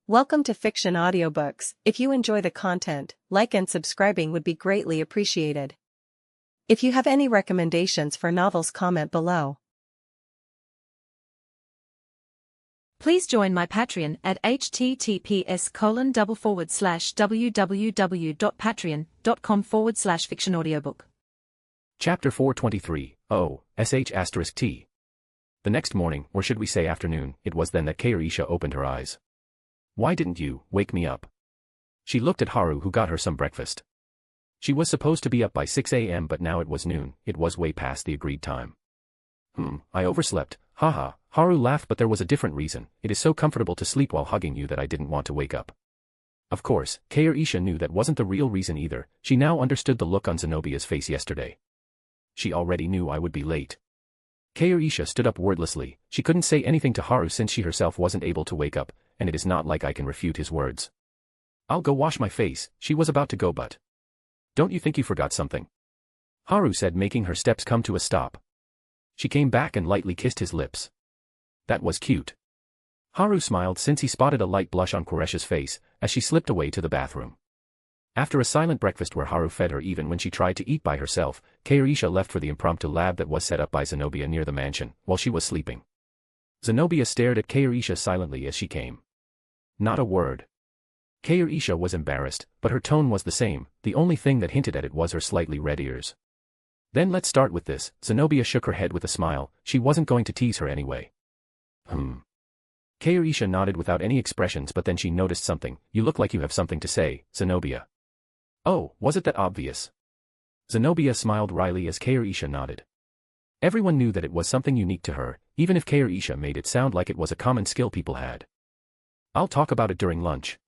Welcome to Fiction Audiobooks. If you enjoy the content, like and subscribing would be greatly appreciated. If you have any recommendations for novels, comment below. Please join my Patreon at https://www.patreon.com/fictionaudiobook. Chapter 423, /T. The next morning, or should we say afternoon, it was then that Kaorisha opened her eyes. Why didn't you wake me up? She looked at Haru, who got her some breakfast. She was supposed to be up by 6 a.m. but now it was noon. It was way past the agreed time. I overslept, haha. Haru laughed, but there was a different reason. It is so comfortable to sleep while hugging you that I didn't want to wake up. Of course, Kaorisha knew that wasn't the real reason either. She now understood the look on Zenobia's face yesterday. She already knew I would be late. Kaorisha stood up wordlessly. She couldn't say anything to Haru since she herself wasn't able to wake up, and it is not like I can refute his words. I'll go wash my face. She was about to go, but... Don't you think you forgot something? Haru said, making her steps come to a stop. She came back and lightly kissed his lips. That was cute. Haru smiled since he spotted a light blush on Koresha's face as she slipped away to the bathroom. After a silent breakfast where Haru fed her even when she tried to eat by herself, Kaorisha left for the impromptu lab that was set up by Zenobia near the mansion while she was sleeping. Zenobia stared at Kaorisha silently as she came. Not a word. Kaorisha was embarrassed, but her tone was the same. The only thing that hinted at it was her slightly red ears. Then let's start with this. Zenobia shook her head with a smile. She wasn't going to tease her anyway. Kaorisha nodded without any expressions, but then she noticed something. You look like you have something to say, Zenobia. Oh, was it that obvious? Zenobia smiled wryly as Kaorisha nodded. Everyone knew that it was something unique to her, even if Kaorisha made it sound like it was a common skill people had. I'll talk about it during lunch.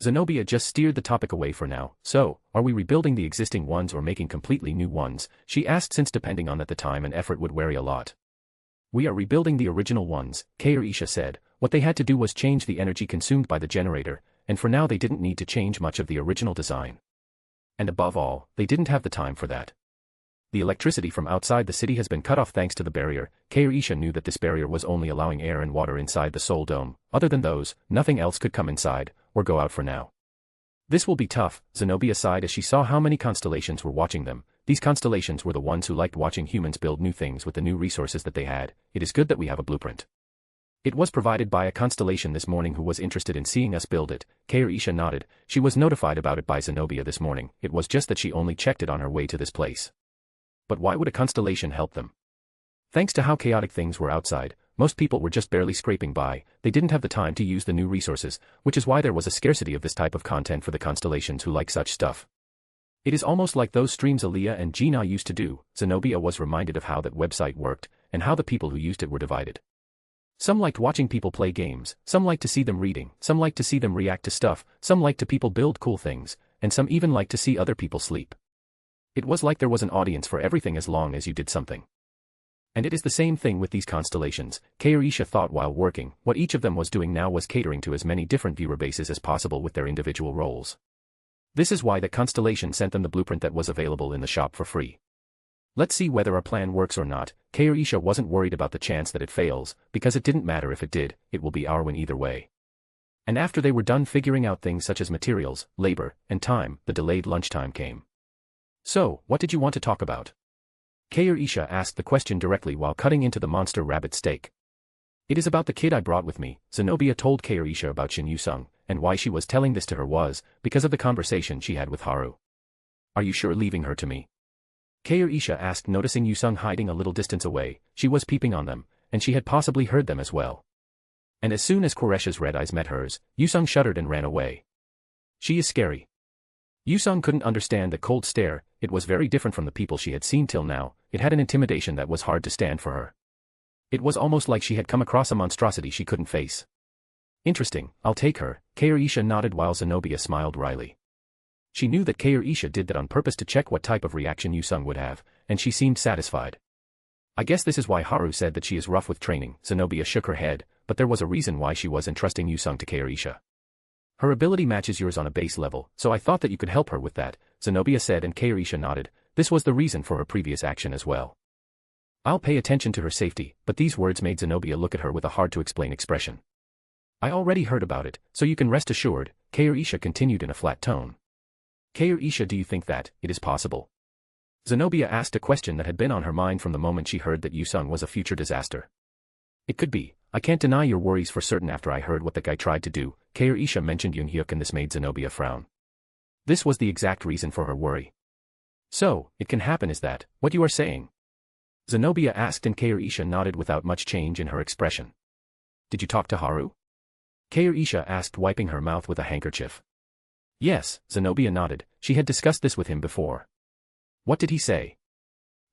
Zenobia just steered the topic away for now. So, are we rebuilding the existing ones or making completely new ones? She asked, since depending on that the time and effort would vary a lot. We are rebuilding the original ones, Kaorisha said. What they had to do was change the energy consumed by the generator, and for now they didn't need to change much of the original design. And above all, they didn't have the time for that. The electricity from outside the city has been cut off thanks to the barrier. Kaorisha knew that this barrier was only allowing air and water inside the Soul Dome. Other than those, nothing else could come inside, or go out for now. This will be tough, Zenobia sighed as she saw how many constellations were watching them. These constellations were the ones who liked watching humans build new things with the new resources that they had. It is good that we have a blueprint. It was provided by a constellation this morning who was interested in seeing us build it. Kaorisha nodded. She was notified about it by Zenobia this morning. It was just that she only checked it on her way to this place. But why would a constellation help them? Thanks to how chaotic things were outside, most people were just barely scraping by. They didn't have the time to use the new resources, which is why there was a scarcity of this type of content for the constellations who like such stuff. It is almost like those streams Aliyah and Gina used to do. Zenobia was reminded of how that website worked, and how the people who used it were divided. Some liked watching people play games, some liked to see them reading, some liked to see them react to stuff, some liked to people build cool things, and some even liked to see other people sleep. It was like there was an audience for everything as long as you did something. And it is the same thing with these constellations, Kaorisha thought while working. What each of them was doing now was catering to as many different viewer bases as possible with their individual roles. This is why that constellation sent them the blueprint that was available in the shop for free. Let's see whether our plan works or not. Kaorisha wasn't worried about the chance that it fails, because it didn't matter if it did, it will be our win either way. And after they were done figuring out things such as materials, labor, and time, the delayed lunchtime came. So, what did you want to talk about? Kaorisha asked the question directly while cutting into the monster rabbit steak. It is about the kid I brought with me. Zenobia told Kaorisha about Shin Yusung, and why she was telling this to her was because of the conversation she had with Haru. Are you sure leaving her to me? Kaorisha asked, noticing Yusung hiding a little distance away. She was peeping on them, and she had possibly heard them as well. And as soon as Koresha's red eyes met hers, Yusung shuddered and ran away. She is scary. Yusung couldn't understand the cold stare. It was very different from the people she had seen till now. It had an intimidation that was hard to stand for her. It was almost like she had come across a monstrosity she couldn't face. Interesting, I'll take her, Kaorisha nodded while Zenobia smiled wryly. She knew that Kaorisha did that on purpose to check what type of reaction Yusung would have, and she seemed satisfied. I guess this is why Haru said that she is rough with training. Zenobia shook her head, but there was a reason why she was entrusting Yusung to Kaorisha. Her ability matches yours on a base level, so I thought that you could help her with that, Zenobia said, and Kaorisha nodded. This was the reason for her previous action as well. I'll pay attention to her safety, but these words made Zenobia look at her with a hard-to-explain expression. I already heard about it, so you can rest assured, Kair-Isha continued in a flat tone. Kair-Isha, do you think that it is possible? Zenobia asked a question that had been on her mind from the moment she heard that Yusung was a future disaster. It could be. I can't deny your worries for certain after I heard what the guy tried to do, Kair-Isha mentioned Yoonhyuk, and this made Zenobia frown. This was the exact reason for her worry. So, it can happen, is that what you are saying? Zenobia asked, and Kair-Isha nodded without much change in her expression. Did you talk to Haru? Kair-Isha asked, wiping her mouth with a handkerchief. Yes, Zenobia nodded. She had discussed this with him before. What did he say?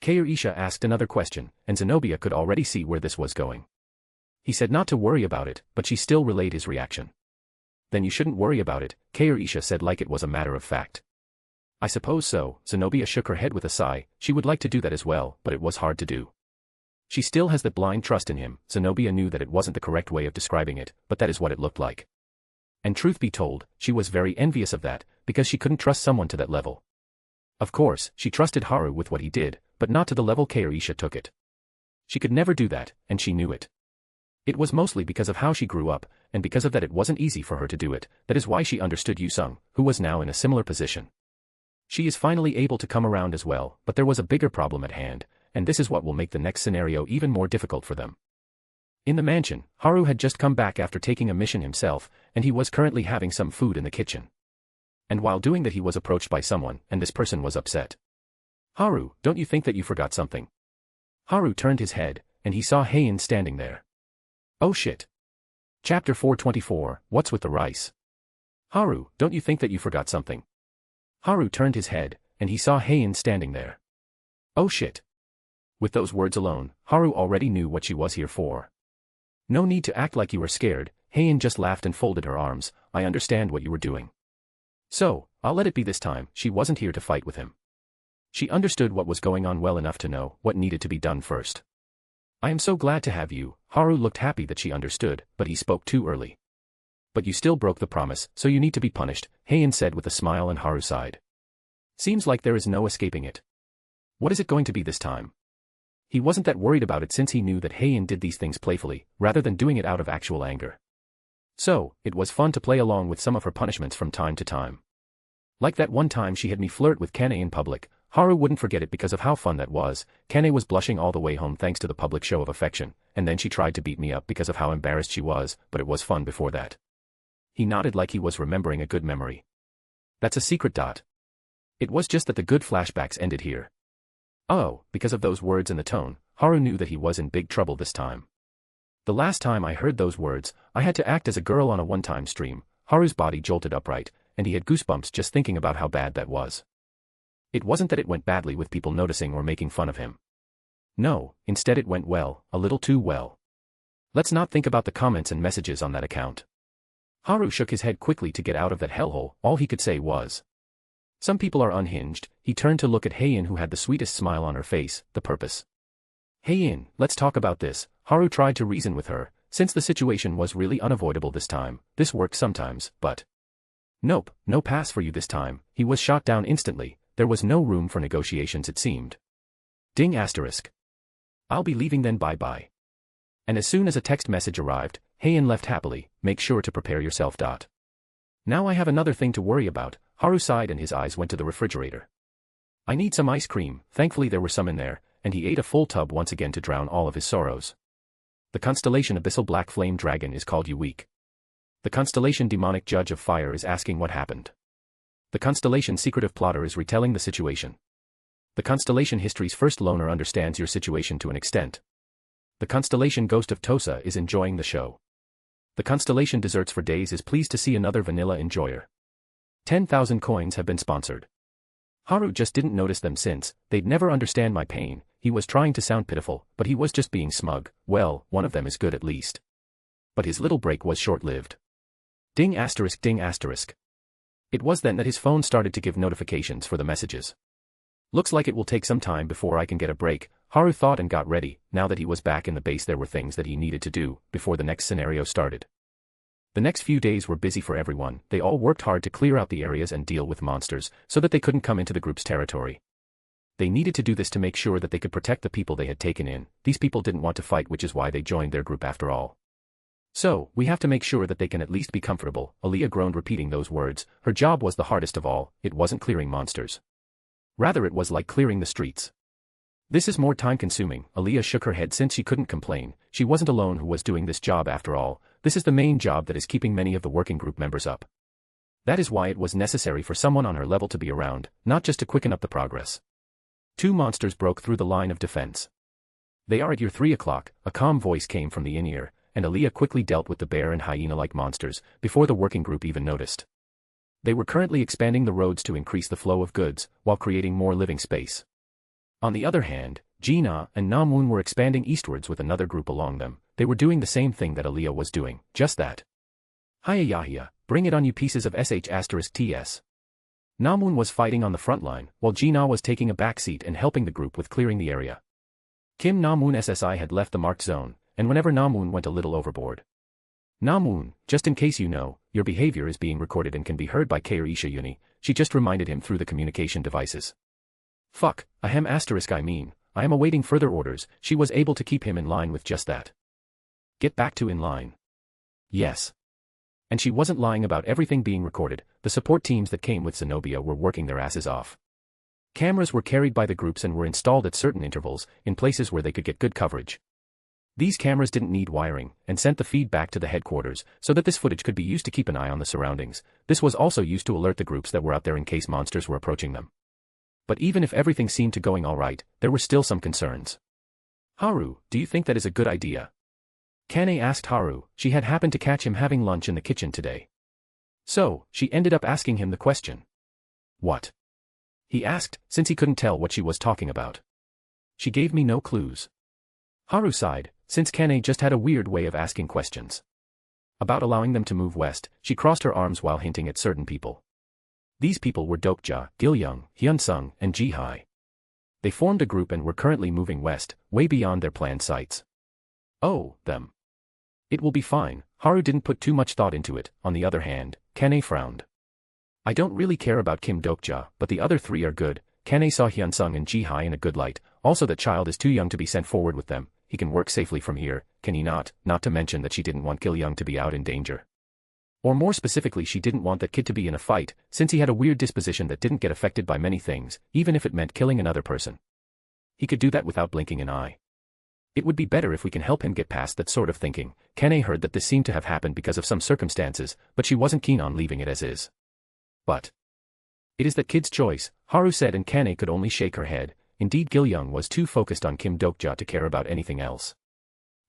Kair-Isha asked another question, and Zenobia could already see where this was going. He said not to worry about it, but she still relayed his reaction. Then you shouldn't worry about it, Kair-Isha said like it was a matter of fact. I suppose so, Zenobia shook her head with a sigh. She would like to do that as well, but it was hard to do. She still has that blind trust in him. Zenobia knew that it wasn't the correct way of describing it, but that is what it looked like. And truth be told, she was very envious of that, because she couldn't trust someone to that level. Of course, she trusted Haru with what he did, but not to the level Kair-Isha took it. She could never do that, and she knew it. It was mostly because of how she grew up, and because of that it wasn't easy for her to do it. That is why she understood Yusung, who was now in a similar position. She is finally able to come around as well, but there was a bigger problem at hand, and this is what will make the next scenario even more difficult for them. In the mansion, Haru had just come back after taking a mission himself, and he was currently having some food in the kitchen. And while doing that he was approached by someone, and this person was upset. Haru, don't you think that you forgot something? Haru turned his head, and he saw Heian standing there. Oh shit. Chapter 424, What's with the rice? Haru, don't you think that you forgot something? Haru turned his head, and he saw Heian standing there. Oh shit. With those words alone, Haru already knew what she was here for. No need to act like you were scared, Heian just laughed and folded her arms. I understand what you were doing. So, I'll let it be this time. She wasn't here to fight with him. She understood what was going on well enough to know what needed to be done first. I am so glad to have you. Haru looked happy that she understood, but he spoke too early. But you still broke the promise, so you need to be punished, Heian said with a smile, and Haru sighed. Seems like there is no escaping it. What is it going to be this time? He wasn't that worried about it since he knew that Heian did these things playfully, rather than doing it out of actual anger. So, it was fun to play along with some of her punishments from time to time. Like that one time she had me flirt with Kane in public. Haru wouldn't forget it because of how fun that was. Kane was blushing all the way home thanks to the public show of affection, and then she tried to beat me up because of how embarrassed she was, but it was fun before that. He nodded like he was remembering a good memory. That's a secret. It was just that the good flashbacks ended here. Oh, because of those words and the tone, Haru knew that he was in big trouble this time. The last time I heard those words, I had to act as a girl on a one-time stream. Haru's body jolted upright, and he had goosebumps just thinking about how bad that was. It wasn't that it went badly with people noticing or making fun of him. No, instead it went well, a little too well. Let's not think about the comments and messages on that account. Haru shook his head quickly to get out of that hellhole. All he could say was, some people are unhinged. He turned to look at Heian, who had the sweetest smile on her face. The purpose. Heian, let's talk about this. Haru tried to reason with her, since the situation was really unavoidable this time. This worked sometimes, but... Nope, no pass for you this time. He was shot down instantly. There was no room for negotiations, it seemed. Ding asterisk. I'll be leaving then, bye-bye. And as soon as a text message arrived, Heian left happily. Make sure to prepare yourself. Now I have another thing to worry about. Haru sighed and his eyes went to the refrigerator. I need some ice cream. Thankfully there were some in there, and he ate a full tub once again to drown all of his sorrows. The constellation Abyssal Black Flame Dragon is called Uweek. The constellation Demonic Judge of Fire is asking what happened. The constellation Secretive Plotter is retelling the situation. The constellation History's First Loner understands your situation to an extent. The constellation Ghost of Tosa is enjoying the show. The constellation Desserts for Days is pleased to see another vanilla enjoyer. 10,000 coins have been sponsored. Haru just didn't notice them since they'd never understand my pain. He was trying to sound pitiful, but he was just being smug. Well, one of them is good at least. But his little break was short-lived. Ding asterisk, ding asterisk. It was then that his phone started to give notifications for the messages. Looks like it will take some time before I can get a break, Haru thought and got ready. Now that he was back in the base, there were things that he needed to do before the next scenario started. The next few days were busy for everyone. They all worked hard to clear out the areas and deal with monsters so that they couldn't come into the group's territory. They needed to do this to make sure that they could protect the people they had taken in. These people didn't want to fight, which is why they joined their group after all. So, we have to make sure that they can at least be comfortable, Aaliyah groaned repeating those words. Her job was the hardest of all, it wasn't clearing monsters. Rather it was like clearing the streets. This is more time-consuming, Aaliyah shook her head since she couldn't complain. She wasn't alone who was doing this job after all. This is the main job that is keeping many of the working group members up. That is why it was necessary for someone on her level to be around, not just to quicken up the progress. 2 monsters broke through the line of defense. They are at your 3 o'clock, a calm voice came from the in-ear, and Aaliyah quickly dealt with the bear and hyena-like monsters, before the working group even noticed. They were currently expanding the roads to increase the flow of goods, while creating more living space. On the other hand, Gina and Namun were expanding eastwards with another group along them. They were doing the same thing that Aaliyah was doing, just that. Hiya Yahya, bring it on you pieces of sh*ts. Namun was fighting on the front line, while Gina was taking a back seat and helping the group with clearing the area. Kim Namun SSI had left the marked zone, and whenever Namun went a little overboard. Namun, just in case you know, your behavior is being recorded and can be heard by Kairisha Uni, she just reminded him through the communication devices. Fuck, I am awaiting further orders. She was able to keep him in line with just that. Get back to in line. Yes. And she wasn't lying about everything being recorded. The support teams that came with Zenobia were working their asses off. Cameras were carried by the groups and were installed at certain intervals, in places where they could get good coverage. These cameras didn't need wiring, and sent the feed back to the headquarters, so that this footage could be used to keep an eye on the surroundings. This was also used to alert the groups that were out there in case monsters were approaching them. But even if everything seemed to going alright, there were still some concerns. Haru, do you think that is a good idea? Kane asked Haru. She had happened to catch him having lunch in the kitchen today. So, she ended up asking him the question. What? He asked, since he couldn't tell what she was talking about. She gave me no clues. Haru sighed, since Kane just had a weird way of asking questions. About allowing them to move west, she crossed her arms while hinting at certain people. These people were Dokja, Gilyoung, Hyunsung, and Jihai. They formed a group and were currently moving west, way beyond their planned sites. Oh, them. It will be fine. Haru didn't put too much thought into it. On the other hand, Kane frowned. I don't really care about Kim Dokja, but the other 3 are good. Kane saw Hyunsung and Jihai in a good light. Also, the child is too young to be sent forward with them. He can work safely from here, can he not? Not to mention that she didn't want Gilyoung to be out in danger. Or more specifically, she didn't want that kid to be in a fight, since he had a weird disposition that didn't get affected by many things, even if it meant killing another person. He could do that without blinking an eye. It would be better if we can help him get past that sort of thinking. Kane heard that this seemed to have happened because of some circumstances, but she wasn't keen on leaving it as is. But it is that kid's choice, Haru said, and Kane could only shake her head. Indeed, Gilyoung was too focused on Kim Dokja to care about anything else.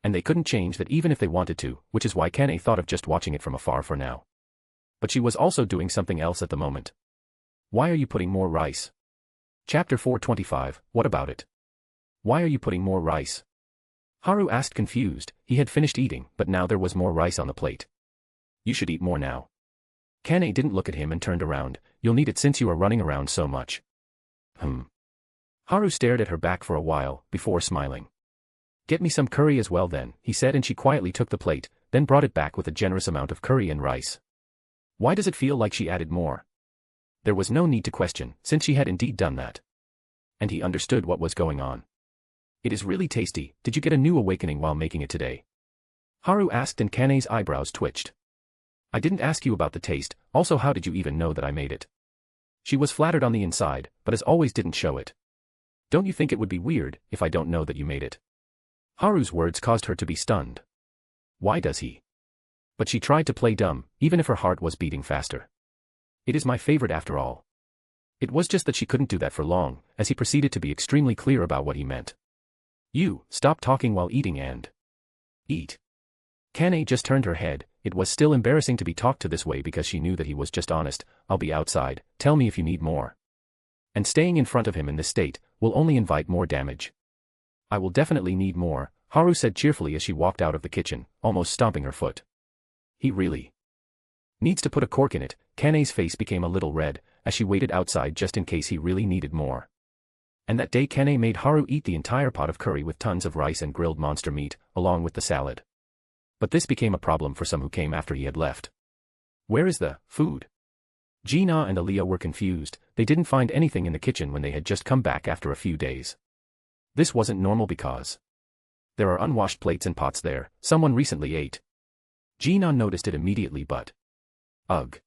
And they couldn't change that even if they wanted to, which is why Kane thought of just watching it from afar for now. But she was also doing something else at the moment. Why are you putting more rice? Chapter 425, what about it? Why are you putting more rice? Haru asked confused. He had finished eating, but now there was more rice on the plate. You should eat more now. Kane didn't look at him and turned around. You'll need it since you are running around so much. Haru stared at her back for a while, before smiling. Get me some curry as well then, he said, and she quietly took the plate, then brought it back with a generous amount of curry and rice. Why does it feel like she added more? There was no need to question, since she had indeed done that. And he understood what was going on. It is really tasty. Did you get a new awakening while making it today? Haru asked, and Kane's eyebrows twitched. I didn't ask you about the taste. Also, how did you even know that I made it? She was flattered on the inside, but as always didn't show it. Don't you think it would be weird if I don't know that you made it? Haru's words caused her to be stunned. Why does he? But she tried to play dumb, even if her heart was beating faster. It is my favorite after all. It was just that she couldn't do that for long, as he proceeded to be extremely clear about what he meant. You, stop talking while eating and eat. Kane just turned her head. It was still embarrassing to be talked to this way because she knew that he was just honest. I'll be outside, tell me if you need more. And staying in front of him in this state will only invite more damage. I will definitely need more, Haru said cheerfully as she walked out of the kitchen, almost stomping her foot. He really needs to put a cork in it. Kane's face became a little red, as she waited outside just in case he really needed more. And that day Kane made Haru eat the entire pot of curry with tons of rice and grilled monster meat, along with the salad. But this became a problem for some who came after he had left. Where is the food? Gina and Aaliyah were confused. They didn't find anything in the kitchen when they had just come back after a few days. This wasn't normal because there are unwashed plates and pots there. Someone recently ate. Jinan noticed it immediately but... Ugh.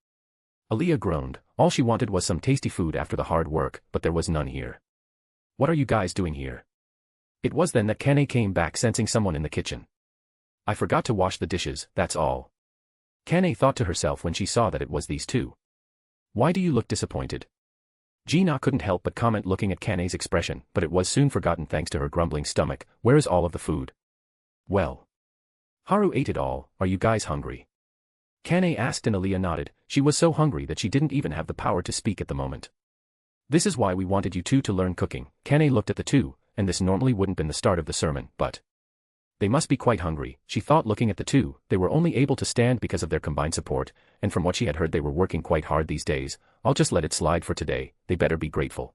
Aaliyah groaned. All she wanted was some tasty food after the hard work, but there was none here. What are you guys doing here? It was then that Kane came back sensing someone in the kitchen. I forgot to wash the dishes, that's all. Kane thought to herself when she saw that it was these two. Why do you look disappointed? Gina couldn't help but comment looking at Kane's expression, but it was soon forgotten thanks to her grumbling stomach. Where is all of the food? Well. Haru ate it all. Are you guys hungry? Kane asked and Aaliyah nodded. She was so hungry that she didn't even have the power to speak at the moment. This is why we wanted you two to learn cooking. Kane looked at the two, and this normally wouldn't been the start of the sermon, but... They must be quite hungry, she thought looking at the two. They were only able to stand because of their combined support, and from what she had heard they were working quite hard these days. I'll just let it slide for today, they better be grateful.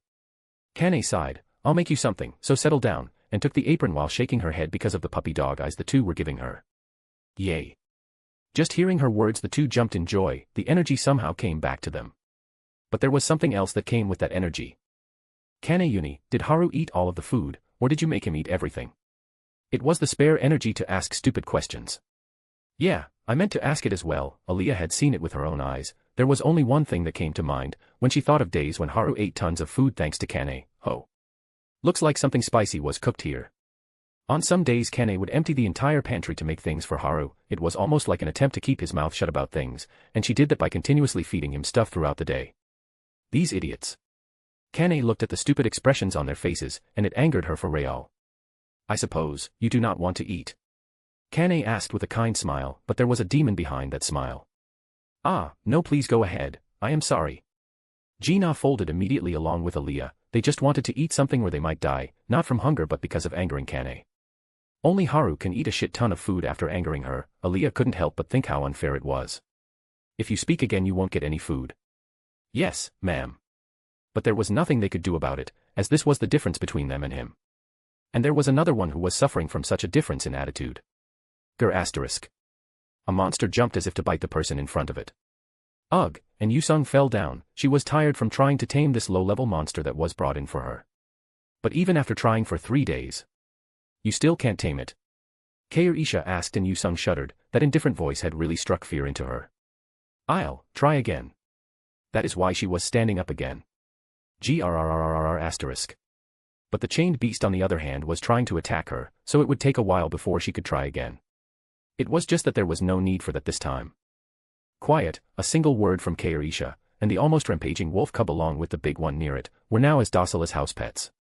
Kane sighed. I'll make you something, so settle down, and took the apron while shaking her head because of the puppy dog eyes the two were giving her. Yay. Just hearing her words the two jumped in joy, the energy somehow came back to them. But there was something else that came with that energy. Kane-uni, did Haru eat all of the food, or did you make him eat everything? It was the spare energy to ask stupid questions. Yeah, I meant to ask it as well. Aaliyah had seen it with her own eyes. There was only one thing that came to mind, when she thought of days when Haru ate tons of food thanks to Kane. Oh. Looks like something spicy was cooked here. On some days Kane would empty the entire pantry to make things for Haru. It was almost like an attempt to keep his mouth shut about things, and she did that by continuously feeding him stuff throughout the day. These idiots. Kane looked at the stupid expressions on their faces, and it angered her for real. I suppose, you do not want to eat? Kane asked with a kind smile, but there was a demon behind that smile. Ah, no please go ahead, I am sorry. Gina folded immediately along with Aaliyah. They just wanted to eat something or they might die, not from hunger but because of angering Kane. Only Haru can eat a shit ton of food after angering her. Aaliyah couldn't help but think how unfair it was. If you speak again you won't get any food. Yes, ma'am. But there was nothing they could do about it, as this was the difference between them and him. And there was another one who was suffering from such a difference in attitude. **. A monster jumped as if to bite the person in front of it. Ugh, and Yusung fell down. She was tired from trying to tame this low-level monster that was brought in for her. But even after trying for 3 days, you still can't tame it? Kair-isha asked and Yusung shuddered. That indifferent voice had really struck fear into her. I'll try again. That is why she was standing up again. ********. But the chained beast on the other hand was trying to attack her, so it would take a while before she could try again. It was just that there was no need for that this time. Quiet, a single word from Kair-isha, and the almost rampaging wolf cub along with the big one near it, were now as docile as house pets.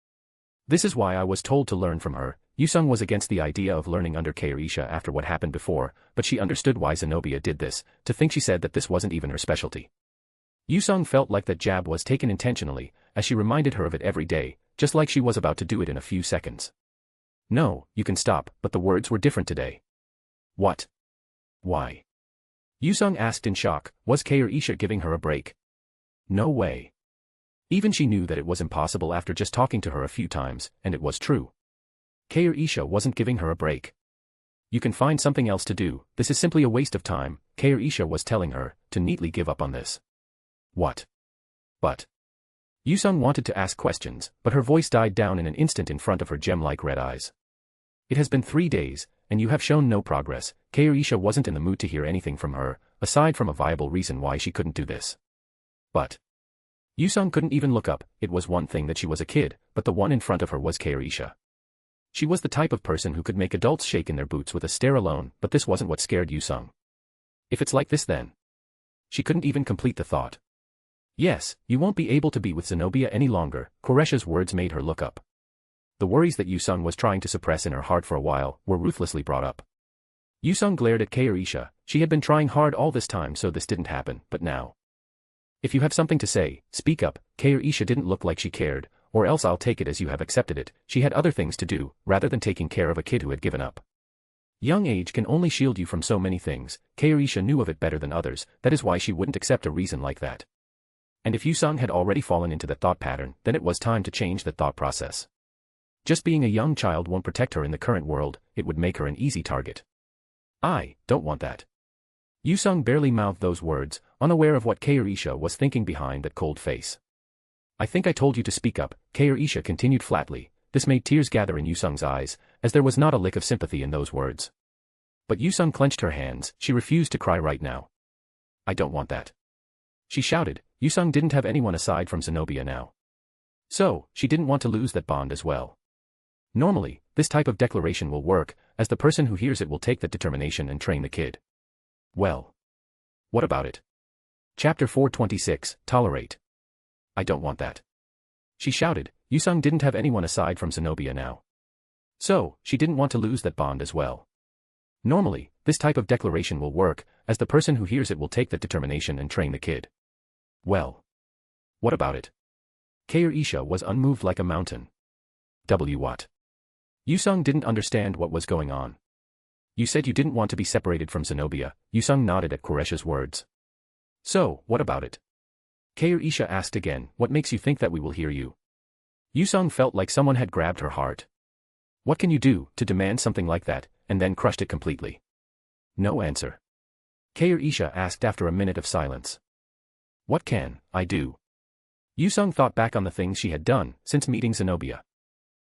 This is why I was told to learn from her. Yusung was against the idea of learning under Kair-isha after what happened before, but she understood why Zenobia did this. To think she said that this wasn't even her specialty. Yusung felt like that jab was taken intentionally, as she reminded her of it every day, just like she was about to do it in a few seconds. No, you can stop, but the words were different today. What? Why? Yusung asked in shock. Was Kair-isha giving her a break? No way. Even she knew that it was impossible after just talking to her a few times, and it was true. Kair-isha wasn't giving her a break. You can find something else to do, this is simply a waste of time, Kair-isha was telling her, to neatly give up on this. What? But. Yusung wanted to ask questions, but her voice died down in an instant in front of her gem-like red eyes. It has been 3 days, and you have shown no progress. Kair-isha wasn't in the mood to hear anything from her, aside from a viable reason why she couldn't do this. But. Yusung couldn't even look up. It was one thing that she was a kid, but the one in front of her was Kair-isha. She was the type of person who could make adults shake in their boots with a stare alone, but this wasn't what scared Yusung. If it's like this then. She couldn't even complete the thought. Yes, you won't be able to be with Zenobia any longer. Koresha's words made her look up. The worries that Yusung was trying to suppress in her heart for a while were ruthlessly brought up. Yusung glared at Kair-isha. She had been trying hard all this time so this didn't happen, but now. If you have something to say, speak up. Kair-isha didn't look like she cared, or else I'll take it as you have accepted it. She had other things to do, rather than taking care of a kid who had given up. Young age can only shield you from so many things. Kair-isha knew of it better than others, that is why she wouldn't accept a reason like that. And if Yusung had already fallen into that thought pattern, then it was time to change the thought process. Just being a young child won't protect her in the current world, it would make her an easy target. I don't want that. Yusung barely mouthed those words, unaware of what Kair-isha was thinking behind that cold face. I think I told you to speak up, Kair-isha continued flatly. This made tears gather in Yusung's eyes, as there was not a lick of sympathy in those words. But Yusung clenched her hands, she refused to cry right now. I don't want that. She shouted. Yusung didn't have anyone aside from Zenobia now. So, she didn't want to lose that bond as well. Normally, this type of declaration will work, as the person who hears it will take that determination and train the kid. Well. What about it? Chapter 426, Tolerate. I don't want that. She shouted. Yusung didn't have anyone aside from Zenobia now. So, she didn't want to lose that bond as well. Normally, this type of declaration will work, as the person who hears it will take that determination and train the kid. Well. What about it? Isha was unmoved like a mountain. What? Yusung didn't understand what was going on. You said you didn't want to be separated from Zenobia. Yusung nodded at Koresh's words. So, what about it? Isha asked again, what makes you think that we will hear you? Yusung felt like someone had grabbed her heart. What can you do to demand something like that, and then crushed it completely? No answer. Isha asked after a minute of silence. What can I do? Yusung thought back on the things she had done since meeting Zenobia.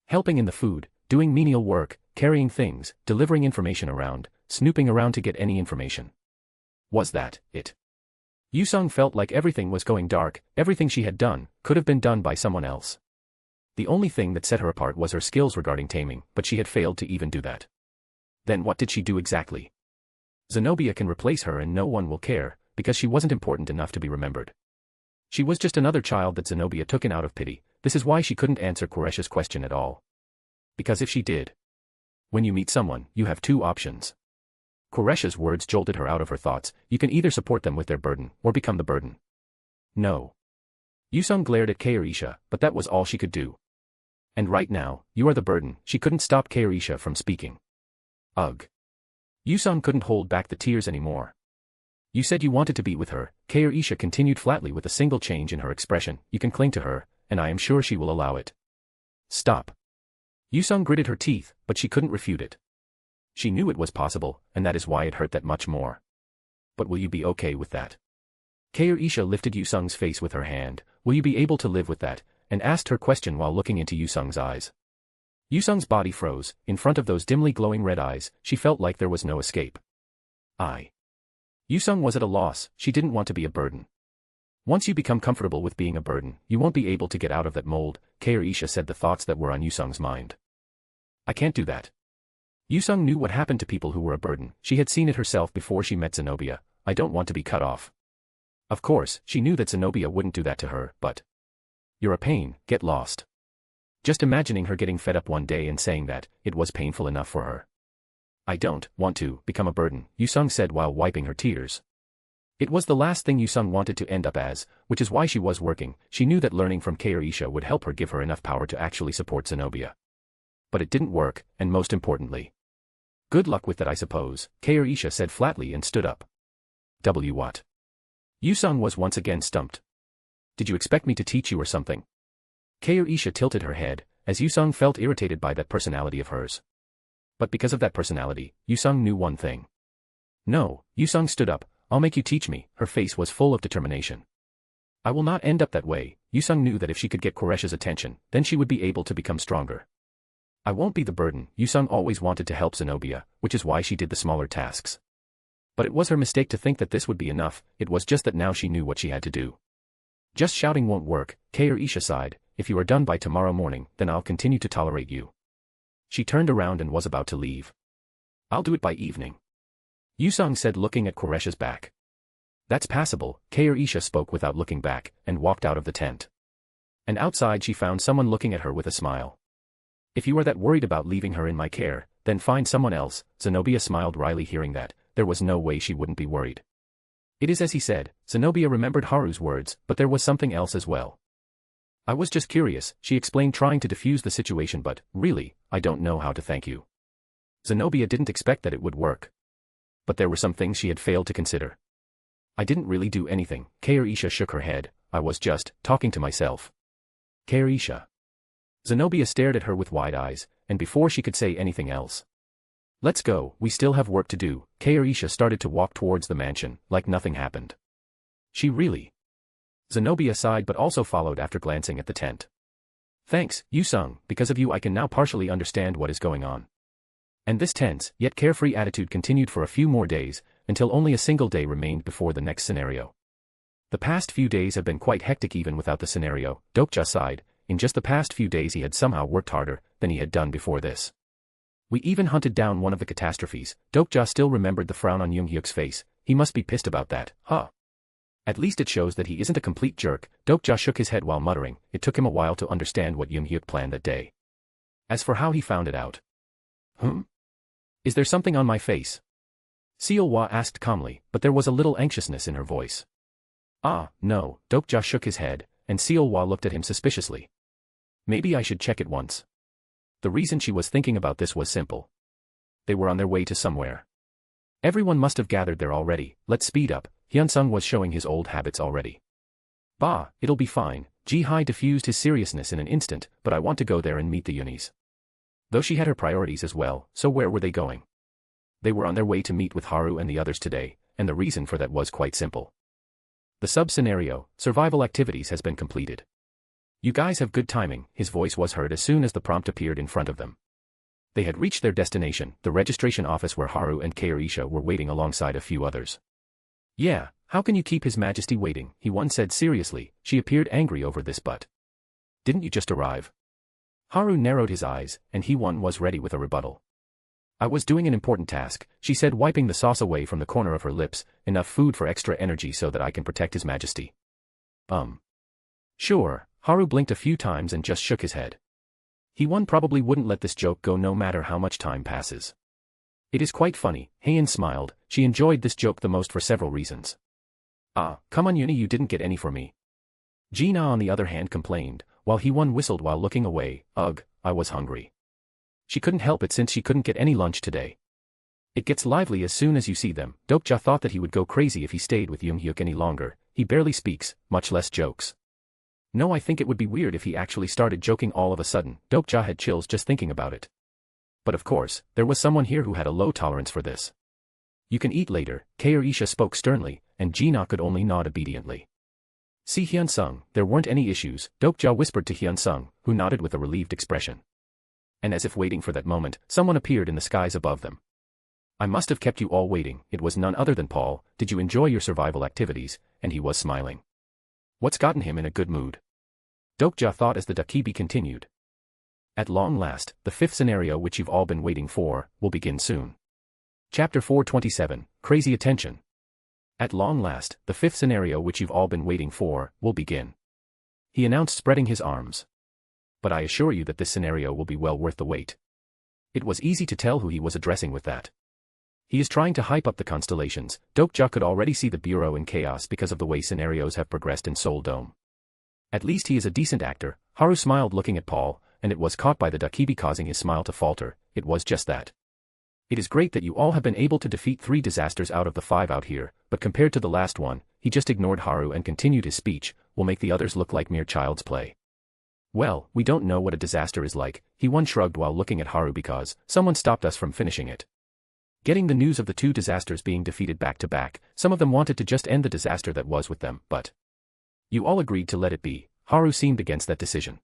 Helping in the food, doing menial work, carrying things, delivering information around, snooping around to get any information. Was that it? Yusung felt like everything was going dark, everything she had done could have been done by someone else. The only thing that set her apart was her skills regarding taming, but she had failed to even do that. Then what did she do exactly? Zenobia can replace her and no one will care, because she wasn't important enough to be remembered. She was just another child that Zenobia took in out of pity. This is why she couldn't answer Koresh's question at all. Because if she did. When you meet someone, you have two options. Koresh's words jolted her out of her thoughts. You can either support them with their burden, or become the burden. No. Yusung glared at Isha, but that was all she could do. And right now, you are the burden. She couldn't stop Isha from speaking. Ugh. Yusung couldn't hold back the tears anymore. You said you wanted to be with her, Isha continued flatly with a single change in her expression. You can cling to her, and I am sure she will allow it. Stop. Yusung gritted her teeth, but she couldn't refute it. She knew it was possible, and that is why it hurt that much more. But will you be okay with that? Isha lifted Yusung's face with her hand. Will you be able to live with that? And asked her question while looking into Yusung's eyes. Yusung's body froze. In front of those dimly glowing red eyes, she felt like there was no escape. Yusung was at a loss. She didn't want to be a burden. Once you become comfortable with being a burden, you won't be able to get out of that mold, Isha said the thoughts that were on Yusung's mind. I can't do that. Yusung knew what happened to people who were a burden. She had seen it herself before she met Zenobia. I don't want to be cut off. Of course, she knew that Zenobia wouldn't do that to her, but... You're a pain, get lost. Just imagining her getting fed up one day and saying that, it was painful enough for her. I don't want to become a burden, Yusung said while wiping her tears. It was the last thing Yusung wanted to end up as, which is why she was working. She knew that learning from Isha would help her give her enough power to actually support Zenobia. But it didn't work, and most importantly. Good luck with that, I suppose, Isha said flatly and stood up. What? Yusung was once again stumped. Did you expect me to teach you or something? Isha tilted her head, as Yusung felt irritated by that personality of hers. But because of that personality, Yusung knew one thing. No, Yusung stood up. I'll make you teach me. Her face was full of determination. I will not end up that way. Yusung knew that if she could get Koresh's attention, then she would be able to become stronger. I won't be the burden. Yusung always wanted to help Zenobia, which is why she did the smaller tasks. But it was her mistake to think that this would be enough. It was just that now she knew what she had to do. Just shouting won't work, Isha sighed. If you are done by tomorrow morning, then I'll continue to tolerate you. She turned around and was about to leave. I'll do it by evening. Yusung said looking at Koresh's back. That's passable, Isha spoke without looking back, and walked out of the tent. And outside she found someone looking at her with a smile. If you are that worried about leaving her in my care, then find someone else, Zenobia smiled wryly hearing that. There was no way she wouldn't be worried. It is as he said, Zenobia remembered Haru's words, but there was something else as well. I was just curious, she explained trying to defuse the situation, but, really, I don't know how to thank you. Zenobia didn't expect that it would work. But there were some things she had failed to consider. I didn't really do anything, Isha shook her head. I was just talking to myself. Isha. Zenobia stared at her with wide eyes, and before she could say anything else. Let's go, we still have work to do. Isha started to walk towards the mansion, like nothing happened. She really? Zenobia sighed but also followed after glancing at the tent. Thanks, Yusung, because of you I can now partially understand what is going on. And this tense, yet carefree attitude continued for a few more days, until only a single day remained before the next scenario. The past few days have been quite hectic even without the scenario, Dokja sighed. In just the past few days he had somehow worked harder than he had done before this. We even hunted down one of the catastrophes. Dokja still remembered the frown on Younghyuk's face. He must be pissed about that, huh? At least it shows that he isn't a complete jerk. Dokja shook his head while muttering. It took him a while to understand what Younghyuk planned that day. As for how he found it out. Is there something on my face? Seolwa asked calmly, but there was a little anxiousness in her voice. Ah, no, Dokja shook his head, and Seolwa looked at him suspiciously. Maybe I should check it once. The reason she was thinking about this was simple. They were on their way to somewhere. Everyone must have gathered there already. Let's speed up. Hyunsung was showing his old habits already. Bah, it'll be fine. Ji-hai diffused his seriousness in an instant, but I want to go there and meet the unis. Though she had her priorities as well, so where were they going? They were on their way to meet with Haru and the others today, and the reason for that was quite simple. The sub-scenario, survival activities, has been completed. You guys have good timing, his voice was heard as soon as the prompt appeared in front of them. They had reached their destination, the registration office where Haru and Keirisha were waiting alongside a few others. Yeah, how can you keep His Majesty waiting, He-won said seriously. She appeared angry over this, but didn't you just arrive? Haru narrowed his eyes, and He-won was ready with a rebuttal. I was doing an important task, she said, wiping the sauce away from the corner of her lips. Enough food for extra energy so that I can protect His Majesty. Sure, Haru blinked a few times and just shook his head. He-won probably wouldn't let this joke go no matter how much time passes. It is quite funny, Heian smiled. She enjoyed this joke the most for several reasons. Ah, come on Uni, you didn't get any for me. Gina on the other hand complained, while He-won whistled while looking away. Ugh, I was hungry. She couldn't help it since she couldn't get any lunch today. It gets lively as soon as you see them. Dokja thought that he would go crazy if he stayed with Younghyuk any longer. He barely speaks, much less jokes. No, I think it would be weird if he actually started joking all of a sudden. Dokja had chills just thinking about it. But of course, there was someone here who had a low tolerance for this. You can eat later, Keirisha spoke sternly, and Gina could only nod obediently. See Hyunsung, there weren't any issues, Dokja whispered to Hyunsung, who nodded with a relieved expression. And as if waiting for that moment, someone appeared in the skies above them. I must have kept you all waiting. It was none other than Paul. Did you enjoy your survival activities? And he was smiling. What's gotten him in a good mood? Dokja thought as the Dakibi continued. At long last, the fifth scenario which you've all been waiting for, will begin soon. Chapter 427, Crazy Attention. At long last, the fifth scenario which you've all been waiting for, will begin. He announced, spreading his arms. But I assure you that this scenario will be well worth the wait. It was easy to tell who he was addressing with that. He is trying to hype up the constellations. Dokja could already see the bureau in chaos because of the way scenarios have progressed in Seoul Dome. At least he is a decent actor. Haru smiled looking at Paul, and it was caught by the Dakibi causing his smile to falter. It was just that. It is great that you all have been able to defeat 3 disasters out of the 5 out here, but compared to the last one, he just ignored Haru and continued his speech, will make the others look like mere child's play. Well, we don't know what a disaster is like, He-won shrugged while looking at Haru, because someone stopped us from finishing it. Getting the news of the 2 disasters being defeated back to back, some of them wanted to just end the disaster that was with them, but you all agreed to let it be. Haru seemed against that decision.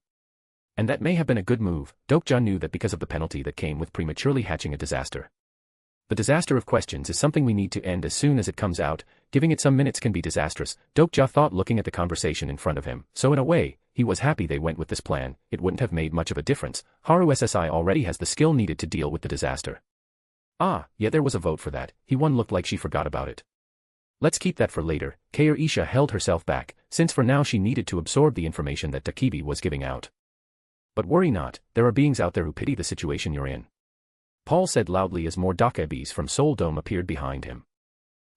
And that may have been a good move. Dokja knew that because of the penalty that came with prematurely hatching a disaster. The disaster of questions is something we need to end as soon as it comes out. Giving it some minutes can be disastrous, Dokja thought looking at the conversation in front of him. So in a way, he was happy they went with this plan. It wouldn't have made much of a difference. Haru SSI already has the skill needed to deal with the disaster. Ah, yeah, there was a vote for that. He-won looked like she forgot about it. Let's keep that for later. Keirisha held herself back, since for now she needed to absorb the information that Dakibi was giving out. But worry not, there are beings out there who pity the situation you're in. Paul said loudly as more Dakibis from Seoul Dome appeared behind him.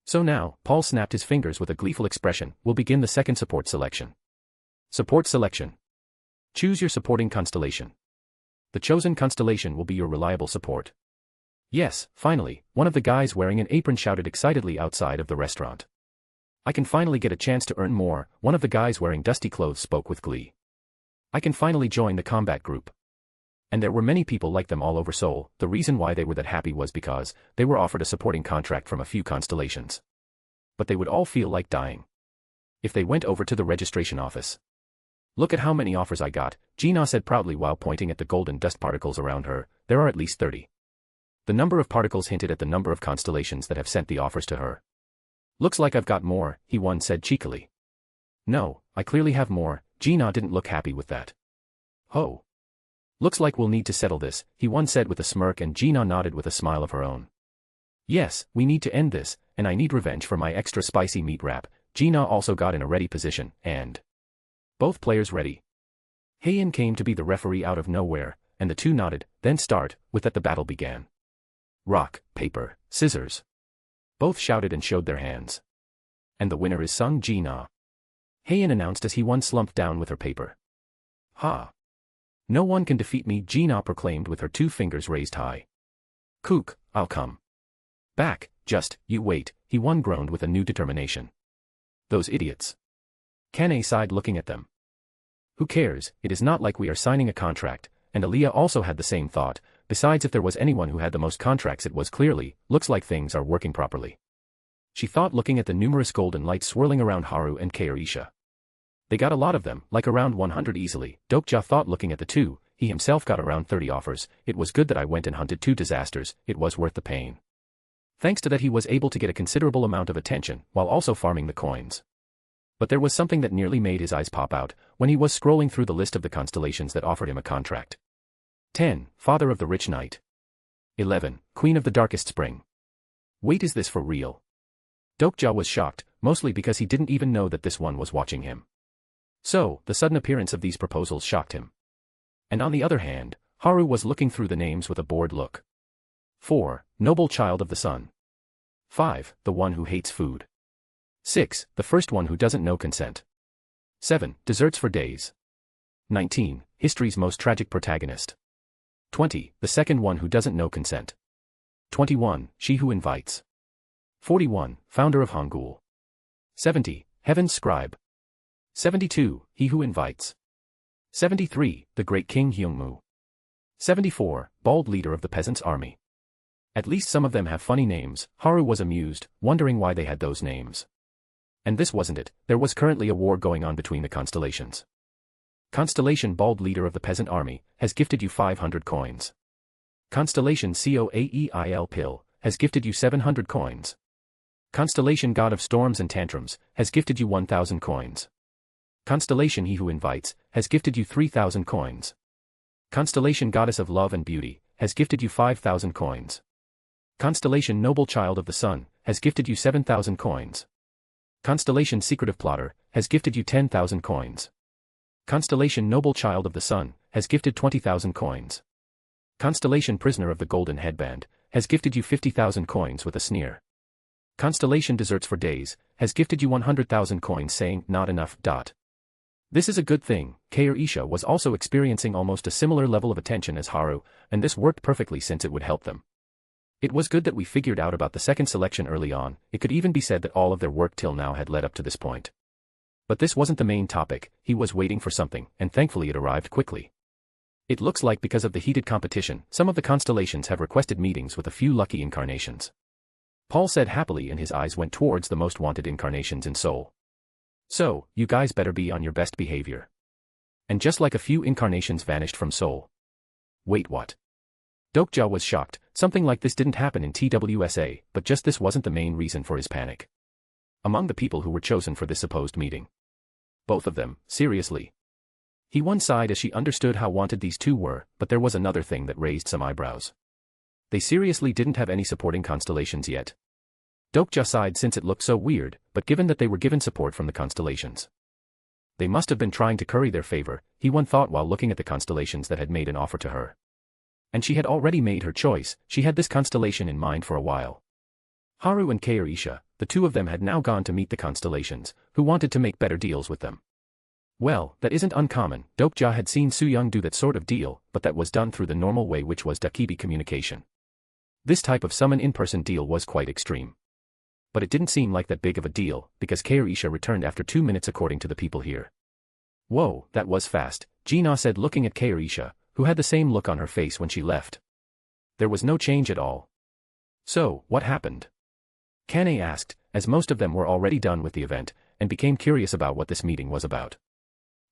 So now, Paul snapped his fingers with a gleeful expression, we'll begin the second support selection. Support selection. Choose your supporting constellation. The chosen constellation will be your reliable support. Yes, finally, one of the guys wearing an apron shouted excitedly outside of the restaurant. I can finally get a chance to earn more, one of the guys wearing dusty clothes spoke with glee. I can finally join the combat group. And there were many people like them all over Seoul. The reason why they were that happy was because they were offered a supporting contract from a few constellations. But they would all feel like dying if they went over to the registration office. Look at how many offers I got, Gina said proudly while pointing at the golden dust particles around her. There are at least 30. The number of particles hinted at the number of constellations that have sent the offers to her. Looks like I've got more, he one said cheekily. No, I clearly have more. Gina didn't look happy with that. Oh. Looks like we'll need to settle this, he one said with a smirk, and Gina nodded with a smile of her own. Yes, we need to end this, and I need revenge for my extra spicy meat wrap. Gina also got in a ready position, and both players ready. Heian came to be the referee out of nowhere, and the two nodded, then start, with that the battle began. Rock, paper, scissors. Both shouted and showed their hands. And the winner is Sung Ji-na. Heian announced as he one slumped down with her paper. Ha! No one can defeat me, Ji-na proclaimed with her 2 fingers raised high. Kook, I'll come back, just, you wait, he one groaned with a new determination. Those idiots. Kane sighed looking at them. Who cares, it is not like we are signing a contract, and Aaliyah also had the same thought. Besides, if there was anyone who had the most contracts, it was clearly, looks like things are working properly. She thought looking at the numerous golden lights swirling around Haru and Keirisha. They got a lot of them, like around 100 easily. Dokja thought looking at the two, he himself got around 30 offers. It was good that I went and hunted 2 disasters, it was worth the pain. Thanks to that he was able to get a considerable amount of attention, while also farming the coins. But there was something that nearly made his eyes pop out, when he was scrolling through the list of the constellations that offered him a contract. 10. Father of the Rich Night. 11. Queen of the Darkest Spring. Wait, is this for real? Dokja was shocked, mostly because he didn't even know that this one was watching him. So, the sudden appearance of these proposals shocked him. And on the other hand, Haru was looking through the names with a bored look. 4. Noble Child of the Sun. 5. The One Who Hates Food. 6. The First One Who Doesn't Know Consent. 7. Desserts for Days. 19. History's Most Tragic Protagonist. 20. The Second One Who Doesn't Know Consent. 21. She Who Invites. 41. Founder of Hangul. 70. Heaven's Scribe. 72. He Who Invites. 73. The Great King Hyungmu. 74. Bald Leader of the Peasants' Army. At least some of them have funny names. Haru was amused, wondering why they had those names. And this wasn't it, there was currently a war going on between the constellations. Constellation Bald Leader of the Peasant Army has gifted you 500 coins. Constellation Coaeil Pill has gifted you 700 coins. Constellation God of Storms and Tantrums has gifted you 1,000 coins. Constellation He Who Invites has gifted you 3,000 coins. Constellation Goddess of Love and Beauty has gifted you 5,000 coins. Constellation Noble Child of the Sun has gifted you 7,000 coins. Constellation Secretive Plotter has gifted you 10,000 coins. Constellation Noble Child of the Sun has gifted 20,000 coins. Constellation Prisoner of the Golden Headband has gifted you 50,000 coins with a sneer. Constellation Desserts for Days has gifted you 100,000 coins, saying, not enough. This is a good thing. Keirisha was also experiencing almost a similar level of attention as Haru, and this worked perfectly since it would help them. It was good that we figured out about the second selection early on. It could even be said that all of their work till now had led up to this point. But this wasn't the main topic. He was waiting for something, and thankfully it arrived quickly. It looks like because of the heated competition, some of the constellations have requested meetings with a few lucky incarnations. Paul said happily, and his eyes went towards the most wanted incarnations in Seoul. So, you guys better be on your best behavior. And just like a few incarnations vanished from Seoul. Wait, what? Dokja was shocked. Something like this didn't happen in TWSA, but just this wasn't the main reason for his panic. Among the people who were chosen for this supposed meeting. Both of them, seriously. He one sighed as she understood how wanted these two were, but there was another thing that raised some eyebrows. They seriously didn't have any supporting constellations yet. Dokja sighed since it looked so weird, but given that they were given support from the constellations, they must have been trying to curry their favor, he one thought while looking at the constellations that had made an offer to her. And she had already made her choice. She had this constellation in mind for a while. Haru and Keirisha, the two of them had now gone to meet the constellations, who wanted to make better deals with them. Well, that isn't uncommon. Dokja had seen Soo-young do that sort of deal, but that was done through the normal way, which was Dakibi communication. This type of summon in-person deal was quite extreme. But it didn't seem like that big of a deal, because Keirisha returned after 2 minutes according to the people here. Whoa, that was fast, Gina said looking at Keirisha, who had the same look on her face when she left. There was no change at all. So, what happened? Kane asked, as most of them were already done with the event, and became curious about what this meeting was about.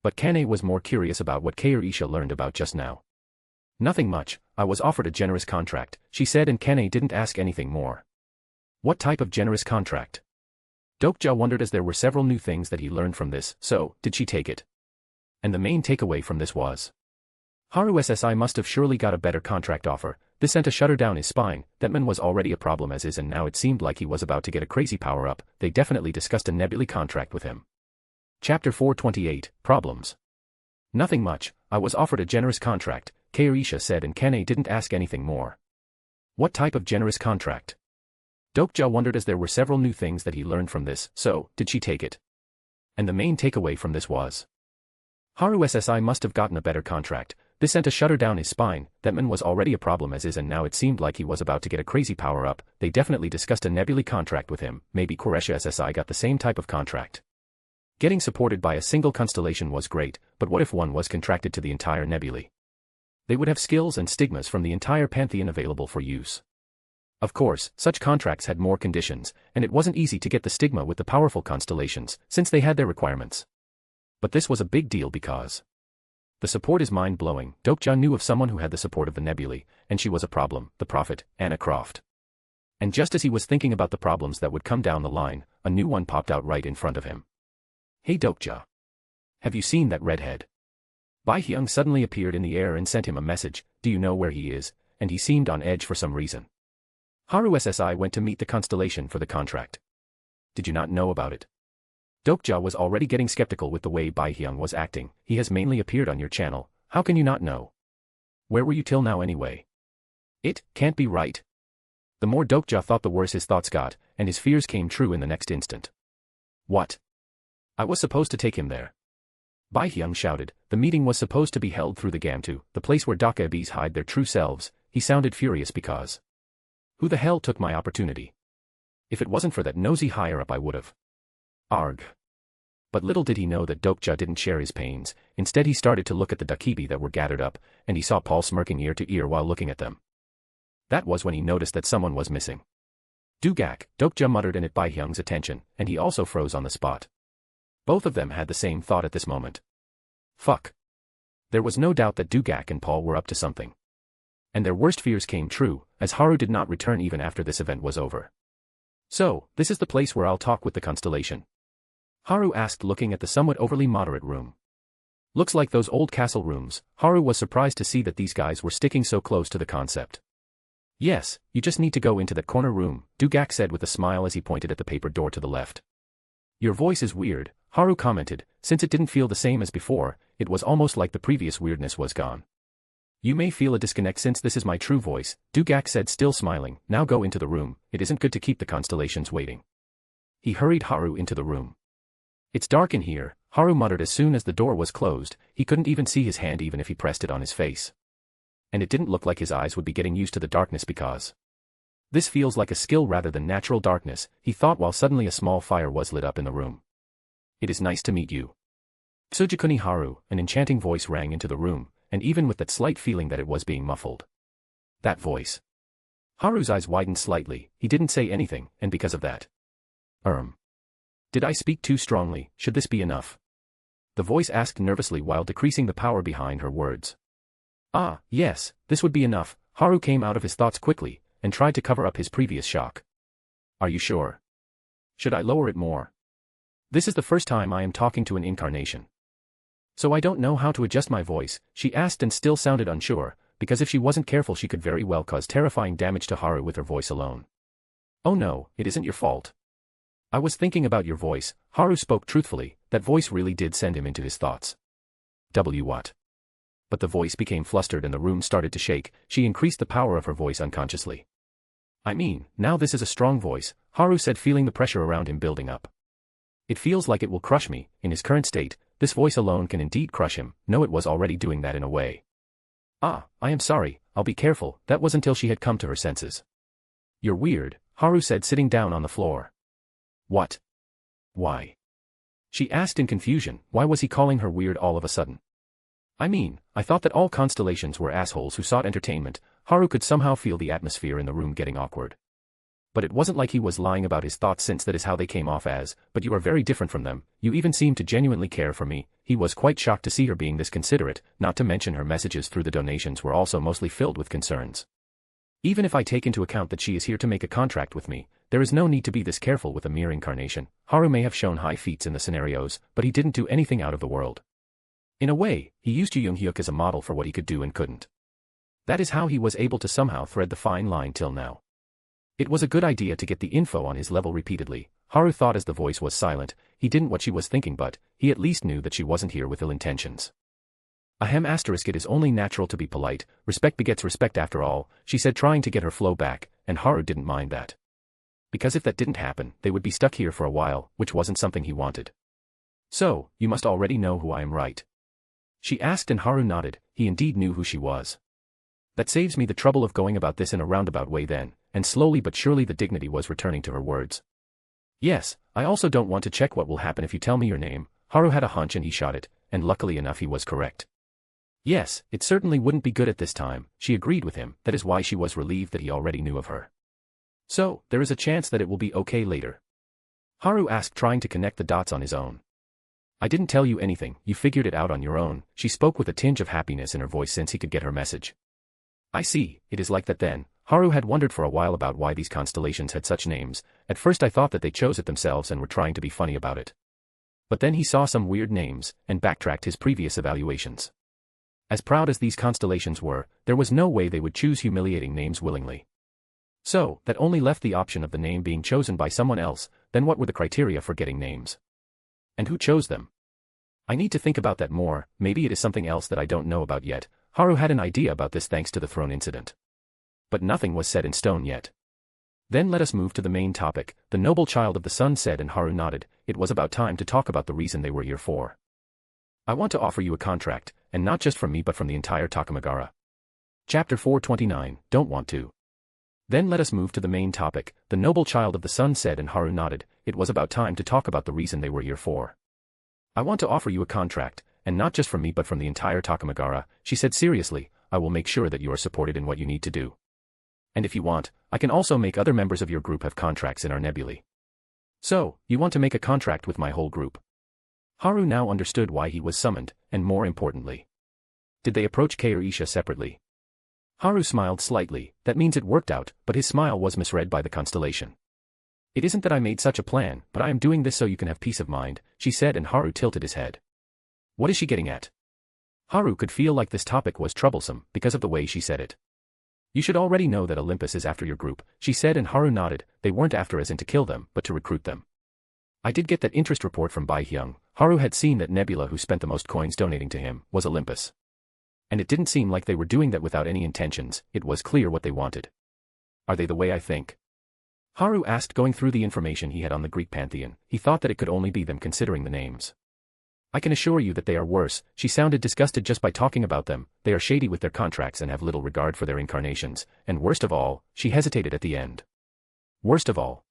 But Kane was more curious about what Keirisha learned about just now. Nothing much. I was offered a generous contract, she said, and Kane didn't ask anything more. What type of generous contract? Dokja wondered, as there were several new things that he learned from this. So, did she take it? And the main takeaway from this was, Haru SSI must have surely got a better contract offer. This sent a shudder down his spine. That man was already a problem as is, and now it seemed like he was about to get a crazy power-up. They definitely discussed a nebulae contract with him. Chapter 428, Problems. Nothing much. I was offered a generous contract, Kairisha said, and Kane didn't ask anything more. What type of generous contract? Dokja wondered, as there were several new things that he learned from this. So, did she take it? And the main takeaway from this was, Haru SSI must have gotten a better contract. This sent a shudder down his spine. That man was already a problem as is, and now it seemed like he was about to get a crazy power-up. They definitely discussed a nebulae contract with him. Maybe Koresha SSI got the same type of contract. Getting supported by a single constellation was great, but what if one was contracted to the entire nebulae? They would have skills and stigmas from the entire pantheon available for use. Of course, such contracts had more conditions, and it wasn't easy to get the stigma with the powerful constellations, since they had their requirements. But this was a big deal because the support is mind-blowing. Dokja knew of someone who had the support of the nebulae, and she was a problem, the prophet, Anna Croft. And just as he was thinking about the problems that would come down the line, a new one popped out right in front of him. Hey Dokja. Have you seen that redhead? Bai Hyung suddenly appeared in the air and sent him a message. Do you know where he is? And he seemed on edge for some reason. Haru SSI went to meet the constellation for the contract. Did you not know about it? Dokja was already getting skeptical with the way Bai Hyung was acting. He has mainly appeared on your channel. How can you not know? Where were you till now anyway? It can't be right. The more Dokja thought, the worse his thoughts got, and his fears came true in the next instant. What? I was supposed to take him there. Bai Hyung shouted. The meeting was supposed to be held through the Gamtu, the place where Dakabis hide their true selves. He sounded furious because, who the hell took my opportunity? If it wasn't for that nosy higher-up, I would've. Arg. But little did he know that Dokja didn't share his pains. Instead he started to look at the Dakibi that were gathered up, and he saw Paul smirking ear to ear while looking at them. That was when he noticed that someone was missing. Dugak, Dokja muttered in at Bai Hyung's attention, and he also froze on the spot. Both of them had the same thought at this moment. Fuck. There was no doubt that Dugak and Paul were up to something. And their worst fears came true, as Haru did not return even after this event was over. So, this is the place where I'll talk with the constellation? Haru asked, looking at the somewhat overly moderate room. Looks like those old castle rooms. Haru was surprised to see that these guys were sticking so close to the concept. Yes, you just need to go into that corner room, Dugak said with a smile as he pointed at the paper door to the left. Your voice is weird, Haru commented. Since it didn't feel the same as before, it was almost like the previous weirdness was gone. You may feel a disconnect since this is my true voice, Dugak said, still smiling. Now go into the room. It isn't good to keep the constellations waiting. He hurried Haru into the room. It's dark in here, Haru muttered as soon as the door was closed. He couldn't even see his hand even if he pressed it on his face. And it didn't look like his eyes would be getting used to the darkness because this feels like a skill rather than natural darkness, he thought while suddenly a small fire was lit up in the room. It is nice to meet you. Tsujikuni Haru, an enchanting voice rang into the room, and even with that slight feeling that it was being muffled. That voice. Haru's eyes widened slightly. He didn't say anything, and because of that. Did I speak too strongly? Should this be enough? The voice asked nervously while decreasing the power behind her words. Ah, yes, this would be enough. Haru came out of his thoughts quickly, and tried to cover up his previous shock. Are you sure? Should I lower it more? This is the first time I am talking to an incarnation. So I don't know how to adjust my voice, she asked, and still sounded unsure, because if she wasn't careful she could very well cause terrifying damage to Haru with her voice alone. Oh no, it isn't your fault. I was thinking about your voice, Haru spoke truthfully. That voice really did send him into his thoughts. What? But the voice became flustered and the room started to shake. She increased the power of her voice unconsciously. I mean, now this is a strong voice, Haru said, feeling the pressure around him building up. It feels like it will crush me. In his current state, this voice alone can indeed crush him. No, it was already doing that in a way. Ah, I am sorry, I'll be careful. That was until she had come to her senses. You're weird, Haru said, sitting down on the floor. What? Why? She asked in confusion. Why was he calling her weird all of a sudden? I mean, I thought that all constellations were assholes who sought entertainment. Haru could somehow feel the atmosphere in the room getting awkward. But it wasn't like he was lying about his thoughts, since that is how they came off as. But you are very different from them. You even seem to genuinely care for me. he was quite shocked to see her being this considerate, not to mention her messages through the donations were also mostly filled with concerns. Even if I take into account that she is here to make a contract with me, there is no need to be this careful with a mere incarnation. Haru may have shown high feats in the scenarios, but he didn't do anything out of the world. In a way, he used Yu Young-hyuk as a model for what he could do and couldn't. That is how he was able to somehow thread the fine line till now. It was a good idea to get the info on his level repeatedly, Haru thought as the voice was silent. He didn't what she was thinking, but he at least knew that she wasn't here with ill intentions. It is only natural to be polite, respect begets respect after all, she said, trying to get her flow back, and Haru didn't mind that. Because if that didn't happen, they would be stuck here for a while, which wasn't something he wanted. So, you must already know who I am, right? She asked, and Haru nodded. He indeed knew who she was. That saves me the trouble of going about this in a roundabout way then, and slowly but surely the dignity was returning to her words. Yes, I also don't want to check what will happen if you tell me your name. Haru had a hunch and he shot it, and luckily enough he was correct. Yes, it certainly wouldn't be good at this time, she agreed with him. That is why she was relieved that he already knew of her. So, there is a chance that it will be okay later? Haru asked, trying to connect the dots on his own. I didn't tell you anything, you figured it out on your own, she spoke with a tinge of happiness in her voice since he could get her message. I see, it is like that then. Haru had wondered for a while about why these constellations had such names. At first I thought that they chose it themselves and were trying to be funny about it. But then he saw some weird names, and backtracked his previous evaluations. As proud as these constellations were, there was no way they would choose humiliating names willingly. So, that only left the option of the name being chosen by someone else. Then what were the criteria for getting names? And who chose them? I need to think about that more, maybe it is something else that I don't know about yet. Haru had an idea about this thanks to the throne incident. But nothing was set in stone yet. Then let us move to the main topic, the noble child of the sun said, and Haru nodded. It was about time to talk about the reason they were here for. I want to offer you a contract, and not just from me but from the entire Takamagara. Chapter 429, Don't Want to. Then let us move to the main topic, the noble child of the sun said, and Haru nodded. It was about time to talk about the reason they were here for. I want to offer you a contract, and not just from me but from the entire Takamagara, she said seriously. I will make sure that you are supported in what you need to do. And if you want, I can also make other members of your group have contracts in our nebulae. So, you want to make a contract with my whole group? Haru now understood why he was summoned, and more importantly. Did they approach Kei or Isha separately? Haru smiled slightly. That means it worked out, but his smile was misread by the constellation. It isn't that I made such a plan, but I am doing this so you can have peace of mind, she said, and Haru tilted his head. What is she getting at? Haru could feel like this topic was troublesome, because of the way she said it. You should already know that Olympus is after your group, she said, and Haru nodded. They weren't after as in to kill them, but to recruit them. I did get that interest report from Bai Hyung. Haru had seen that Nebula, who spent the most coins donating to him, was Olympus. And it didn't seem like they were doing that without any intentions. It was clear what they wanted. Are they the way I think? Haru asked, going through the information he had on the Greek pantheon. He thought that it could only be them considering the names. I can assure you that they are worse. She sounded disgusted just by talking about them. They are shady with their contracts and have little regard for their incarnations. And worst of all, she hesitated at the end. Worst of all.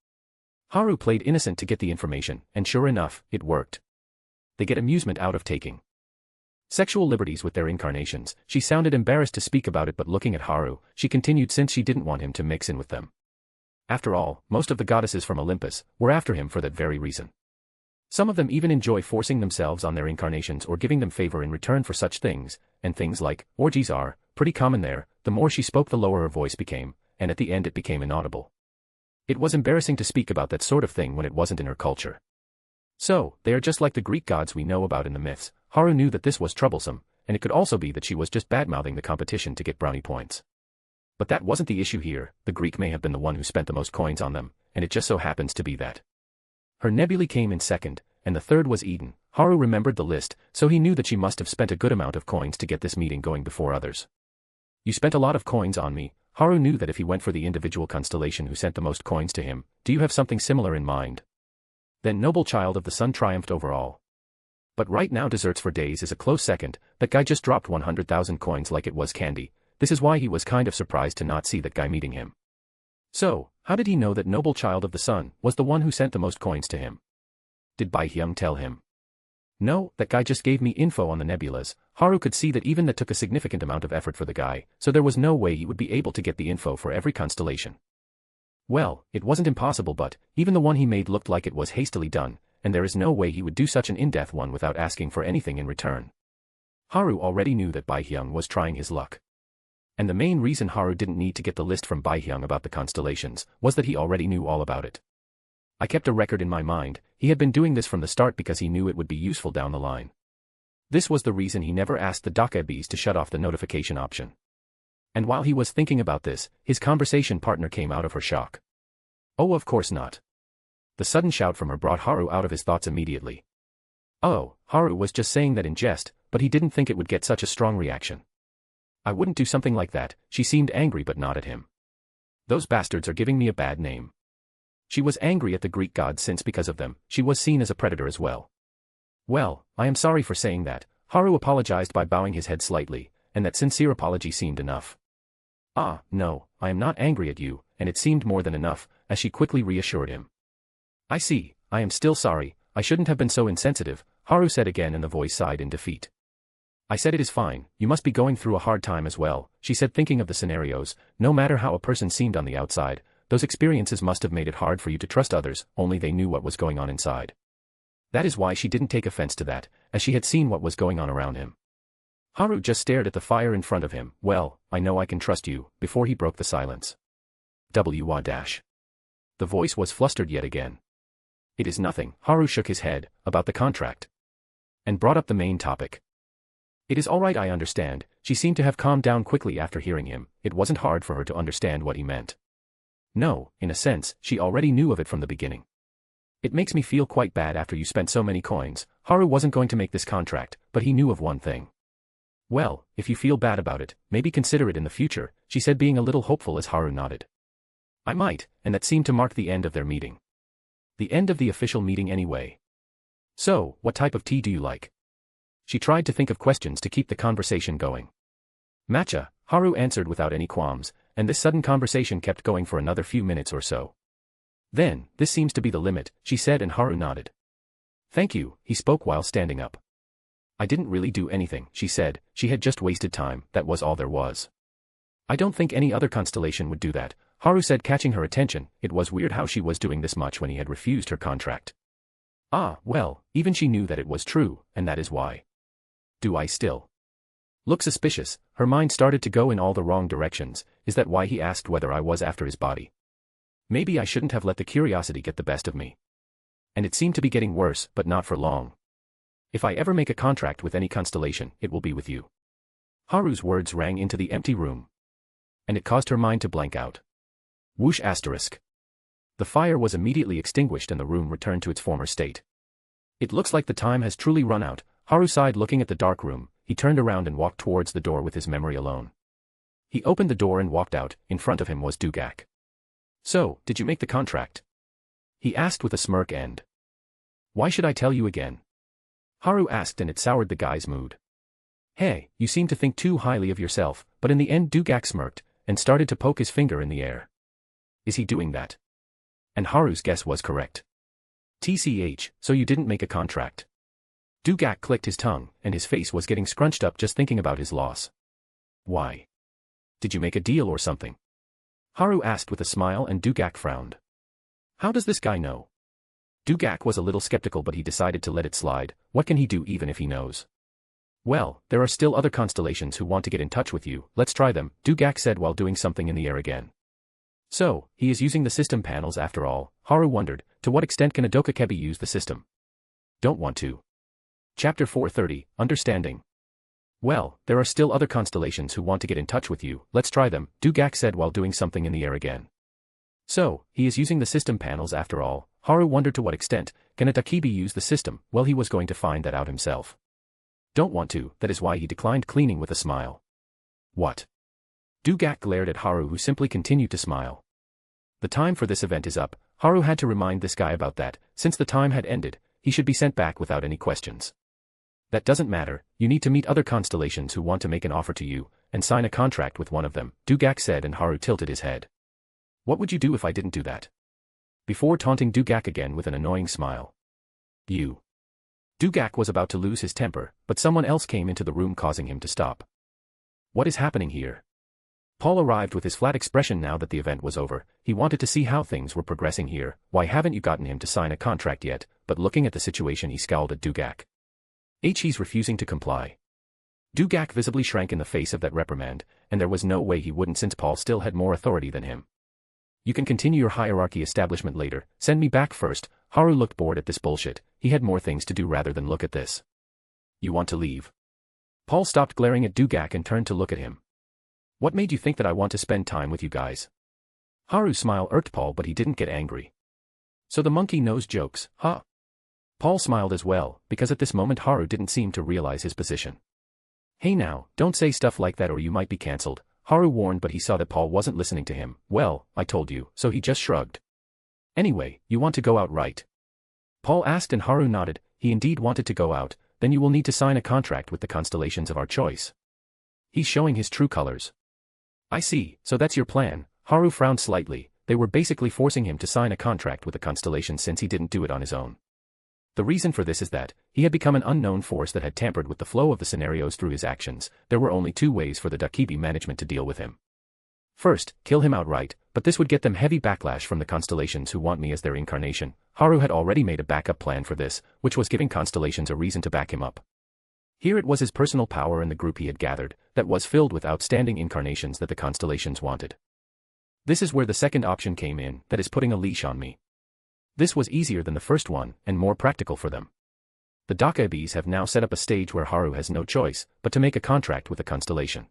Haru played innocent to get the information, and sure enough, it worked. They get amusement out of taking sexual liberties with their incarnations. She sounded embarrassed to speak about it, but looking at Haru, she continued, since she didn't want him to mix in with them. After all, most of the goddesses from Olympus were after him for that very reason. Some of them even enjoy forcing themselves on their incarnations or giving them favor in return for such things, and things like orgies are pretty common there. The more she spoke, the lower her voice became, and at the end it became inaudible. It was embarrassing to speak about that sort of thing when it wasn't in her culture. So, they are just like the Greek gods we know about in the myths. Haru knew that this was troublesome, and it could also be that she was just bad-mouthing the competition to get brownie points. But that wasn't the issue here. The Greek may have been the one who spent the most coins on them, and it just so happens to be that her nebulae came in second, and the third was Eden. Haru remembered the list, so he knew that she must have spent a good amount of coins to get this meeting going before others. You spent a lot of coins on me. Haru knew that if he went for the individual constellation who sent the most coins to him, do you have something similar in mind? Then noble child of the sun triumphed over all. But right now desserts for days is a close second. That guy just dropped 100,000 coins like it was candy. This is why he was kind of surprised to not see that guy meeting him. So, how did he know that noble child of the sun was the one who sent the most coins to him? Did Bai Hyung tell him? No, that guy just gave me info on the nebulas. Haru could see that even that took a significant amount of effort for the guy, so there was no way he would be able to get the info for every constellation. Well, it wasn't impossible, but even the one he made looked like it was hastily done, and there is no way he would do such an in-depth one without asking for anything in return. Haru already knew that Baihyung was trying his luck. And the main reason Haru didn't need to get the list from Baihyung about the constellations was that he already knew all about it. I kept a record in my mind. He had been doing this from the start because he knew it would be useful down the line. This was the reason he never asked the Dakebis to shut off the notification option. And while he was thinking about this, his conversation partner came out of her shock. Oh, of course not. The sudden shout from her brought Haru out of his thoughts immediately. Oh, Haru was just saying that in jest, but he didn't think it would get such a strong reaction. I wouldn't do something like that. She seemed angry but not at him. Those bastards are giving me a bad name. She was angry at the Greek gods since because of them, she was seen as a predator as well. Well, I am sorry for saying that. Haru apologized by bowing his head slightly, and that sincere apology seemed enough. Ah, no, I am not angry at you, and it seemed more than enough, as she quickly reassured him. I see, I am still sorry, I shouldn't have been so insensitive, Haru said again, and the voice sighed in defeat. I said it is fine, you must be going through a hard time as well, she said, thinking of the scenarios. No matter how a person seemed on the outside, those experiences must have made it hard for you to trust others, only they knew what was going on inside. That is why she didn't take offense to that, as she had seen what was going on around him. Haru just stared at the fire in front of him. Well, I know I can trust you, before he broke the silence. The voice was flustered yet again. It is nothing, Haru shook his head, about the contract. And brought up the main topic. It is all right, I understand. She seemed to have calmed down quickly after hearing him. It wasn't hard for her to understand what he meant. No, in a sense, she already knew of it from the beginning. It makes me feel quite bad after you spent so many coins. Haru wasn't going to make this contract, but he knew of one thing. Well, if you feel bad about it, maybe consider it in the future, she said, being a little hopeful as Haru nodded. I might, and that seemed to mark the end of their meeting. The end of the official meeting anyway. So, what type of tea do you like? She tried to think of questions to keep the conversation going. Matcha, Haru answered without any qualms, and this sudden conversation kept going for another few minutes or so. Then, this seems to be the limit, she said, and Haru nodded. Thank you, he spoke while standing up. I didn't really do anything, she said, she had just wasted time, that was all there was. I don't think any other constellation would do that, Haru said, catching her attention. It was weird how she was doing this much when he had refused her contract. Ah, well, even she knew that it was true, and that is why. Do I still look suspicious? Her mind started to go in all the wrong directions. Is that why he asked whether I was after his body? Maybe I shouldn't have let the curiosity get the best of me. And it seemed to be getting worse, but not for long. If I ever make a contract with any constellation, it will be with you. Haru's words rang into the empty room. And it caused her mind to blank out. Whoosh asterisk. The fire was immediately extinguished and the room returned to its former state. It looks like the time has truly run out, Haru sighed, looking at the dark room. He turned around and walked towards the door with his memory alone. He opened the door and walked out. In front of him was Dugak. So, did you make the contract? He asked with a smirk. And why should I tell you again? Haru asked, and it soured the guy's mood. Hey, you seem to think too highly of yourself, but in the end Dugak smirked, and started to poke his finger in the air. Is he doing that? And Haru's guess was correct. TCH, so you didn't make a contract. Dugak clicked his tongue, and his face was getting scrunched up just thinking about his loss. Why? Did you make a deal or something? Haru asked with a smile, and Dugak frowned. How does this guy know? Dugak was a little skeptical, but he decided to let it slide. What can he do even if he knows? Well, there are still other constellations who want to get in touch with you. Let's try them, Dugak said while doing something in the air again. So, he is using the system panels after all. Haru wondered, to what extent can a Dokakebi use the system? Don't want to. Chapter 430, Understanding. Well, there are still other constellations who want to get in touch with you. Let's try them, Dugak said while doing something in the air again. So, he is using the system panels after all. Haru wondered to what extent can a Dakibi use the system. Well, he was going to find that out himself. Don't want to, that is why he declined cleaning with a smile. What? Dugak glared at Haru, who simply continued to smile. The time for this event is up. Haru had to remind this guy about that. Since the time had ended, he should be sent back without any questions. That doesn't matter, you need to meet other constellations who want to make an offer to you, and sign a contract with one of them, Dugak said, and Haru tilted his head. What would you do if I didn't do that? Before taunting Dugak again with an annoying smile. You. Dugak was about to lose his temper, but someone else came into the room causing him to stop. What is happening here? Paul arrived with his flat expression now that the event was over. He wanted to see how things were progressing here. Why haven't you gotten him to sign a contract yet? But looking at the situation, he scowled at Dugak. He's refusing to comply. Dugak visibly shrank in the face of that reprimand, and there was no way he wouldn't since Paul still had more authority than him. You can continue your hierarchy establishment later, send me back first. Haru looked bored at this bullshit. He had more things to do rather than look at this. You want to leave? Paul stopped glaring at Dugak and turned to look at him. What made you think that I want to spend time with you guys? Haru's smile irked Paul, but he didn't get angry. So the monkey knows jokes, huh? Paul smiled as well, because at this moment Haru didn't seem to realize his position. Hey now, don't say stuff like that or you might be cancelled, Haru warned, but he saw that Paul wasn't listening to him. Well, I told you, so he just shrugged. Anyway, you want to go out, right? Paul asked, and Haru nodded. He indeed wanted to go out. Then you will need to sign a contract with the constellations of our choice. He's showing his true colors. I see, so that's your plan. Haru frowned slightly. They were basically forcing him to sign a contract with the constellations since he didn't do it on his own. The reason for this is that he had become an unknown force that had tampered with the flow of the scenarios through his actions. There were only two ways for the Dakibi management to deal with him. First, kill him outright, but this would get them heavy backlash from the constellations who want me as their incarnation. Haru had already made a backup plan for this, which was giving constellations a reason to back him up. Here it was his personal power and the group he had gathered that was filled with outstanding incarnations that the constellations wanted. This is where the second option came in, that is putting a leash on me. This was easier than the first one, and more practical for them. The Dakabis have now set up a stage where Haru has no choice but to make a contract with a constellation.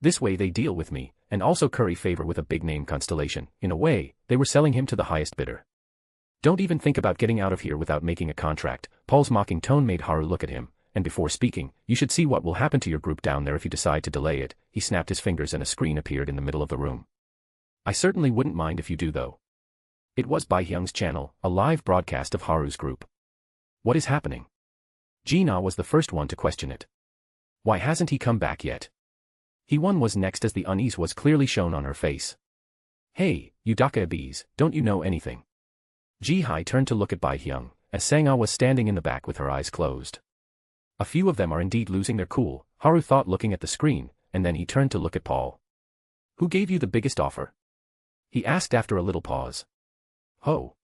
This way they deal with me, and also curry favor with a big-name constellation. In a way, they were selling him to the highest bidder. Don't even think about getting out of here without making a contract. Paul's mocking tone made Haru look at him, and before speaking, you should see what will happen to your group down there if you decide to delay it. He snapped his fingers and a screen appeared in the middle of the room. I certainly wouldn't mind if you do though. It was Bai Hyung's channel, a live broadcast of Haru's group. What is happening? Jina was the first one to question it. Why hasn't he come back yet? He-won was next as the unease was clearly shown on her face. Hey, you Dakabis, don't you know anything? Ji-hai turned to look at Bai Hyung, as Sang-ah was standing in the back with her eyes closed. A few of them are indeed losing their cool, Haru thought looking at the screen, and then he turned to look at Paul. Who gave you the biggest offer? He asked after a little pause. Ho.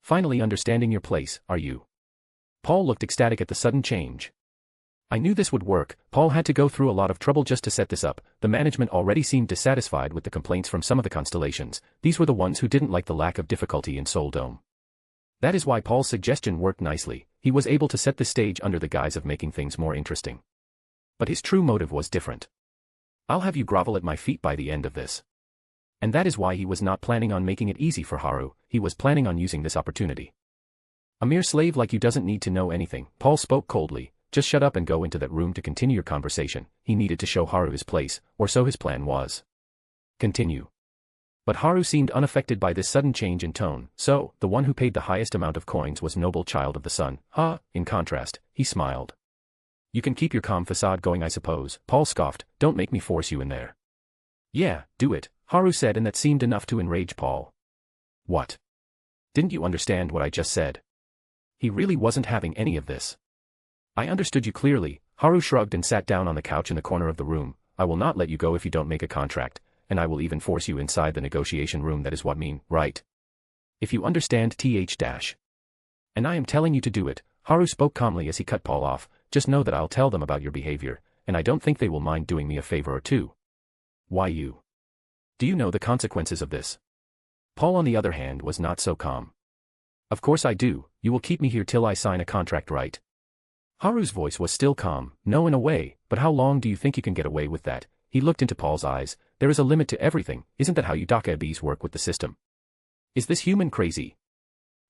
Finally understanding your place, are you? Paul looked ecstatic at the sudden change. I knew this would work. Paul had to go through a lot of trouble just to set this up. The management already seemed dissatisfied with the complaints from some of the constellations. These were the ones who didn't like the lack of difficulty in Soul Dome. That is why Paul's suggestion worked nicely. He was able to set the stage under the guise of making things more interesting. But his true motive was different. I'll have you grovel at my feet by the end of this. And that is why he was not planning on making it easy for Haru. He was planning on using this opportunity. A mere slave like you doesn't need to know anything. Paul spoke coldly. Just shut up and go into that room to continue your conversation. He needed to show Haru his place, or so his plan was. Continue. But Haru seemed unaffected by this sudden change in tone. So, the one who paid the highest amount of coins was noble child of the sun. In contrast, he smiled. You can keep your calm facade going, I suppose. Paul scoffed. Don't make me force you in there. Yeah, do it, Haru said, and that seemed enough to enrage Paul. What? Didn't you understand what I just said? He really wasn't having any of this. I understood you clearly. Haru shrugged and sat down on the couch in the corner of the room. I will not let you go if you don't make a contract, and I will even force you inside the negotiation room. That is what I mean, right? If you understand th. And I am telling you to do it. Haru spoke calmly as he cut Paul off. Just know that I'll tell them about your behavior, and I don't think they will mind doing me a favor or two. Why you? Do you know the consequences of this? Paul on the other hand was not so calm. Of course I do. You will keep me here till I sign a contract, right? Haru's voice was still calm. No, in a way, but how long do you think you can get away with that? He looked into Paul's eyes. There is a limit to everything. Isn't that how you Dakabis work with the system? Is this human crazy?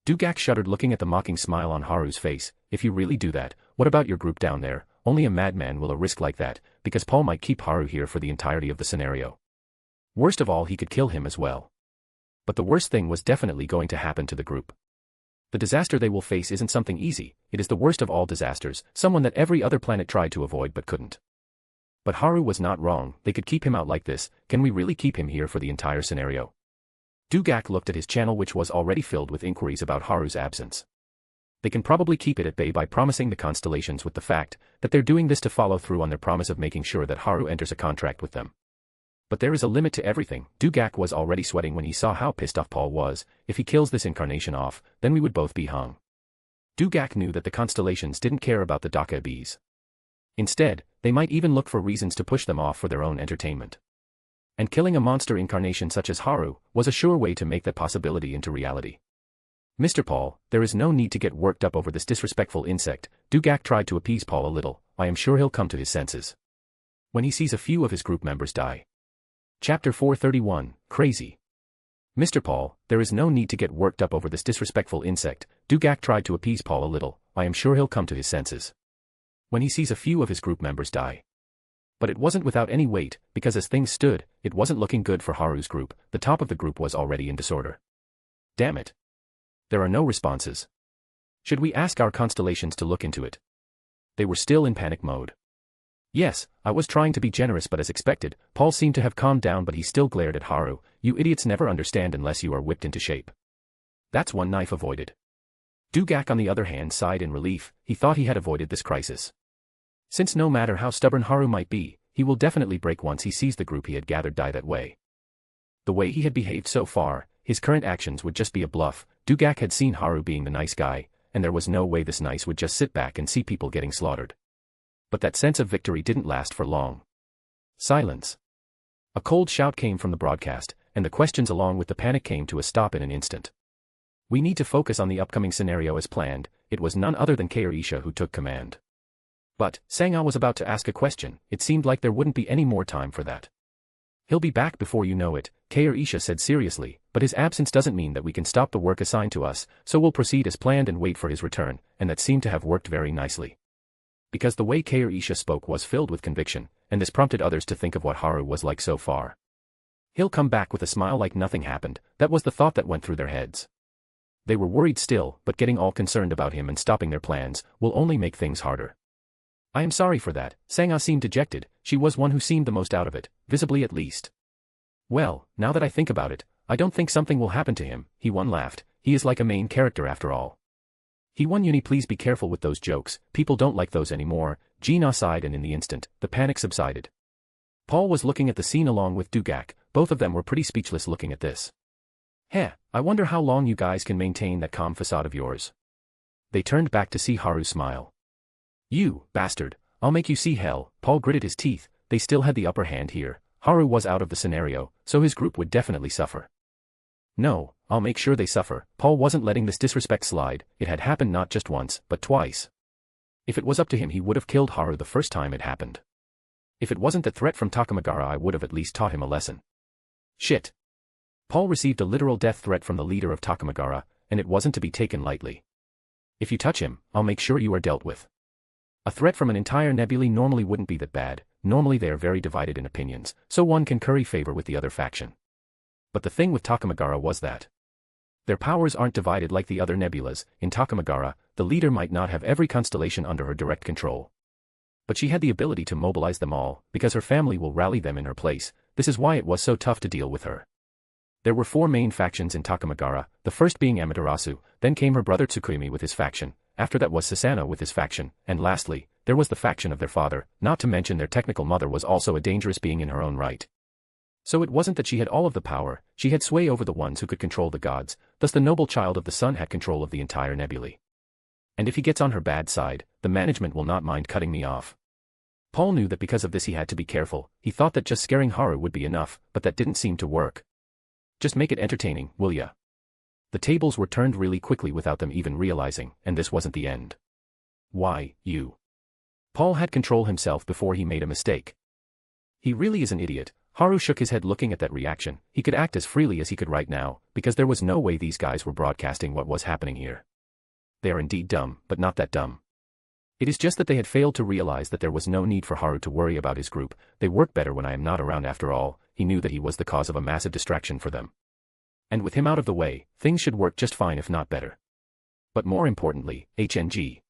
Dugak shuddered looking at the mocking smile on Haru's face. If you really do that, what about your group down there? Only a madman will a risk like that, because Paul might keep Haru here for the entirety of the scenario. Worst of all, he could kill him as well. But the worst thing was definitely going to happen to the group. The disaster they will face isn't something easy. It is the worst of all disasters, someone that every other planet tried to avoid but couldn't. But Haru was not wrong. They could keep him out like this. Can we really keep him here for the entire scenario? Dugak looked at his channel, which was already filled with inquiries about Haru's absence. They can probably keep it at bay by promising the constellations with the fact that they're doing this to follow through on their promise of making sure that Haru enters a contract with them. But there is a limit to everything. Dugak was already sweating when he saw how pissed off Paul was. If he kills this incarnation off, then we would both be hung. Dugak knew that the constellations didn't care about the Daka bees. Instead, they might even look for reasons to push them off for their own entertainment. And killing a monster incarnation such as Haru was a sure way to make that possibility into reality. Mr. Paul, there is no need to get worked up over this disrespectful insect. Dugak tried to appease Paul a little. I am sure he'll come to his senses when he sees a few of his group members die. Chapter 431, Crazy. Mr. Paul, there is no need to get worked up over this disrespectful insect. Dugak tried to appease Paul a little. I am sure he'll come to his senses when he sees a few of his group members die. But it wasn't without any weight, because as things stood, it wasn't looking good for Haru's group. The top of the group was already in disorder. Damn it. There are no responses. Should we ask our constellations to look into it? They were still in panic mode. Yes, I was trying to be generous, but as expected, Paul seemed to have calmed down, but he still glared at Haru. You idiots never understand unless you are whipped into shape. That's one knife avoided. Dugak on the other hand sighed in relief. He thought he had avoided this crisis. Since no matter how stubborn Haru might be, he will definitely break once he sees the group he had gathered die that way. The way he had behaved so far, his current actions would just be a bluff. Dugak had seen Haru being the nice guy, and there was no way this nice would just sit back and see people getting slaughtered. But that sense of victory didn't last for long. Silence. A cold shout came from the broadcast, and the questions along with the panic came to a stop in an instant. We need to focus on the upcoming scenario as planned. It was none other than Kairisha who took command. But, Sangha was about to ask a question. It seemed like there wouldn't be any more time for that. He'll be back before you know it, Kairisha said seriously, but his absence doesn't mean that we can stop the work assigned to us, so we'll proceed as planned and wait for his return, and that seemed to have worked very nicely. Because the way Kairisha spoke was filled with conviction, and this prompted others to think of what Haru was like so far. He'll come back with a smile like nothing happened. That was the thought that went through their heads. They were worried still, but getting all concerned about him and stopping their plans will only make things harder. I am sorry for that. Sangha seemed dejected. She was one who seemed the most out of it, visibly at least. Well, now that I think about it, I don't think something will happen to him. He-One laughed. He is like a main character after all. He-One Uni, please be careful with those jokes. People don't like those anymore. Gina sighed, and in the instant, the panic subsided. Paul was looking at the scene along with Dugak. Both of them were pretty speechless looking at this. Heh, I wonder how long you guys can maintain that calm facade of yours. They turned back to see Haru smile. You, bastard, I'll make you see hell. Paul gritted his teeth. They still had the upper hand here. Haru was out of the scenario, so his group would definitely suffer. No, I'll make sure they suffer. Paul wasn't letting this disrespect slide. It had happened not just once, but twice. If it was up to him, he would have killed Haru the first time it happened. If it wasn't the threat from Takamagara, I would have at least taught him a lesson. Shit. Paul received a literal death threat from the leader of Takamagara, and it wasn't to be taken lightly. If you touch him, I'll make sure you are dealt with. A threat from an entire nebulae normally wouldn't be that bad. Normally they are very divided in opinions, so one can curry favor with the other faction. But the thing with Takamagara was that their powers aren't divided like the other nebulas. In Takamagara, the leader might not have every constellation under her direct control. But she had the ability to mobilize them all, because her family will rally them in her place. This is why it was so tough to deal with her. There were 4 main factions in Takamagara, the first being Amaterasu, then came her brother Tsukumi with his faction, after that was Sasano with his faction, and lastly, there was the faction of their father, not to mention their technical mother was also a dangerous being in her own right. So it wasn't that she had all of the power, she had sway over the ones who could control the gods, thus the noble child of the sun had control of the entire nebulae. And if he gets on her bad side, the management will not mind cutting me off. Paul knew that because of this he had to be careful. He thought that just scaring Haru would be enough, but that didn't seem to work. Just make it entertaining, will ya? The tables were turned really quickly without them even realizing, and this wasn't the end. Why, you? Paul had control himself before he made a mistake. He really is an idiot. Haru shook his head looking at that reaction. He could act as freely as he could right now, because there was no way these guys were broadcasting what was happening here. They are indeed dumb, but not that dumb. It is just that they had failed to realize that there was no need for Haru to worry about his group. They work better when I am not around after all. He knew that he was the cause of a massive distraction for them. And with him out of the way, things should work just fine if not better. But more importantly, HNG.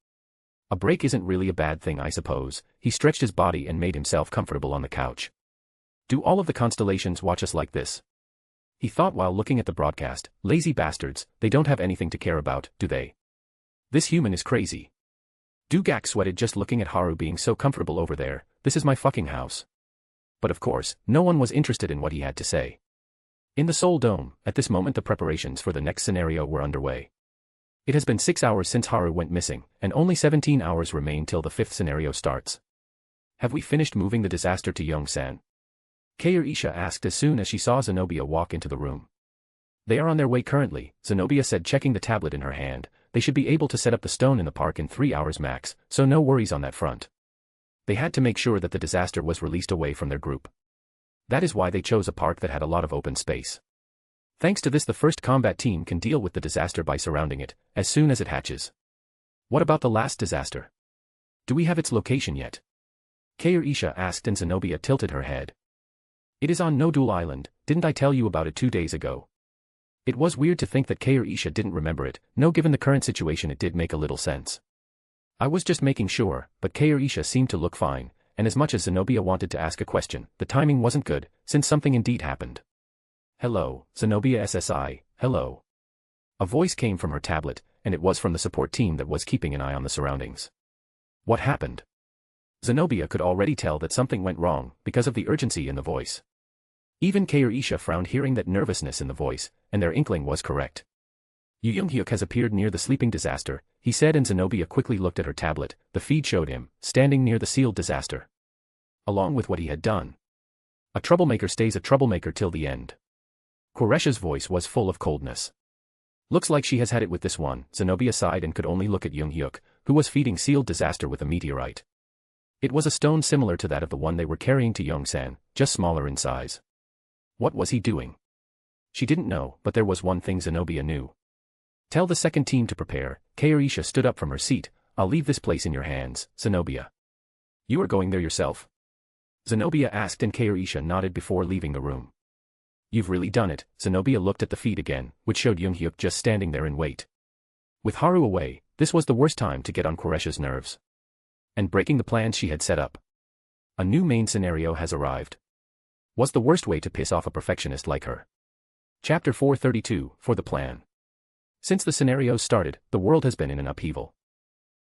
A break isn't really a bad thing, I suppose. He stretched his body and made himself comfortable on the couch. Do all of the constellations watch us like this? He thought while looking at the broadcast. Lazy bastards, they don't have anything to care about, do they? This human is crazy. Dugak sweated just looking at Haru being so comfortable over there. This is my fucking house. But of course, no one was interested in what he had to say. In the Soul Dome, at this moment the preparations for the next scenario were underway. It has been 6 hours since Haru went missing, and only 17 hours remain till the 5th scenario starts. Have we finished moving the disaster to Yongsan? Kaoru asked as soon as she saw Zenobia walk into the room. They are on their way currently, Zenobia said, checking the tablet in her hand. They should be able to set up the stone in the park in 3 hours max, so no worries on that front. They had to make sure that the disaster was released away from their group. That is why they chose a park that had a lot of open space. Thanks to this, the first combat team can deal with the disaster by surrounding it, as soon as it hatches. What about the last disaster? Do we have its location yet? Kaoru asked, and Zenobia tilted her head. It is on Nodul Island. Didn't I tell you about it 2 days ago? It was weird to think that Kaoru didn't remember it. No, given the current situation it did make a little sense. I was just making sure, but Kaoru seemed to look fine, and as much as Zenobia wanted to ask a question, the timing wasn't good, since something indeed happened. Hello, Zenobia SSI, hello. A voice came from her tablet, and it was from the support team that was keeping an eye on the surroundings. What happened? Zenobia could already tell that something went wrong, because of the urgency in the voice. Even Kaoru frowned hearing that nervousness in the voice, and their inkling was correct. Young-hyuk has appeared near the sleeping disaster, he said, and Zenobia quickly looked at her tablet. The feed showed him, standing near the sealed disaster. Along with what he had done. A troublemaker stays a troublemaker till the end. Quresha's voice was full of coldness. Looks like she has had it with this one, Zenobia sighed and could only look at Young-hyuk, who was feeding sealed disaster with a meteorite. It was a stone similar to that of the one they were carrying to Yongsan, just smaller in size. What was he doing? She didn't know, but there was one thing Zenobia knew. Tell the second team to prepare. Kaoru stood up from her seat. I'll leave this place in your hands, Zenobia. You are going there yourself? Zenobia asked, and Kaoru nodded before leaving the room. You've really done it. Zenobia looked at the feed again, which showed Young-hyuk just standing there in wait. With Haru away, this was the worst time to get on Quresha's nerves. And breaking the plans she had set up. A new main scenario has arrived. Was the worst way to piss off a perfectionist like her. Chapter 432, For the Plan. Since the scenario started, the world has been in an upheaval.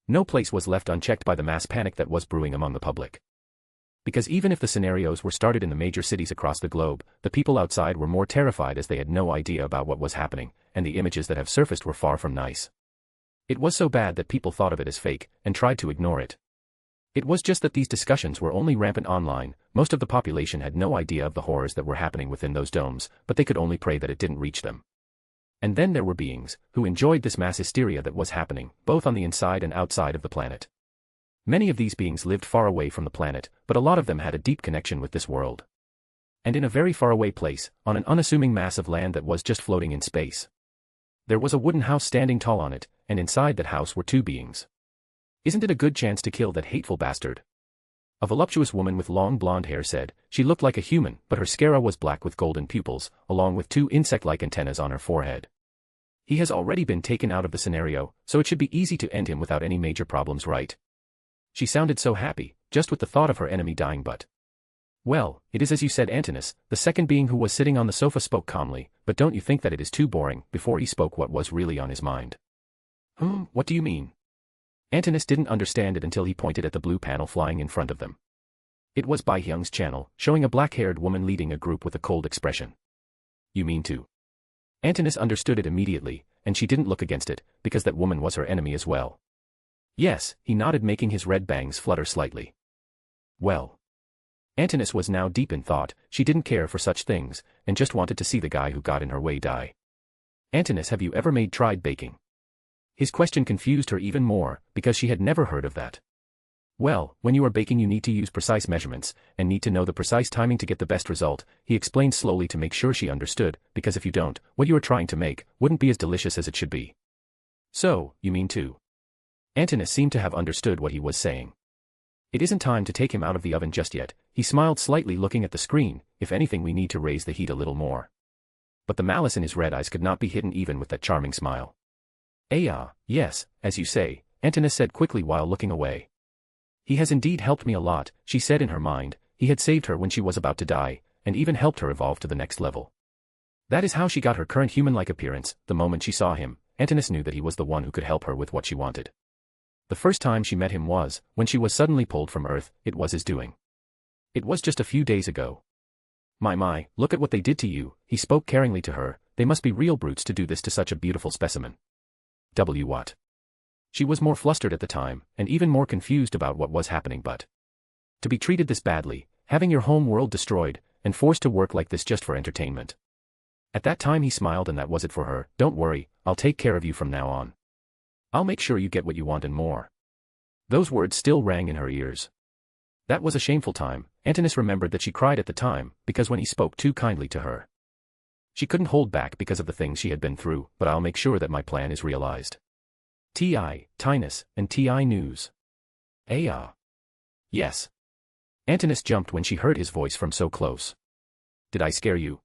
No place was left unchecked by the mass panic that was brewing among the public. Because even if the scenarios were started in the major cities across the globe, the people outside were more terrified as they had no idea about what was happening, and the images that have surfaced were far from nice. It was so bad that people thought of it as fake, and tried to ignore it. It was just that these discussions were only rampant online. Most of the population had no idea of the horrors that were happening within those domes, but they could only pray that it didn't reach them. And then there were beings who enjoyed this mass hysteria that was happening, both on the inside and outside of the planet. Many of these beings lived far away from the planet, but a lot of them had a deep connection with this world. And in a very faraway place, on an unassuming mass of land that was just floating in space. There was a wooden house standing tall on it, and inside that house were two beings. Isn't it a good chance to kill that hateful bastard? A voluptuous woman with long blonde hair said. She looked like a human, but her sclera was black with golden pupils, along with two insect-like antennas on her forehead. He has already been taken out of the scenario, so it should be easy to end him without any major problems, right? She sounded so happy, just with the thought of her enemy dying, but... Well, it is as you said, Antinous, the second being who was sitting on the sofa, spoke calmly, but don't you think that it is too boring? Before he spoke what was really on his mind. What do you mean? Antinous didn't understand it until he pointed at the blue panel flying in front of them. It was Bai Hyung's channel, showing a black-haired woman leading a group with a cold expression. You mean to? Antinous understood it immediately, and she didn't look against it, because that woman was her enemy as well. Yes, he nodded, making his red bangs flutter slightly. Well. Antinous was now deep in thought. She didn't care for such things, and just wanted to see the guy who got in her way die. Antinous, have you ever tried baking? His question confused her even more, because she had never heard of that. Well, when you are baking you need to use precise measurements, and need to know the precise timing to get the best result, he explained slowly to make sure she understood, because if you don't, what you are trying to make wouldn't be as delicious as it should be. So, you mean to? Antinous seemed to have understood what he was saying. It isn't time to take him out of the oven just yet, he smiled slightly looking at the screen. If anything, we need to raise the heat a little more. But the malice in his red eyes could not be hidden even with that charming smile. Yes, as you say, Antinous said quickly while looking away. He has indeed helped me a lot, she said in her mind. He had saved her when she was about to die, and even helped her evolve to the next level. That is how she got her current human-like appearance. The moment she saw him, Antinous knew that he was the one who could help her with what she wanted. The first time she met him was when she was suddenly pulled from Earth. It was his doing. It was just a few days ago. My, look at what they did to you, he spoke caringly to her, they must be real brutes to do this to such a beautiful specimen. What? She was more flustered at the time, and even more confused about what was happening but. To be treated this badly, having your home world destroyed, and forced to work like this just for entertainment. At that time he smiled and that was it for her, don't worry, I'll take care of you from now on. I'll make sure you get what you want and more. Those words still rang in her ears. That was a shameful time, Antinous remembered that she cried at the time, because when he spoke too kindly to her. She couldn't hold back because of the things she had been through, but I'll make sure that my plan is realized. Tinus, and news. Yes. Antinous jumped when she heard his voice from so close. Did I scare you?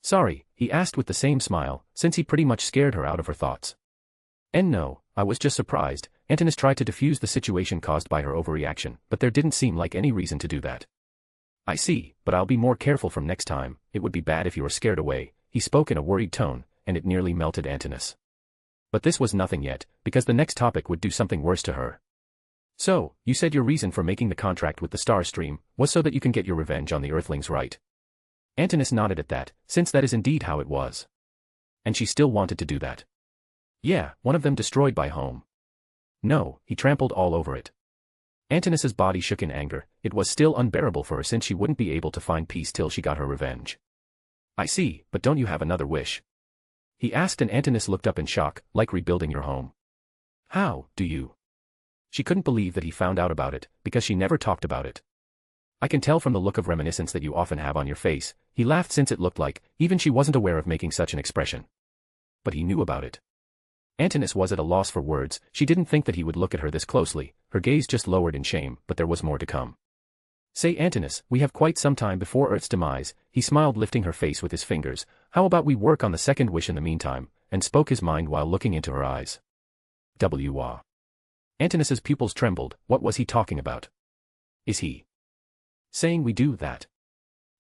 Sorry, he asked with the same smile, since he pretty much scared her out of her thoughts. And no, I was just surprised. Antinous tried to defuse the situation caused by her overreaction, but there didn't seem like any reason to do that. I see, but I'll be more careful from next time, it would be bad if you were scared away, he spoke in a worried tone, and it nearly melted Antinous. But this was nothing yet, because the next topic would do something worse to her. So, you said your reason for making the contract with the Star Stream was so that you can get your revenge on the Earthlings, right? Antinous nodded at that, since that is indeed how it was. And she still wanted to do that. Yeah, one of them destroyed by home. No, he trampled all over it. Antinous's body shook in anger, it was still unbearable for her since she wouldn't be able to find peace till she got her revenge. I see, but don't you have another wish? He asked and Antinous looked up in shock, like rebuilding your home. How, do you? She couldn't believe that he found out about it, because she never talked about it. I can tell from the look of reminiscence that you often have on your face, he laughed since it looked like, even she wasn't aware of making such an expression. But he knew about it. Antinous was at a loss for words, she didn't think that he would look at her this closely, her gaze just lowered in shame, but there was more to come. Say Antinous, we have quite some time before Earth's demise, he smiled lifting her face with his fingers, how about we work on the second wish in the meantime, and spoke his mind while looking into her eyes. Antinous's pupils trembled, what was he talking about? Is he saying we do that?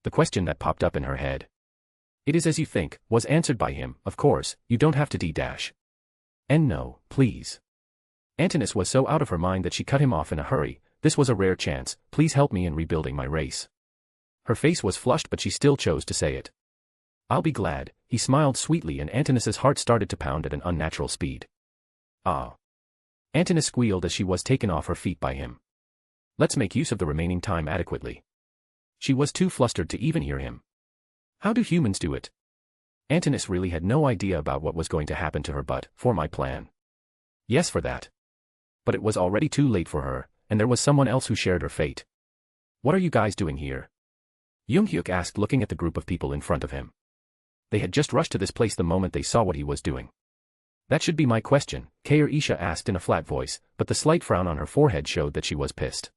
The question that popped up in her head. It is as you think, was answered by him, of course, you don't have to d-dash. And no, please. Antinous was so out of her mind that she cut him off in a hurry, this was a rare chance, please help me in rebuilding my race. Her face was flushed but she still chose to say it. I'll be glad, he smiled sweetly and Antinous's heart started to pound at an unnatural speed. Ah. Antinous squealed as she was taken off her feet by him. Let's make use of the remaining time adequately. She was too flustered to even hear him. How do humans do it? Antinous really had no idea about what was going to happen to her but, for my plan. Yes for that. But it was already too late for her, and there was someone else who shared her fate. What are you guys doing here? Younghyuk asked looking at the group of people in front of him. They had just rushed to this place the moment they saw what he was doing. That should be my question, Kair Isha asked in a flat voice, but the slight frown on her forehead showed that she was pissed.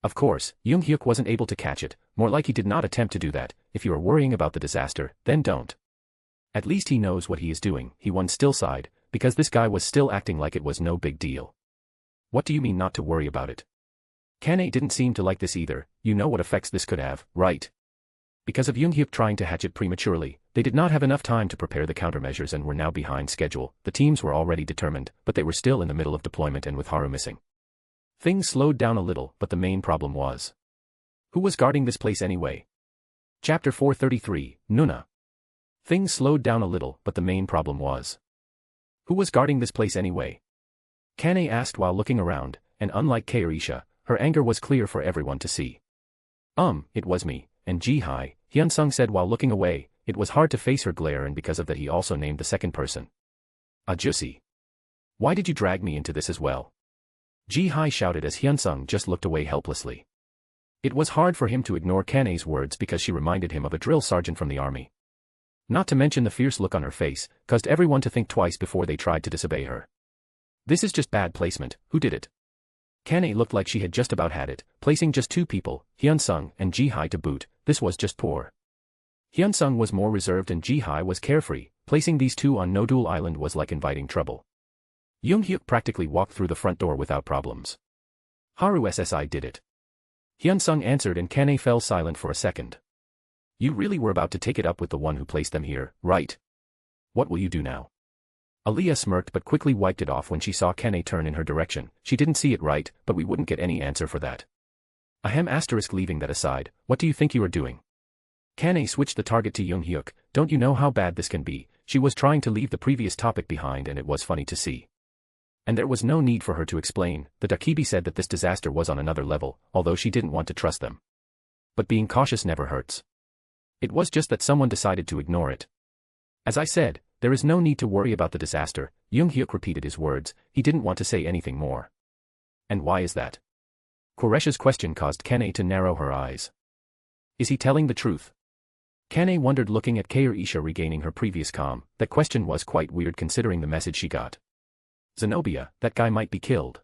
Of course, Younghyuk wasn't able to catch it, more like he did not attempt to do that, if you are worrying about the disaster, then don't. At least he knows what he is doing, he once still sighed, because this guy was still acting like it was no big deal. What do you mean not to worry about it? Kane didn't seem to like this either, you know what effects this could have, right? Because of Younghyuk trying to hatch it prematurely, they did not have enough time to prepare the countermeasures and were now behind schedule, the teams were already determined, but they were still in the middle of deployment and with Haru missing. Things slowed down a little, but the main problem was. Who was guarding this place anyway? Chapter 433, Nuna. Things slowed down a little, but the main problem was. Who was guarding this place anyway? Kane asked while looking around, and unlike Kairisha, her anger was clear for everyone to see. It was me, and Jihai, Hyunsung said while looking away, it was hard to face her glare and because of that he also named the second person. Ajusi. Why did you drag me into this as well? Jihai shouted as Hyunsung just looked away helplessly. It was hard for him to ignore Kane's words because she reminded him of a drill sergeant from the army. Not to mention the fierce look on her face, caused everyone to think twice before they tried to disobey her. This is just bad placement, who did it? Kane looked like she had just about had it, placing just two people, Hyunsung and Jihai to boot, this was just poor. Hyunsung was more reserved and Jihai was carefree, placing these two on Nodul Island was like inviting trouble. Younghyuk practically walked through the front door without problems. Haru SSI did it. Hyunsung answered and Kane fell silent for a second. You really were about to take it up with the one who placed them here, right? What will you do now? Aliyah smirked but quickly wiped it off when she saw Kane turn in her direction, she didn't see it right, but we wouldn't get any answer for that. Ahem asterisk leaving that aside, what do you think you are doing? Kane switched the target to Young Hyuk. Don't you know how bad this can be? She was trying to leave the previous topic behind and it was funny to see. And there was no need for her to explain. The Dakibi said that this disaster was on another level, although she didn't want to trust them. But being cautious never hurts. It was just that someone decided to ignore it. As I said, there is no need to worry about the disaster. Young Hyuk repeated his words. He didn't want to say anything more. And why is that? Quresha's question caused Kane to narrow her eyes. Is he telling the truth? Kane wondered, looking at Kair Isha regaining her previous calm. That question was quite weird considering the message she got. Zenobia, that guy might be killed.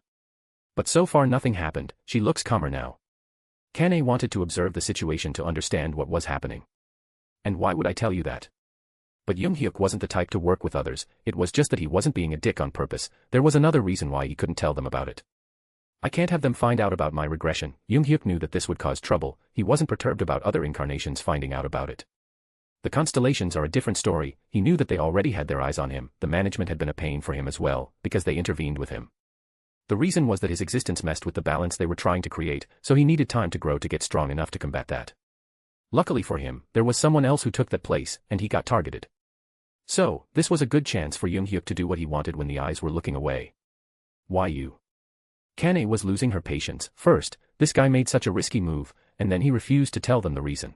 But so far nothing happened. She looks calmer now. Kane wanted to observe the situation to understand what was happening. And why would I tell you that? But Young Hyuk wasn't the type to work with others. It was just that he wasn't being a dick on purpose. There was another reason why he couldn't tell them about it. I can't have them find out about my regression. Young Hyuk knew that this would cause trouble. He wasn't perturbed about other incarnations finding out about it. The constellations are a different story. He knew that they already had their eyes on him. The management had been a pain for him as well, because they intervened with him. The reason was that his existence messed with the balance they were trying to create, so he needed time to grow to get strong enough to combat that. Luckily for him, there was someone else who took that place, and he got targeted. So, this was a good chance for Young Hyuk to do what he wanted when the eyes were looking away. Why you? Kane was losing her patience. First, this guy made such a risky move, and then he refused to tell them the reason.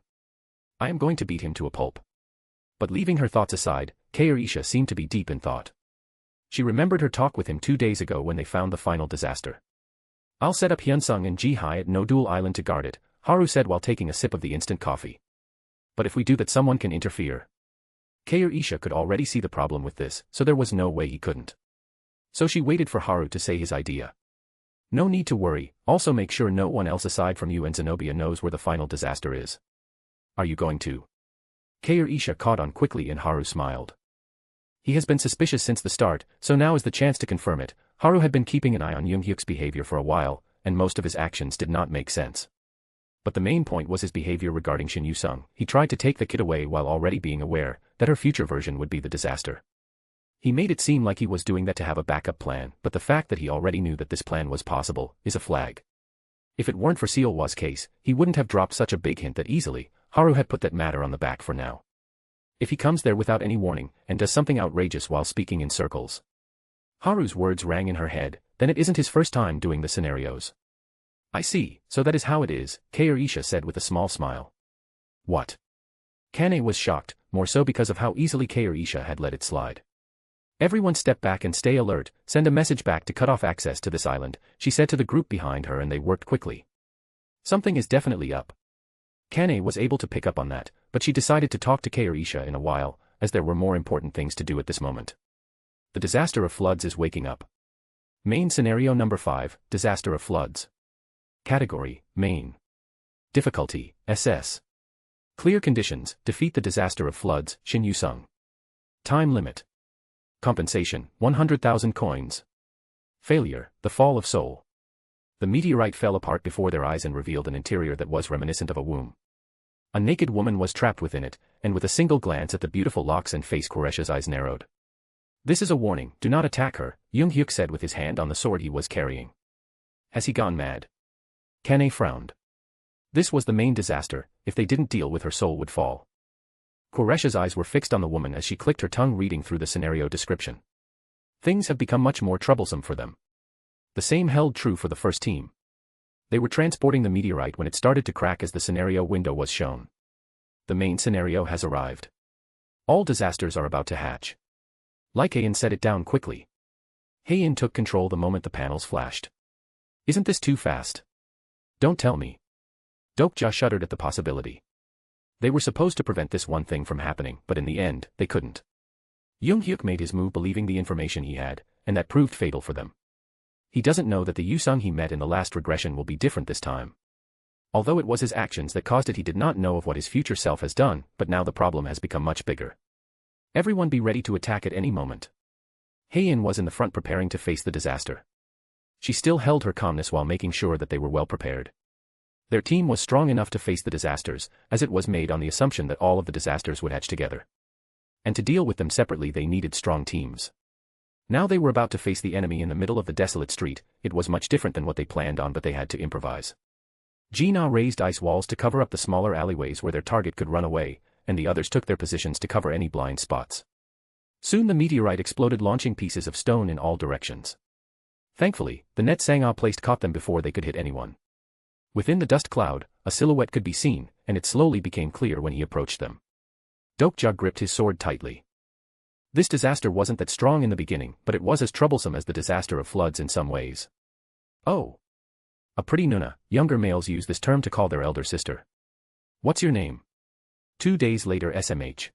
I am going to beat him to a pulp. But leaving her thoughts aside, Kair Isha seemed to be deep in thought. She remembered her talk with him 2 days ago when they found the final disaster. I'll set up Hyunsung and Ji-hai at Nodul Island to guard it, Haru said while taking a sip of the instant coffee. But if we do that, someone can interfere. Kair Isha could already see the problem with this, so there was no way he couldn't. So she waited for Haru to say his idea. No need to worry, also make sure no one else aside from you and Zenobia knows where the final disaster is. Are you going to? Kair Isha caught on quickly and Haru smiled. He has been suspicious since the start, so now is the chance to confirm it. Haru had been keeping an eye on Young Hyuk's behavior for a while, and most of his actions did not make sense. But the main point was his behavior regarding Shin Yu-sung. He tried to take the kid away while already being aware that her future version would be the disaster. He made it seem like he was doing that to have a backup plan, but the fact that he already knew that this plan was possible is a flag. If it weren't for Seolwa's case, he wouldn't have dropped such a big hint that easily. Haru had put that matter on the back for now. If he comes there without any warning, and does something outrageous while speaking in circles. Haru's words rang in her head, then it isn't his first time doing the scenarios. I see, so that is how it is, Kair Isha said with a small smile. What? Kane was shocked, more so because of how easily Kair Isha had let it slide. Everyone step back and stay alert, send a message back to cut off access to this island, she said to the group behind her, and they worked quickly. Something is definitely up. Kane was able to pick up on that, but she decided to talk to Kair Isha in a while, as there were more important things to do at this moment. The disaster of floods is waking up. Main scenario number 5, disaster of floods. Category, main. Difficulty, SS. Clear conditions, defeat the disaster of floods, Shin Yu-sung. Time limit. Compensation, 100,000 coins. Failure, the fall of Seoul. The meteorite fell apart before their eyes and revealed an interior that was reminiscent of a womb. A naked woman was trapped within it, and with a single glance at the beautiful locks and face, Quresha's eyes narrowed. This is a warning, do not attack her, Young Hyuk said with his hand on the sword he was carrying. Has he gone mad? Kane frowned. This was the main disaster. If they didn't deal with her, Seoul would fall. Quresha's eyes were fixed on the woman as she clicked her tongue, reading through the scenario description. Things have become much more troublesome for them. The same held true for the first team. They were transporting the meteorite when it started to crack as the scenario window was shown. The main scenario has arrived. All disasters are about to hatch. Hae-in set it down quickly. Hae-in took control the moment the panels flashed. Isn't this too fast? Don't tell me. Dokja shuddered at the possibility. They were supposed to prevent this one thing from happening, but in the end, they couldn't. Young Hyuk made his move believing the information he had, and that proved fatal for them. He doesn't know that the Yu-sung he met in the last regression will be different this time. Although it was his actions that caused it, he did not know of what his future self has done, but now the problem has become much bigger. Everyone be ready to attack at any moment. Hae-in was in the front preparing to face the disaster. She still held her calmness while making sure that they were well prepared. Their team was strong enough to face the disasters, as it was made on the assumption that all of the disasters would hatch together. And to deal with them separately they needed strong teams. Now they were about to face the enemy in the middle of the desolate street. It was much different than what they planned on, but they had to improvise. Gina raised ice walls to cover up the smaller alleyways where their target could run away, and the others took their positions to cover any blind spots. Soon the meteorite exploded, launching pieces of stone in all directions. Thankfully, the net Sangha placed caught them before they could hit anyone. Within the dust cloud, a silhouette could be seen, and it slowly became clear when he approached them. Dokja gripped his sword tightly. This disaster wasn't that strong in the beginning, but it was as troublesome as the disaster of floods in some ways. Oh. A pretty Nuna. Younger males use this term to call their elder sister. What's your name? 2 days later SMH.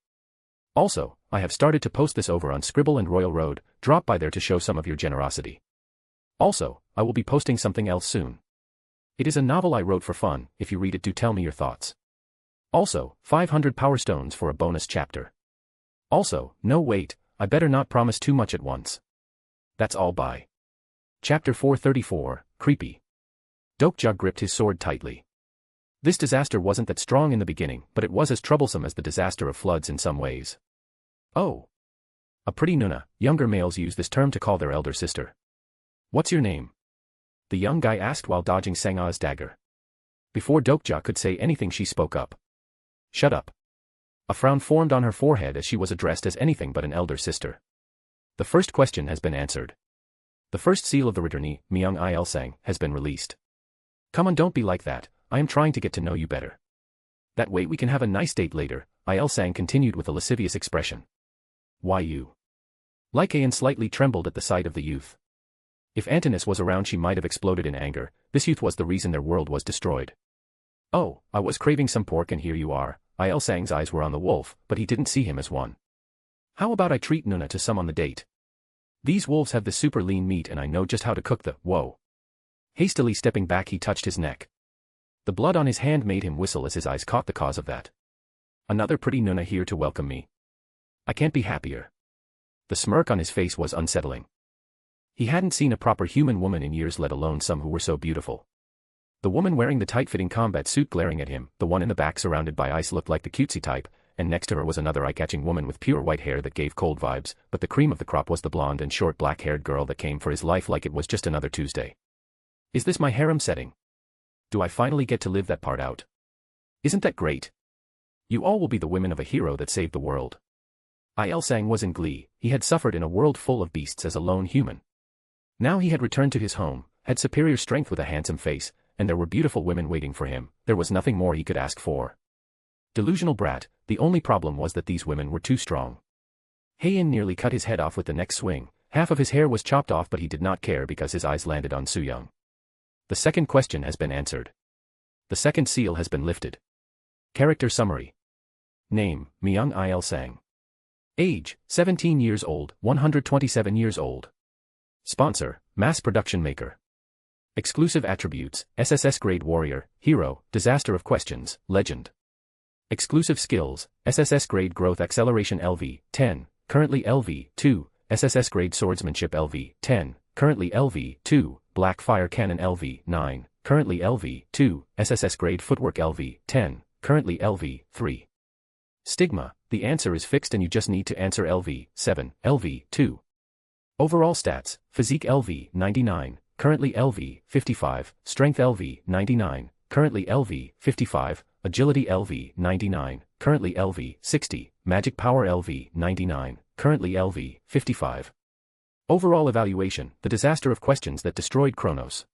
Also, I have started to post this over on Scribble and Royal Road, drop by there to show some of your generosity. Also, I will be posting something else soon. It is a novel I wrote for fun. If you read it, do tell me your thoughts. Also, 500 power stones for a bonus chapter. Also, no wait, I better not promise too much at once. That's all, bye. Chapter 434, Creepy. Dokja gripped his sword tightly. This disaster wasn't that strong in the beginning, but it was as troublesome as the disaster of floods in some ways. Oh. A pretty Nuna. Younger males use this term to call their elder sister. What's your name? The young guy asked while dodging Sangha's dagger. Before Dokja could say anything, she spoke up. Shut up. A frown formed on her forehead as she was addressed as anything but an elder sister. The first question has been answered. The first seal of the returnee, Myung Il Sang, has been released. Come on, don't be like that, I am trying to get to know you better. That way we can have a nice date later, Il Sang continued with a lascivious expression. Why you? Lycaon slightly trembled at the sight of the youth. If Antinous was around, she might have exploded in anger. This youth was the reason their world was destroyed. Oh, I was craving some pork and here you are. Il Sang's eyes were on the wolf, but he didn't see him as one. How about I treat Nuna to some on the date? These wolves have the super lean meat and I know just how to cook the, whoa. Hastily stepping back, he touched his neck. The blood on his hand made him whistle as his eyes caught the cause of that. Another pretty Nuna here to welcome me. I can't be happier. The smirk on his face was unsettling. He hadn't seen a proper human woman in years, let alone some who were so beautiful. The woman wearing the tight-fitting combat suit glaring at him, the one in the back surrounded by ice, looked like the cutesy type, and next to her was another eye-catching woman with pure white hair that gave cold vibes, but the cream of the crop was the blonde and short black-haired girl that came for his life like it was just another Tuesday. Is this my harem setting? Do I finally get to live that part out? Isn't that great? You all will be the women of a hero that saved the world. Il Sang was in glee. He had suffered in a world full of beasts as a lone human. Now he had returned to his home, had superior strength with a handsome face, and there were beautiful women waiting for him. There was nothing more he could ask for. Delusional brat, the only problem was that these women were too strong. Heian nearly cut his head off with the next swing. Half of his hair was chopped off, but he did not care because his eyes landed on Sooyoung. The second question has been answered. The second seal has been lifted. Character summary. Name, Myung Il Sang. Age, 17 years old, 127 years old. Sponsor, mass production maker. Exclusive attributes, SSS grade warrior, hero, disaster of questions, legend. Exclusive skills, SSS grade growth acceleration LV, 10, currently LV, 2, SSS grade swordsmanship LV, 10, currently LV, 2, black fire cannon LV, 9, currently LV, 2, SSS grade footwork LV, 10, currently LV, 3. Stigma, the answer is fixed and you just need to answer LV, 7, LV, 2. Overall stats, physique LV, 99, currently LV, 55, strength LV, 99, currently LV, 55, agility LV, 99, currently LV, 60, magic power LV, 99, currently LV, 55. Overall evaluation, the disaster of questions that destroyed Kronos.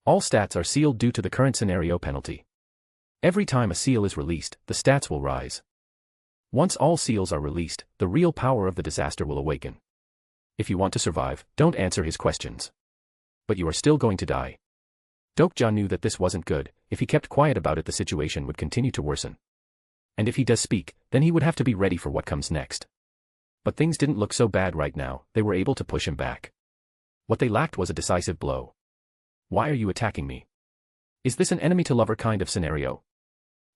All stats are sealed due to the current scenario penalty. Every time a seal is released, the stats will rise. Once all seals are released, the real power of the disaster will awaken. If you want to survive, don't answer his questions. But you are still going to die. Dokja knew that this wasn't good. If he kept quiet about it, the situation would continue to worsen. And if he does speak, then he would have to be ready for what comes next. But things didn't look so bad right now. They were able to push him back. What they lacked was a decisive blow. Why are you attacking me? Is this an enemy-to-lover kind of scenario?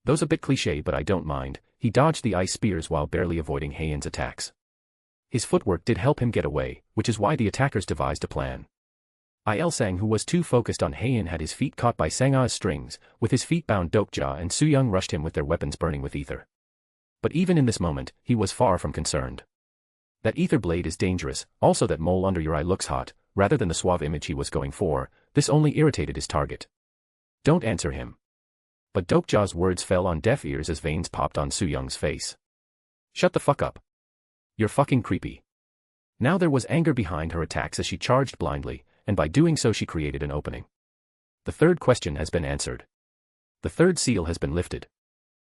Those a bit cliché, but I don't mind. He dodged the ice spears while barely avoiding Heian's attacks. His footwork did help him get away, which is why the attackers devised a plan. Il Sang, who was too focused on Heian, had his feet caught by Sangha's strings. With his feet bound, Dokja and Sooyoung rushed him with their weapons burning with ether. But even in this moment, he was far from concerned. That ether blade is dangerous, also that mole under your eye looks hot. Rather than the suave image he was going for, this only irritated his target. Don't answer him. But Dokja's words fell on deaf ears as veins popped on Soo-young's face. Shut the fuck up. You're fucking creepy. Now there was anger behind her attacks as she charged blindly, and by doing so she created an opening. The third question has been answered. The third seal has been lifted.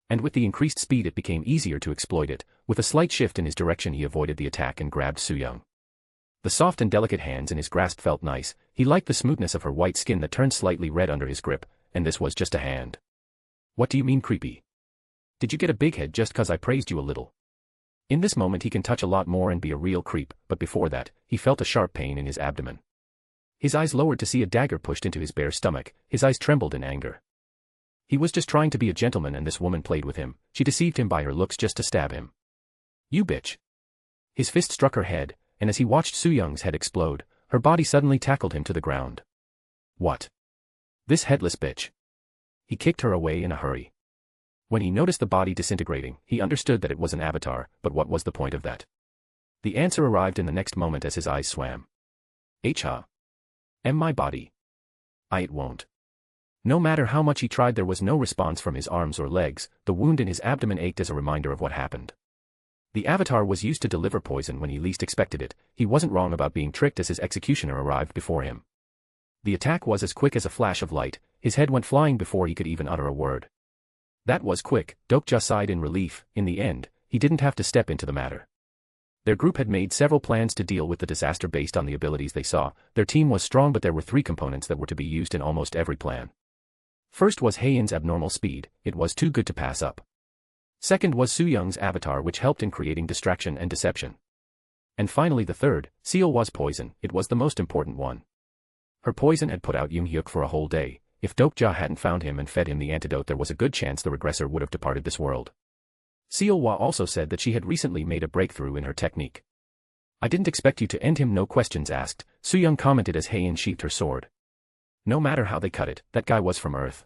And with the increased speed it became easier to exploit it. With a slight shift in his direction he avoided the attack and grabbed Soo-young. The soft and delicate hands in his grasp felt nice. He liked the smoothness of her white skin that turned slightly red under his grip, and this was just a hand. What do you mean creepy? Did you get a big head just cause I praised you a little? In this moment he can touch a lot more and be a real creep, but before that, he felt a sharp pain in his abdomen. His eyes lowered to see a dagger pushed into his bare stomach. His eyes trembled in anger. He was just trying to be a gentleman and this woman played with him. She deceived him by her looks just to stab him. You bitch. His fist struck her head, and as he watched Soo-young's head explode, her body suddenly tackled him to the ground. What? This headless bitch. He kicked her away in a hurry. When he noticed the body disintegrating, he understood that it was an avatar, but what was the point of that? The answer arrived in the next moment as his eyes swam. My body. It won't. No matter how much he tried there was no response from his arms or legs. The wound in his abdomen ached as a reminder of what happened. The avatar was used to deliver poison when he least expected it. He wasn't wrong about being tricked as his executioner arrived before him. The attack was as quick as a flash of light. His head went flying before he could even utter a word. That was quick. Dokja sighed in relief. In the end, he didn't have to step into the matter. Their group had made several plans to deal with the disaster based on the abilities they saw. Their team was strong, but there were 3 components that were to be used in almost every plan. First was Haeun's abnormal speed. It was too good to pass up. Second was Soo-young's avatar, which helped in creating distraction and deception. And finally the third, Seolhwa's poison. It was the most important one. Her poison had put out Young-hyuk for a whole day. If Dokja hadn't found him and fed him the antidote, there was a good chance the regressor would have departed this world. Seolhwa also said that she had recently made a breakthrough in her technique. I didn't expect you to end him, no questions asked, Soo-young commented as Haeun sheathed her sword. No matter how they cut it, that guy was from Earth.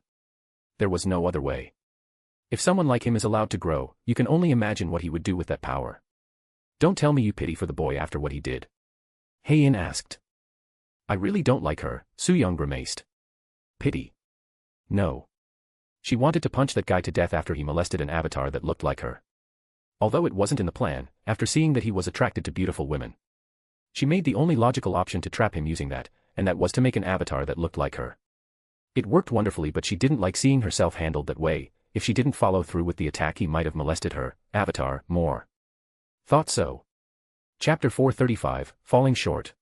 There was no other way. If someone like him is allowed to grow, you can only imagine what he would do with that power. Don't tell me you pity for the boy after what he did. Haeun asked. I really don't like her, Soo-young grimaced. Pity. No. She wanted to punch that guy to death after he molested an avatar that looked like her. Although it wasn't in the plan, after seeing that he was attracted to beautiful women. She made the only logical option to trap him using that, and that was to make an avatar that looked like her. It worked wonderfully, but she didn't like seeing herself handled that way. If she didn't follow through with the attack he might have molested her, avatar, more. Thought so. Chapter 435, Falling Short.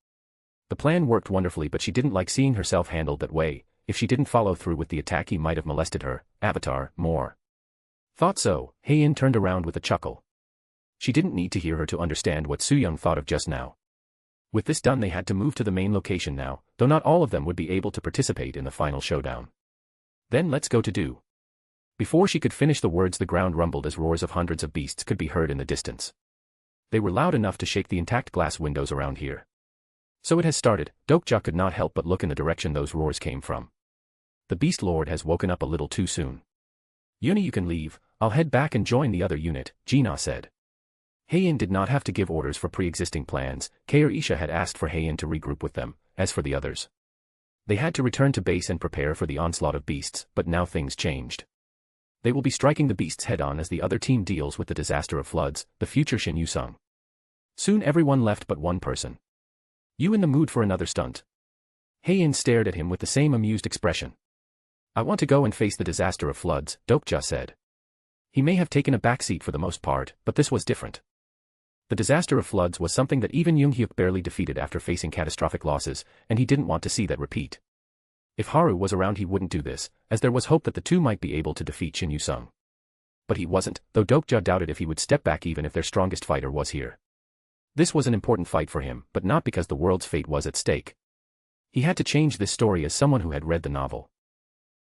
The plan worked wonderfully, but she didn't like seeing herself handled that way. If she didn't follow through with the attack he might have molested her, avatar, more. Thought so. Haeun turned around with a chuckle. She didn't need to hear her to understand what Soo-young thought of just now. With this done they had to move to the main location now, though not all of them would be able to participate in the final showdown. Then let's go to do. Before she could finish the words the ground rumbled as roars of hundreds of beasts could be heard in the distance. They were loud enough to shake the intact glass windows around here. So it has started. Dokja could not help but look in the direction those roars came from. The Beast Lord has woken up a little too soon. Yuna, you can leave, I'll head back and join the other unit, Jina said. Haeun did not have to give orders for pre-existing plans. Kair Isha had asked for Haeun to regroup with them. As for the others, they had to return to base and prepare for the onslaught of beasts, but now things changed. They will be striking the beasts head-on as the other team deals with the disaster of floods, the future Shin Yu-sung. Soon everyone left but one person. You in the mood for another stunt? Haeun stared at him with the same amused expression. I want to go and face the disaster of floods, Dokja said. He may have taken a backseat for the most part, but this was different. The disaster of floods was something that even Young-hyuk barely defeated after facing catastrophic losses, and he didn't want to see that repeat. If Haru was around he wouldn't do this, as there was hope that the two might be able to defeat Shin Yu-sung. But he wasn't, though Dokja doubted if he would step back even if their strongest fighter was here. This was an important fight for him, but not because the world's fate was at stake. He had to change this story as someone who had read the novel.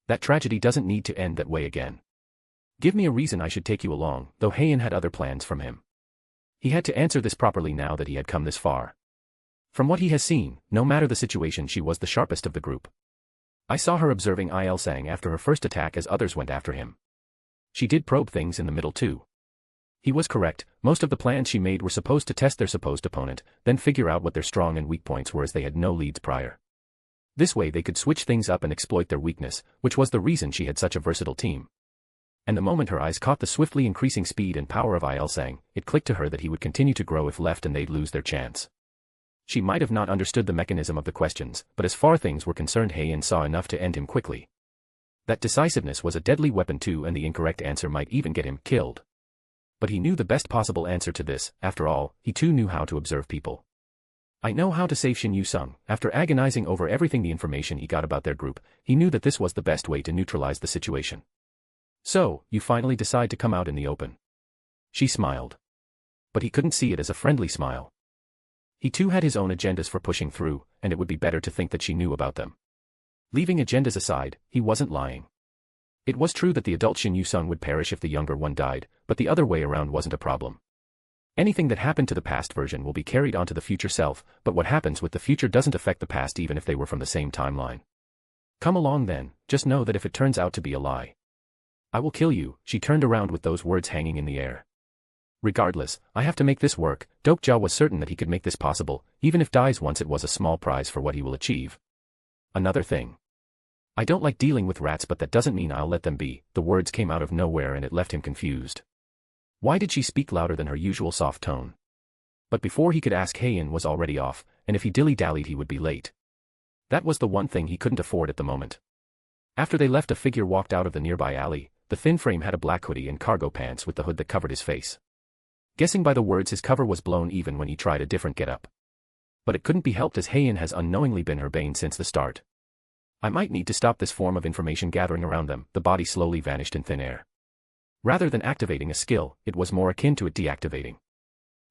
That tragedy doesn't need to end that way again. Give me a reason I should take you along, though Haeun had other plans from him. He had to answer this properly now that he had come this far. From what he has seen, no matter the situation, she was the sharpest of the group. I saw her observing Il-sang after her first attack as others went after him. She did probe things in the middle too. He was correct, most of the plans she made were supposed to test their supposed opponent, then figure out what their strong and weak points were as they had no leads prior. This way they could switch things up and exploit their weakness, which was the reason she had such a versatile team. And the moment her eyes caught the swiftly increasing speed and power of Ilsang, it clicked to her that he would continue to grow if left and they'd lose their chance. She might have not understood the mechanism of the questions, but as far things were concerned, Heian saw enough to end him quickly. That decisiveness was a deadly weapon too, and the incorrect answer might even get him killed. But he knew the best possible answer to this. After all, he too knew how to observe people. I know how to save Shin Yu-sung. After agonizing over everything, the information he got about their group, he knew that this was the best way to neutralize the situation. So, you finally decide to come out in the open. She smiled. But he couldn't see it as a friendly smile. He too had his own agendas for pushing through, and it would be better to think that she knew about them. Leaving agendas aside, he wasn't lying. It was true that the adult Shin Yu-sung would perish if the younger one died, but the other way around wasn't a problem. Anything that happened to the past version will be carried onto the future self, but what happens with the future doesn't affect the past even if they were from the same timeline. Come along then, just know that if it turns out to be a lie, I will kill you. She turned around with those words hanging in the air. Regardless, I have to make this work. Dokja was certain that he could make this possible, even if dies once. It was a small prize for what he will achieve. Another thing. I don't like dealing with rats, but that doesn't mean I'll let them be. The words came out of nowhere and it left him confused. Why did she speak louder than her usual soft tone? But before he could ask, Heian was already off, and if he dilly-dallied he would be late. That was the one thing he couldn't afford at the moment. After they left, a figure walked out of the nearby alley. The thin frame had a black hoodie and cargo pants with the hood that covered his face. Guessing by the words, his cover was blown even when he tried a different get-up. But it couldn't be helped, as Heian has unknowingly been her bane since the start. I might need to stop this form of information gathering around them. The body slowly vanished in thin air. Rather than activating a skill, it was more akin to it deactivating.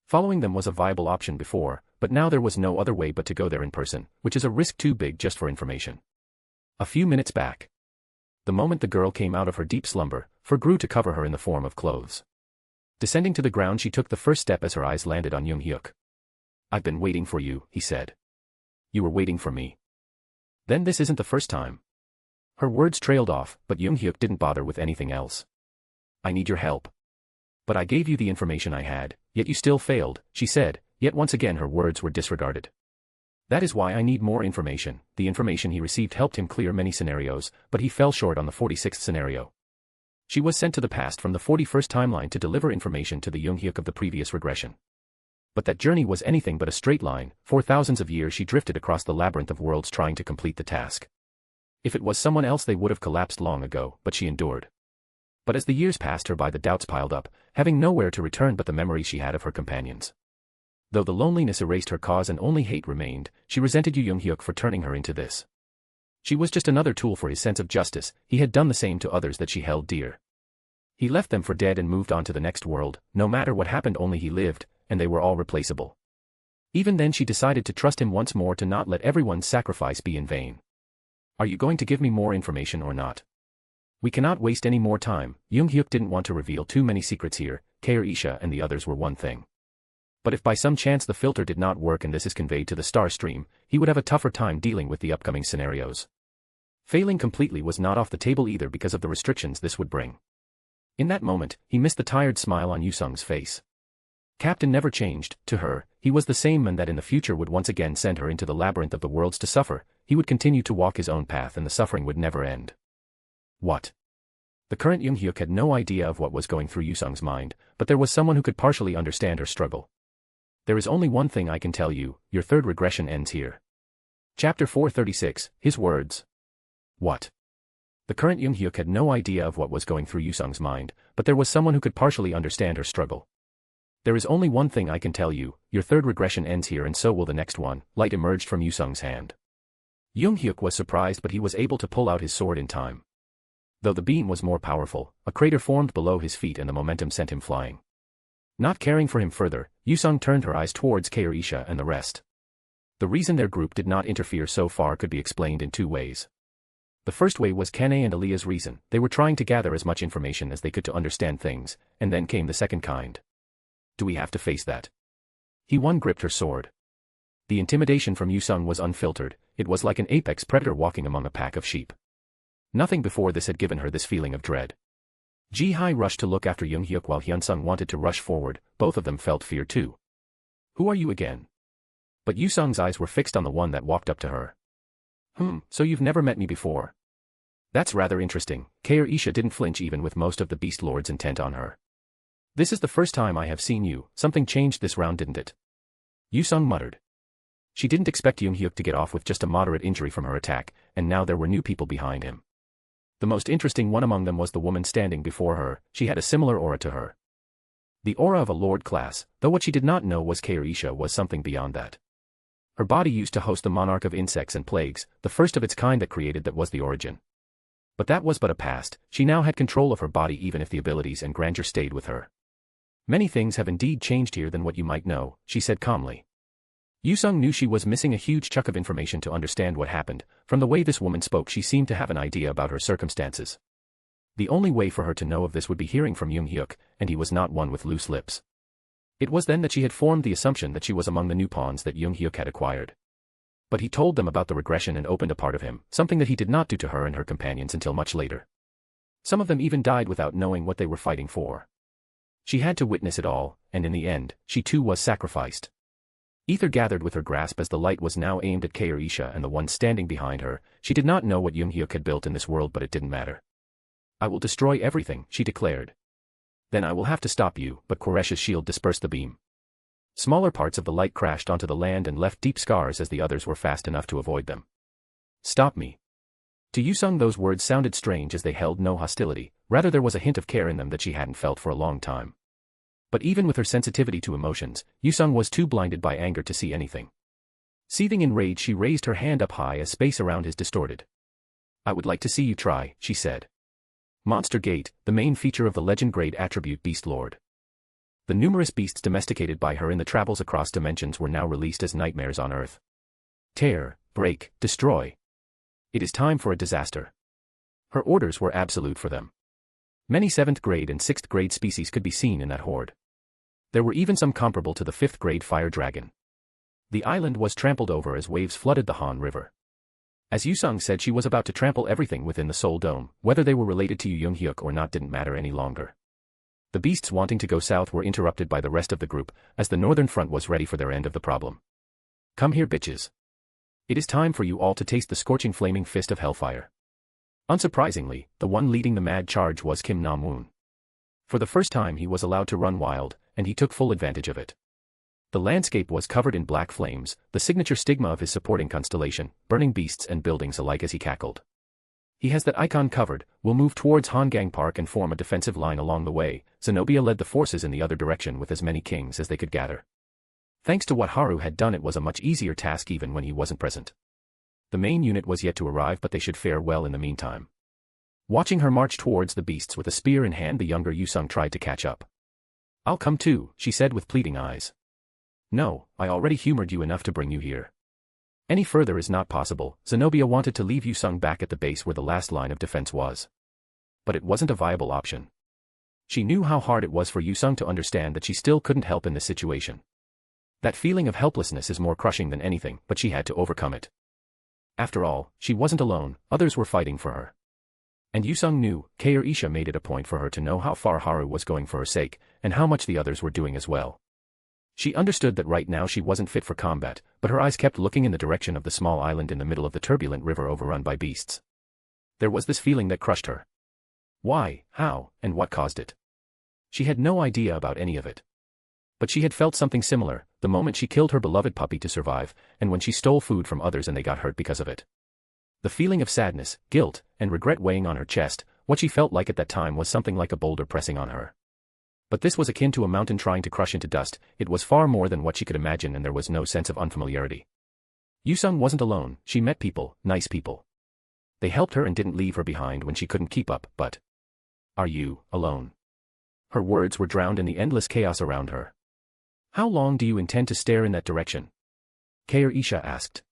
Following them was a viable option before, but now there was no other way but to go there in person, which is a risk too big just for information. A few minutes back. The moment the girl came out of her deep slumber, fur grew to cover her in the form of clothes. Descending to the ground, she took the first step as her eyes landed on Young-hyuk. I've been waiting for you, he said. You were waiting for me. Then this isn't the first time. Her words trailed off, but Young-hyuk didn't bother with anything else. I need your help. But I gave you the information I had, yet you still failed, she said, yet once again her words were disregarded. That is why I need more information. The information he received helped him clear many scenarios, but he fell short on the 46th scenario. She was sent to the past from the 41st timeline to deliver information to the Young-hyuk of the previous regression. But that journey was anything but a straight line. For thousands of years she drifted across the labyrinth of worlds trying to complete the task. If it was someone else they would have collapsed long ago, but she endured. But as the years passed her by, the doubts piled up, having nowhere to return but the memories she had of her companions. Though the loneliness erased her cause and only hate remained, she resented Young-hyuk for turning her into this. She was just another tool for his sense of justice. He had done the same to others that she held dear. He left them for dead and moved on to the next world. No matter what happened, only he lived, and they were all replaceable. Even then she decided to trust him once more, to not let everyone's sacrifice be in vain. Are you going to give me more information or not? We cannot waste any more time. Young-hyuk didn't want to reveal too many secrets here. Kair Isha and the others were one thing. But if by some chance the filter did not work and this is conveyed to the star stream, he would have a tougher time dealing with the upcoming scenarios. Failing completely was not off the table either because of the restrictions this would bring. In that moment, he missed the tired smile on Yu-sung's face. Captain never changed. To her, he was the same man that in the future would once again send her into the labyrinth of the worlds to suffer. He would continue to walk his own path and the suffering would never end. What? The current Young-hyuk had no idea of what was going through Yu-sung's mind, but there was someone who could partially understand her struggle. There is only one thing I can tell you, your third regression ends here. Chapter 436, his words. What? The current Young-hyuk had no idea of what was going through Yu-sung's mind, but there was someone who could partially understand her struggle. There is only one thing I can tell you, your third regression ends here and so will the next one. Light emerged from Yu-sung's hand. Young-hyuk was surprised, but he was able to pull out his sword in time. Though the beam was more powerful, a crater formed below his feet and the momentum sent him flying. Not caring for him further, Yu-sung turned her eyes towards Kair Isha and the rest. The reason their group did not interfere so far could be explained in two ways. The first way was Kane and Aaliyah's reason. They were trying to gather as much information as they could to understand things, and then came the second kind. Do we have to face that? He-won gripped her sword. The intimidation from Yu-sung was unfiltered. It was like an apex predator walking among a pack of sheep. Nothing before this had given her this feeling of dread. Ji-hai rushed to look after Young-hyuk while Hyun-sung wanted to rush forward. Both of them felt fear too. Who are you again? But Yu-sung's eyes were fixed on the one that walked up to her. So you've never met me before. That's rather interesting. Isha didn't flinch even with most of the beast lords intent on her. This is the first time I have seen you. Something changed this round, didn't it? Yusung muttered. She didn't expect Hyuk to get off with just a moderate injury from her attack, and now there were new people behind him. The most interesting one among them was the woman standing before her. She had a similar aura to her. The aura of a lord class, though what she did not know was Isha was something beyond that. Her body used to host the monarch of insects and plagues, the first of its kind that created that was the origin. But that was but a past. She now had control of her body even if the abilities and grandeur stayed with her. Many things have indeed changed here than what you might know, she said calmly. Yusung knew she was missing a huge chunk of information to understand what happened. From the way this woman spoke, she seemed to have an idea about her circumstances. The only way for her to know of this would be hearing from Hyuk, and he was not one with loose lips. It was then that she had formed the assumption that she was among the new pawns that Hyuk had acquired. But he told them about the regression and opened a part of him, something that he did not do to her and her companions until much later. Some of them even died without knowing what they were fighting for. She had to witness it all, and in the end, she too was sacrificed. Ether gathered with her grasp as the light was now aimed at Isha and the one standing behind her. She did not know what Hyuk had built in this world, but it didn't matter. I will destroy everything, she declared. Then I will have to stop you, but Koresh's shield dispersed the beam. Smaller parts of the light crashed onto the land and left deep scars as the others were fast enough to avoid them. Stop me. To Yusung those words sounded strange as they held no hostility, rather there was a hint of care in them that she hadn't felt for a long time. But even with her sensitivity to emotions, Yusung was too blinded by anger to see anything. Seething in rage, she raised her hand up high as space around his distorted. I would like to see you try, she said. Monster Gate, the main feature of the legend-grade attribute Beast Lord. The numerous beasts domesticated by her in the travels across dimensions were now released as nightmares on Earth. Tear, break, destroy. It is time for a disaster. Her orders were absolute for them. Many 7th grade and 6th grade species could be seen in that horde. There were even some comparable to the 5th grade fire dragon. The island was trampled over as waves flooded the Han River. As Yusung said, she was about to trample everything within the Soul Dome. Whether they were related to Hyuk or not didn't matter any longer. The beasts wanting to go south were interrupted by the rest of the group, as the northern front was ready for their end of the problem. Come here, bitches. It is time for you all to taste the scorching flaming fist of hellfire. Unsurprisingly, the one leading the mad charge was Kim Nam-woon. For the first time he was allowed to run wild, and he took full advantage of it. The landscape was covered in black flames, the signature stigma of his supporting constellation, burning beasts and buildings alike as he cackled. He has that icon covered. We'll move towards Hangang Park and form a defensive line along the way. Zenobia led the forces in the other direction with as many kings as they could gather. Thanks to what Haru had done, it was a much easier task even when he wasn't present. The main unit was yet to arrive, but they should fare well in the meantime. Watching her march towards the beasts with a spear in hand, the younger Yusung tried to catch up. I'll come too, she said with pleading eyes. No, I already humored you enough to bring you here. Any further is not possible. Zenobia wanted to leave Yusung back at the base where the last line of defense was. But it wasn't a viable option. She knew how hard it was for Yusung to understand that she still couldn't help in this situation. That feeling of helplessness is more crushing than anything, but she had to overcome it. After all, she wasn't alone, others were fighting for her. And Yusung knew, Isha made it a point for her to know how far Haru was going for her sake, and how much the others were doing as well. She understood that right now she wasn't fit for combat, but her eyes kept looking in the direction of the small island in the middle of the turbulent river overrun by beasts. There was this feeling that crushed her. Why, how, and what caused it? She had no idea about any of it. But she had felt something similar, the moment she killed her beloved puppy to survive, and when she stole food from others and they got hurt because of it. The feeling of sadness, guilt, and regret weighing on her chest, what she felt like at that time was something like a boulder pressing on her. But this was akin to a mountain trying to crush into dust. It was far more than what she could imagine, and there was no sense of unfamiliarity. Yusung wasn't alone. She met people, nice people. They helped her and didn't leave her behind when she couldn't keep up, but... Are you alone? Her words were drowned in the endless chaos around her. How long do you intend to stare in that direction? Isha asked.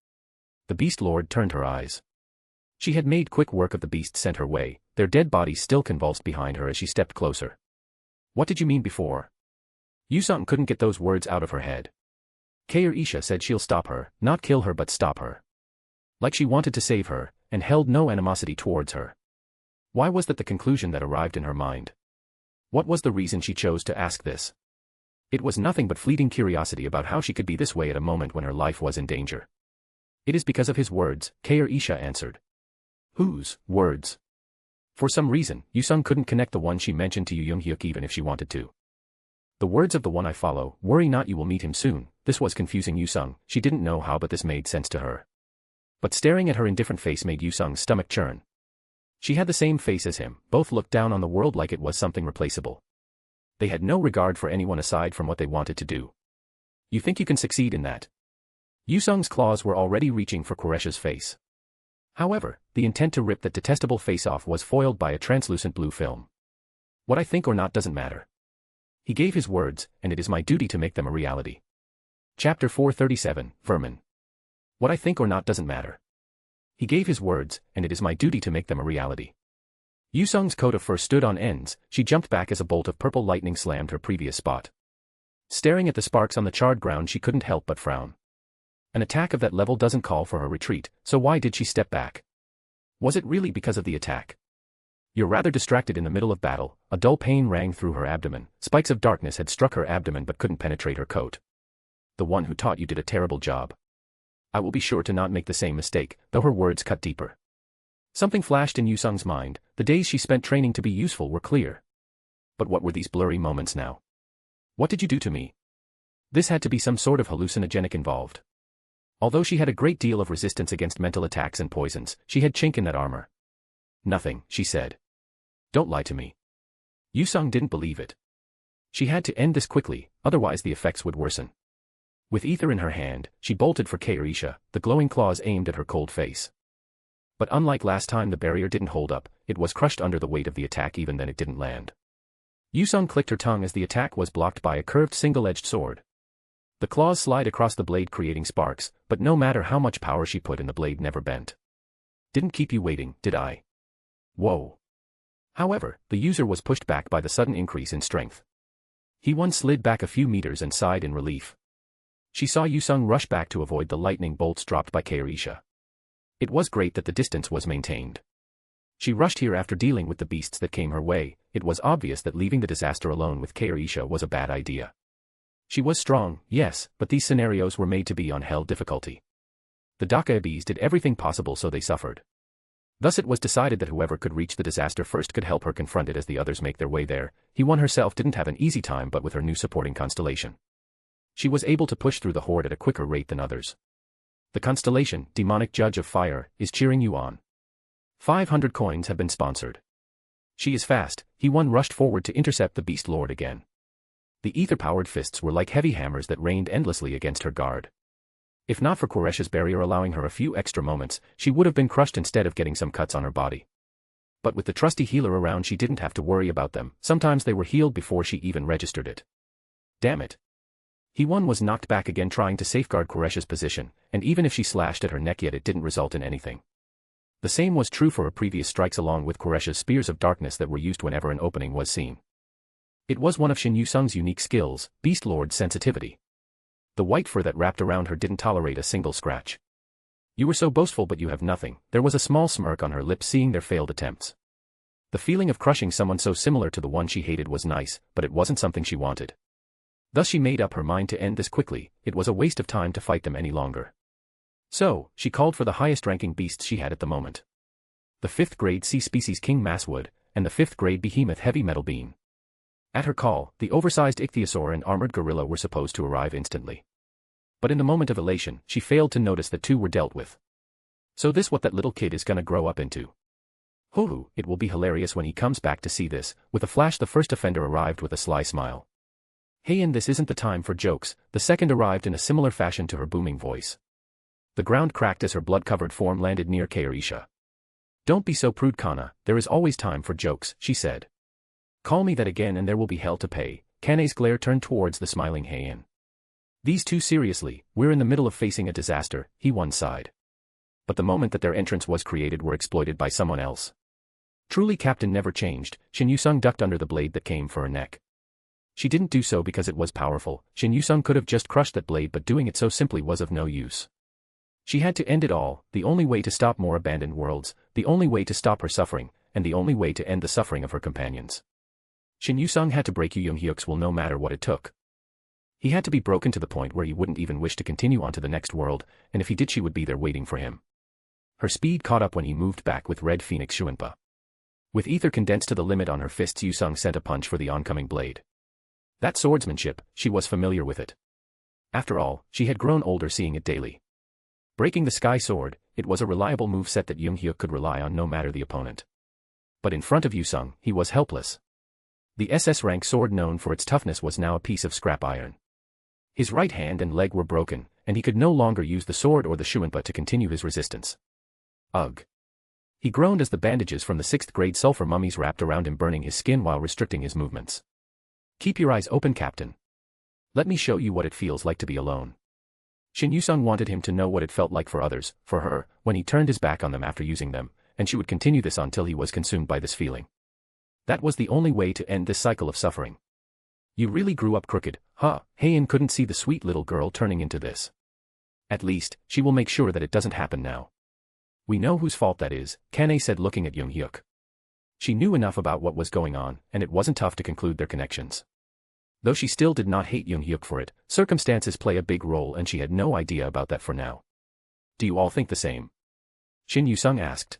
The Beast Lord turned her eyes. She had made quick work of the beasts sent her way, their dead bodies still convulsed behind her as she stepped closer. What did you mean before? Yusung couldn't get those words out of her head. Isha said she'll stop her, not kill her but stop her. Like she wanted to save her, and held no animosity towards her. Why was that the conclusion that arrived in her mind? What was the reason she chose to ask this? It was nothing but fleeting curiosity about how she could be this way at a moment when her life was in danger. It is because of his words, Isha answered. Whose words? For some reason, Yusung couldn't connect the one she mentioned to Yu Young-hyuk even if she wanted to. The words of the one I follow, worry not you will meet him soon, this was confusing Yusung, she didn't know how but this made sense to her. But staring at her indifferent face made Yusung's stomach churn. She had the same face as him, both looked down on the world like it was something replaceable. They had no regard for anyone aside from what they wanted to do. You think you can succeed in that? Yusung's claws were already reaching for Koresh's face. However, the intent to rip that detestable face off was foiled by a translucent blue film. What I think or not doesn't matter. He gave his words, and it is my duty to make them a reality. Chapter 437, Vermin. What I think or not doesn't matter. He gave his words, and it is my duty to make them a reality. Yusung's coat of fur stood on ends, she jumped back as a bolt of purple lightning slammed her previous spot. Staring at the sparks on the charred ground she couldn't help but frown. An attack of that level doesn't call for a retreat, so why did she step back? Was it really because of the attack? You're rather distracted in the middle of battle, a dull pain rang through her abdomen, spikes of darkness had struck her abdomen but couldn't penetrate her coat. The one who taught you did a terrible job. I will be sure to not make the same mistake, though her words cut deeper. Something flashed in Yusung's mind, the days she spent training to be useful were clear. But what were these blurry moments now? What did you do to me? This had to be some sort of hallucinogenic involved. Although she had a great deal of resistance against mental attacks and poisons, she had chink in that armor. Nothing, she said. Don't lie to me. Yusung didn't believe it. She had to end this quickly, otherwise the effects would worsen. With ether in her hand, she bolted for Kairisha, the glowing claws aimed at her cold face. But unlike last time the barrier didn't hold up, it was crushed under the weight of the attack even then it didn't land. Yusung clicked her tongue as the attack was blocked by a curved single-edged sword. The claws slide across the blade creating sparks, but no matter how much power she put in the blade never bent. Didn't keep you waiting, did I? Whoa. However, the user was pushed back by the sudden increase in strength. He slid back a few meters and sighed in relief. She saw Yusung rush back to avoid the lightning bolts dropped by Kairisha. It was great that the distance was maintained. She rushed here after dealing with the beasts that came her way, it was obvious that leaving the disaster alone with Kairisha was a bad idea. She was strong, yes, but these scenarios were made to be on hell difficulty. The Dakaebis did everything possible so they suffered. Thus it was decided that whoever could reach the disaster first could help her confront it as the others make their way there. He-1 herself didn't have an easy time but with her new supporting constellation. She was able to push through the horde at a quicker rate than others. The constellation, demonic judge of fire, is cheering you on. 500 coins have been sponsored. She is fast, He-1 rushed forward to intercept the Beast Lord again. The ether-powered fists were like heavy hammers that rained endlessly against her guard. If not for Koresh's barrier allowing her a few extra moments, she would have been crushed instead of getting some cuts on her body. But with the trusty healer around she didn't have to worry about them, sometimes they were healed before she even registered it. Damn it. He-1 was knocked back again trying to safeguard Koresh's position, and even if she slashed at her neck yet it didn't result in anything. The same was true for her previous strikes along with Koresh's spears of darkness that were used whenever an opening was seen. It was one of Shin Yusung's unique skills, Beast Lord's sensitivity. The white fur that wrapped around her didn't tolerate a single scratch. You were so boastful but you have nothing, there was a small smirk on her lips seeing their failed attempts. The feeling of crushing someone so similar to the one she hated was nice, but it wasn't something she wanted. Thus she made up her mind to end this quickly, it was a waste of time to fight them any longer. So, she called for the highest-ranking beasts she had at the moment. The 5th grade Sea Species King Masswood, and the 5th grade Behemoth Heavy Metal Bean. At her call, the oversized ichthyosaur and armored gorilla were supposed to arrive instantly. But in the moment of elation, she failed to notice that 2 were dealt with. So this what that little kid is gonna grow up into. Hoo-hoo, it will be hilarious when he comes back to see this. With a flash the first offender arrived with a sly smile. Hey, and this isn't the time for jokes, the second arrived in a similar fashion to her booming voice. The ground cracked as her blood-covered form landed near Kairisha. Don't be so prude, Kana, there is always time for jokes, she said. Call me that again and there will be hell to pay. Kane's glare turned towards the smiling Heian. These two seriously, we're in the middle of facing a disaster, He-1 sighed. But the moment that their entrance was created were exploited by someone else. Truly Captain never changed, Shin Yusung ducked under the blade that came for her neck. She didn't do so because it was powerful, Shin Yusung could have just crushed that blade but doing it so simply was of no use. She had to end it all, the only way to stop more abandoned worlds, the only way to stop her suffering, and the only way to end the suffering of her companions. Shin Yusung had to break Yu Young-hyuk's will no matter what it took. He had to be broken to the point where he wouldn't even wish to continue on to the next world, and if he did she would be there waiting for him. Her speed caught up when he moved back with Red Phoenix Shuinpa. With ether condensed to the limit on her fists, Yusung sent a punch for the oncoming blade. That swordsmanship, she was familiar with it. After all, she had grown older seeing it daily. Breaking the sky sword, it was a reliable moveset that Jung-hyuk could rely on no matter the opponent. But in front of Yusung, he was helpless. The SS-rank sword known for its toughness was now a piece of scrap iron. His right hand and leg were broken, and he could no longer use the sword or the shuanpa to continue his resistance. Ugh. He groaned as the bandages from the 6th-grade sulfur mummies wrapped around him, burning his skin while restricting his movements. Keep your eyes open, Captain. Let me show you what it feels like to be alone. Shin Yusung wanted him to know what it felt like for others, for her, when he turned his back on them after using them, and she would continue this until he was consumed by this feeling. That was the only way to end this cycle of suffering. You really grew up crooked, huh? Heian couldn't see the sweet little girl turning into this. At least, she will make sure that it doesn't happen now. We know whose fault that is, Kane said, looking at Jung-hyuk. She knew enough about what was going on, and it wasn't tough to conclude their connections. Though she still did not hate Jung-hyuk for it, circumstances play a big role and she had no idea about that for now. Do you all think the same? Shin Yusung asked.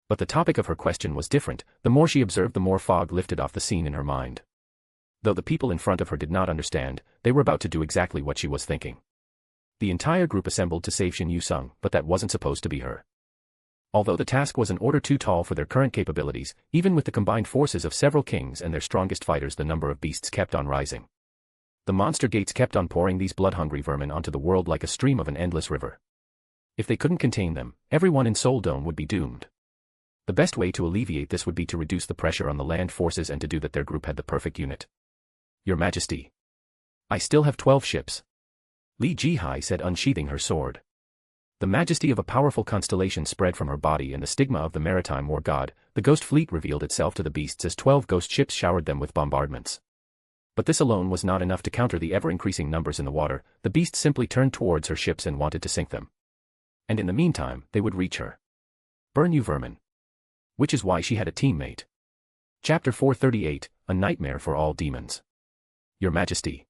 But the topic of her question was different. The more she observed, the more fog lifted off the scene in her mind. Though the people in front of her did not understand, they were about to do exactly what she was thinking. The entire group assembled to save Shin Yusung, but that wasn't supposed to be her. Although the task was an order too tall for their current capabilities, even with the combined forces of several kings and their strongest fighters, the number of beasts kept on rising. The monster gates kept on pouring these blood-hungry vermin onto the world like a stream of an endless river. If they couldn't contain them, everyone in Seoul Dome would be doomed. The best way to alleviate this would be to reduce the pressure on the land forces, and to do that their group had the perfect unit. Your Majesty. I still have 12 ships. Li Jihai said, unsheathing her sword. The majesty of a powerful constellation spread from her body, and the stigma of the maritime war god, the ghost fleet, revealed itself to the beasts as 12 ghost ships showered them with bombardments. But this alone was not enough to counter the ever-increasing numbers in the water. The beasts simply turned towards her ships and wanted to sink them. And in the meantime, they would reach her. Burn, you vermin. Which is why she had a teammate. Chapter 438, A Nightmare for All Demons. Your Majesty.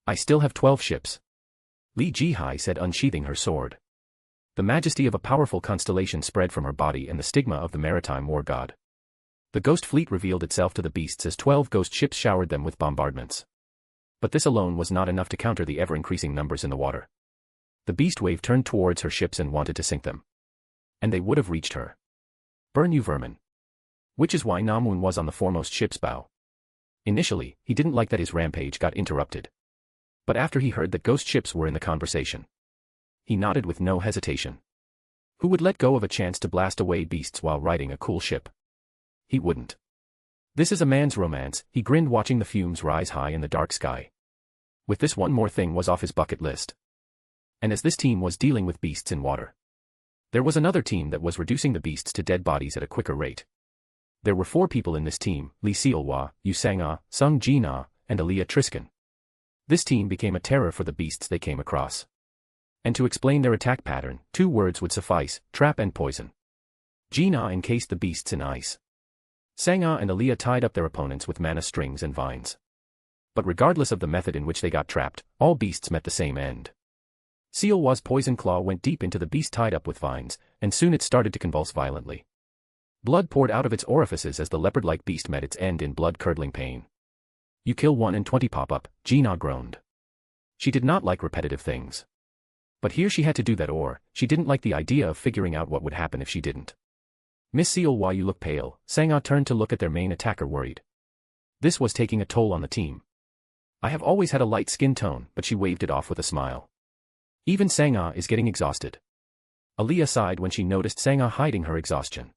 I still have 12 ships. Li Jihai said, unsheathing her sword. The majesty of a powerful constellation spread from her body, and the stigma of the maritime war god. The ghost fleet revealed itself to the beasts as 12 ghost ships showered them with bombardments. But this alone was not enough to counter the ever-increasing numbers in the water. The beast wave turned towards her ships and wanted to sink them. And they would have reached her. Burn, you vermin. Which is why Namwoon was on the foremost ship's bow. Initially, he didn't like that his rampage got interrupted. But after he heard that ghost ships were in the conversation, he nodded with no hesitation. Who would let go of a chance to blast away beasts while riding a cool ship? He wouldn't. This is a man's romance, he grinned, watching the fumes rise high in the dark sky. With this, one more thing was off his bucket list. And as this team was dealing with beasts in water, there was another team that was reducing the beasts to dead bodies at a quicker rate. There were 4 people in this team: Lee Seolhwa, Yu Sang-ah, Sung Ji-na, and Aliyah Triskin. This team became a terror for the beasts they came across. And to explain their attack pattern, 2 words would suffice: trap and poison. Ji-na encased the beasts in ice. Sang-ah and Aliyah tied up their opponents with mana strings and vines. But regardless of the method in which they got trapped, all beasts met the same end. Seolhwa's poison claw went deep into the beast tied up with vines, and soon it started to convulse violently. Blood poured out of its orifices as the leopard-like beast met its end in blood-curdling pain. You kill 1 and 20 pop up, Ji-na groaned. She did not like repetitive things. But here she had to do that, or she didn't like the idea of figuring out what would happen if she didn't. Miss Seolhwa, you look pale. Sang-ah turned to look at their main attacker, worried. This was taking a toll on the team. I have always had a light skin tone, but she waved it off with a smile. Even Sang-ah is getting exhausted. Aliyah sighed when she noticed Sang-ah hiding her exhaustion.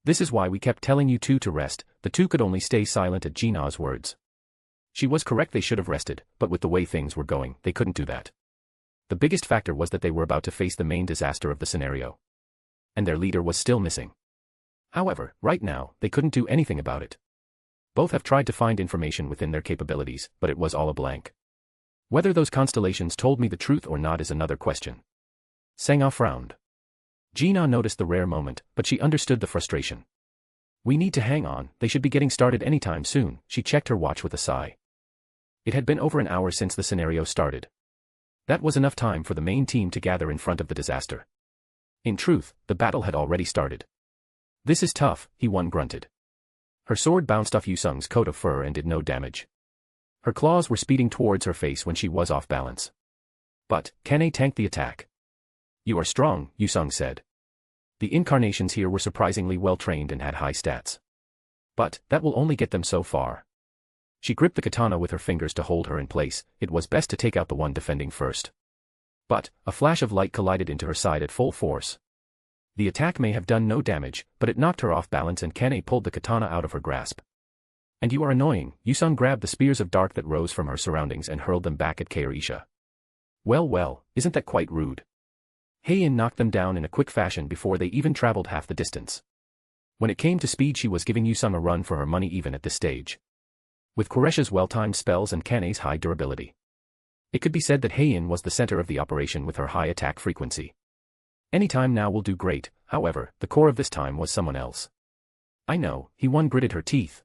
This is why we kept telling you 2 to rest. The 2 could only stay silent at Ji-na's words. She was correct, they should have rested, but with the way things were going, they couldn't do that. The biggest factor was that they were about to face the main disaster of the scenario. And their leader was still missing. However, right now, they couldn't do anything about it. Both have tried to find information within their capabilities, but it was all a blank. Whether those constellations told me the truth or not is another question. Sang-ah frowned. Ji-na noticed the rare moment, but she understood the frustration. We need to hang on, they should be getting started anytime soon. She checked her watch with a sigh. It had been over an hour since the scenario started. That was enough time for the main team to gather in front of the disaster. In truth, the battle had already started. This is tough, He-won grunted. Her sword bounced off Yusung's coat of fur and did no damage. Her claws were speeding towards her face when she was off balance. But, Kane tanked the attack. "You are strong," Yusung said. The incarnations here were surprisingly well trained and had high stats. But, that will only get them so far. She gripped the katana with her fingers to hold her in place. It was best to take out the one defending first. But, a flash of light collided into her side at full force. The attack may have done no damage, but it knocked her off balance and Kane pulled the katana out of her grasp. "And you are annoying," Yusung grabbed the spears of dark that rose from her surroundings and hurled them back at Kairisha. Well, isn't that quite rude?" Heian knocked them down in a quick fashion before they even traveled half the distance. When it came to speed, she was giving Yusung a run for her money even at this stage. With Koresha's well-timed spells and Kane's high durability, it could be said that Heian was the center of the operation with her high attack frequency. Any time now will do great. However, the core of this time was someone else. "I know," He-Won gritted her teeth.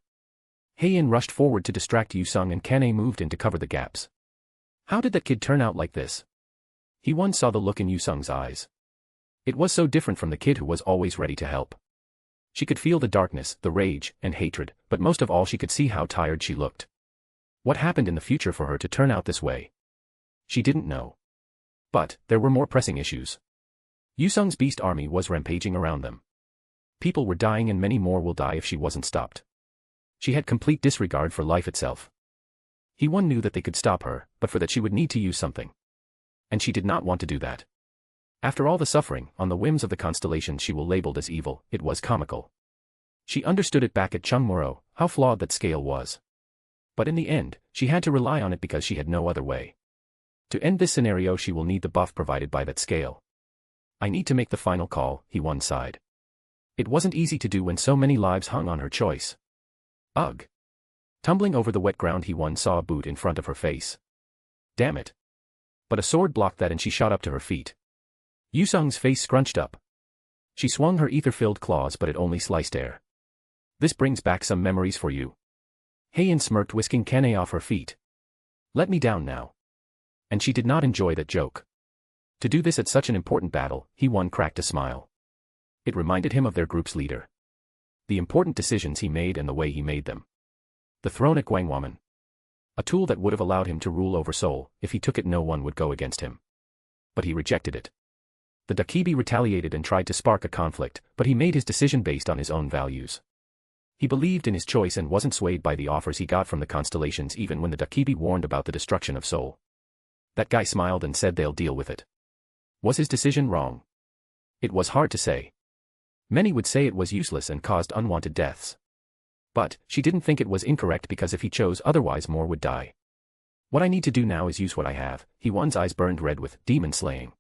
Heian rushed forward to distract Yusung and Kane moved in to cover the gaps. "How did that kid turn out like this?" He-Won saw the look in Yusung's eyes. It was so different from the kid who was always ready to help. She could feel the darkness, the rage, and hatred, but most of all she could see how tired she looked. What happened in the future for her to turn out this way? She didn't know. But, there were more pressing issues. Yusung's beast army was rampaging around them. People were dying and many more will die if she wasn't stopped. She had complete disregard for life itself. He-Won knew that they could stop her, but for that she would need to use something. And she did not want to do that. After all the suffering, on the whims of the constellations she will labeled as evil, it was comical. She understood it back at Chungmuro, how flawed that scale was. But in the end, she had to rely on it because she had no other way. To end this scenario she will need the buff provided by that scale. "I need to make the final call," He-Won sighed. It wasn't easy to do when so many lives hung on her choice. Ugh. Tumbling over the wet ground, He-Won saw a boot in front of her face. Damn it. But a sword blocked that and she shot up to her feet. Yusung's face scrunched up. She swung her ether-filled claws but it only sliced air. "This brings back some memories for you." Heian smirked, whisking Kane off her feet. "Let me down now." And she did not enjoy that joke. To do this at such an important battle, He-Won cracked a smile. It reminded him of their group's leader. The important decisions he made and the way he made them. The throne at Gwangwaman. A tool that would have allowed him to rule over Seoul. If he took it, no one would go against him. But he rejected it. The Dakibi retaliated and tried to spark a conflict, but he made his decision based on his own values. He believed in his choice and wasn't swayed by the offers he got from the constellations even when the Dakibi warned about the destruction of Seoul. That guy smiled and said they'll deal with it. Was his decision wrong? It was hard to say. Many would say it was useless and caused unwanted deaths. But, she didn't think it was incorrect because if he chose otherwise more would die. "What I need to do now is use what I have." He-Won's eyes burned red with demon slaying.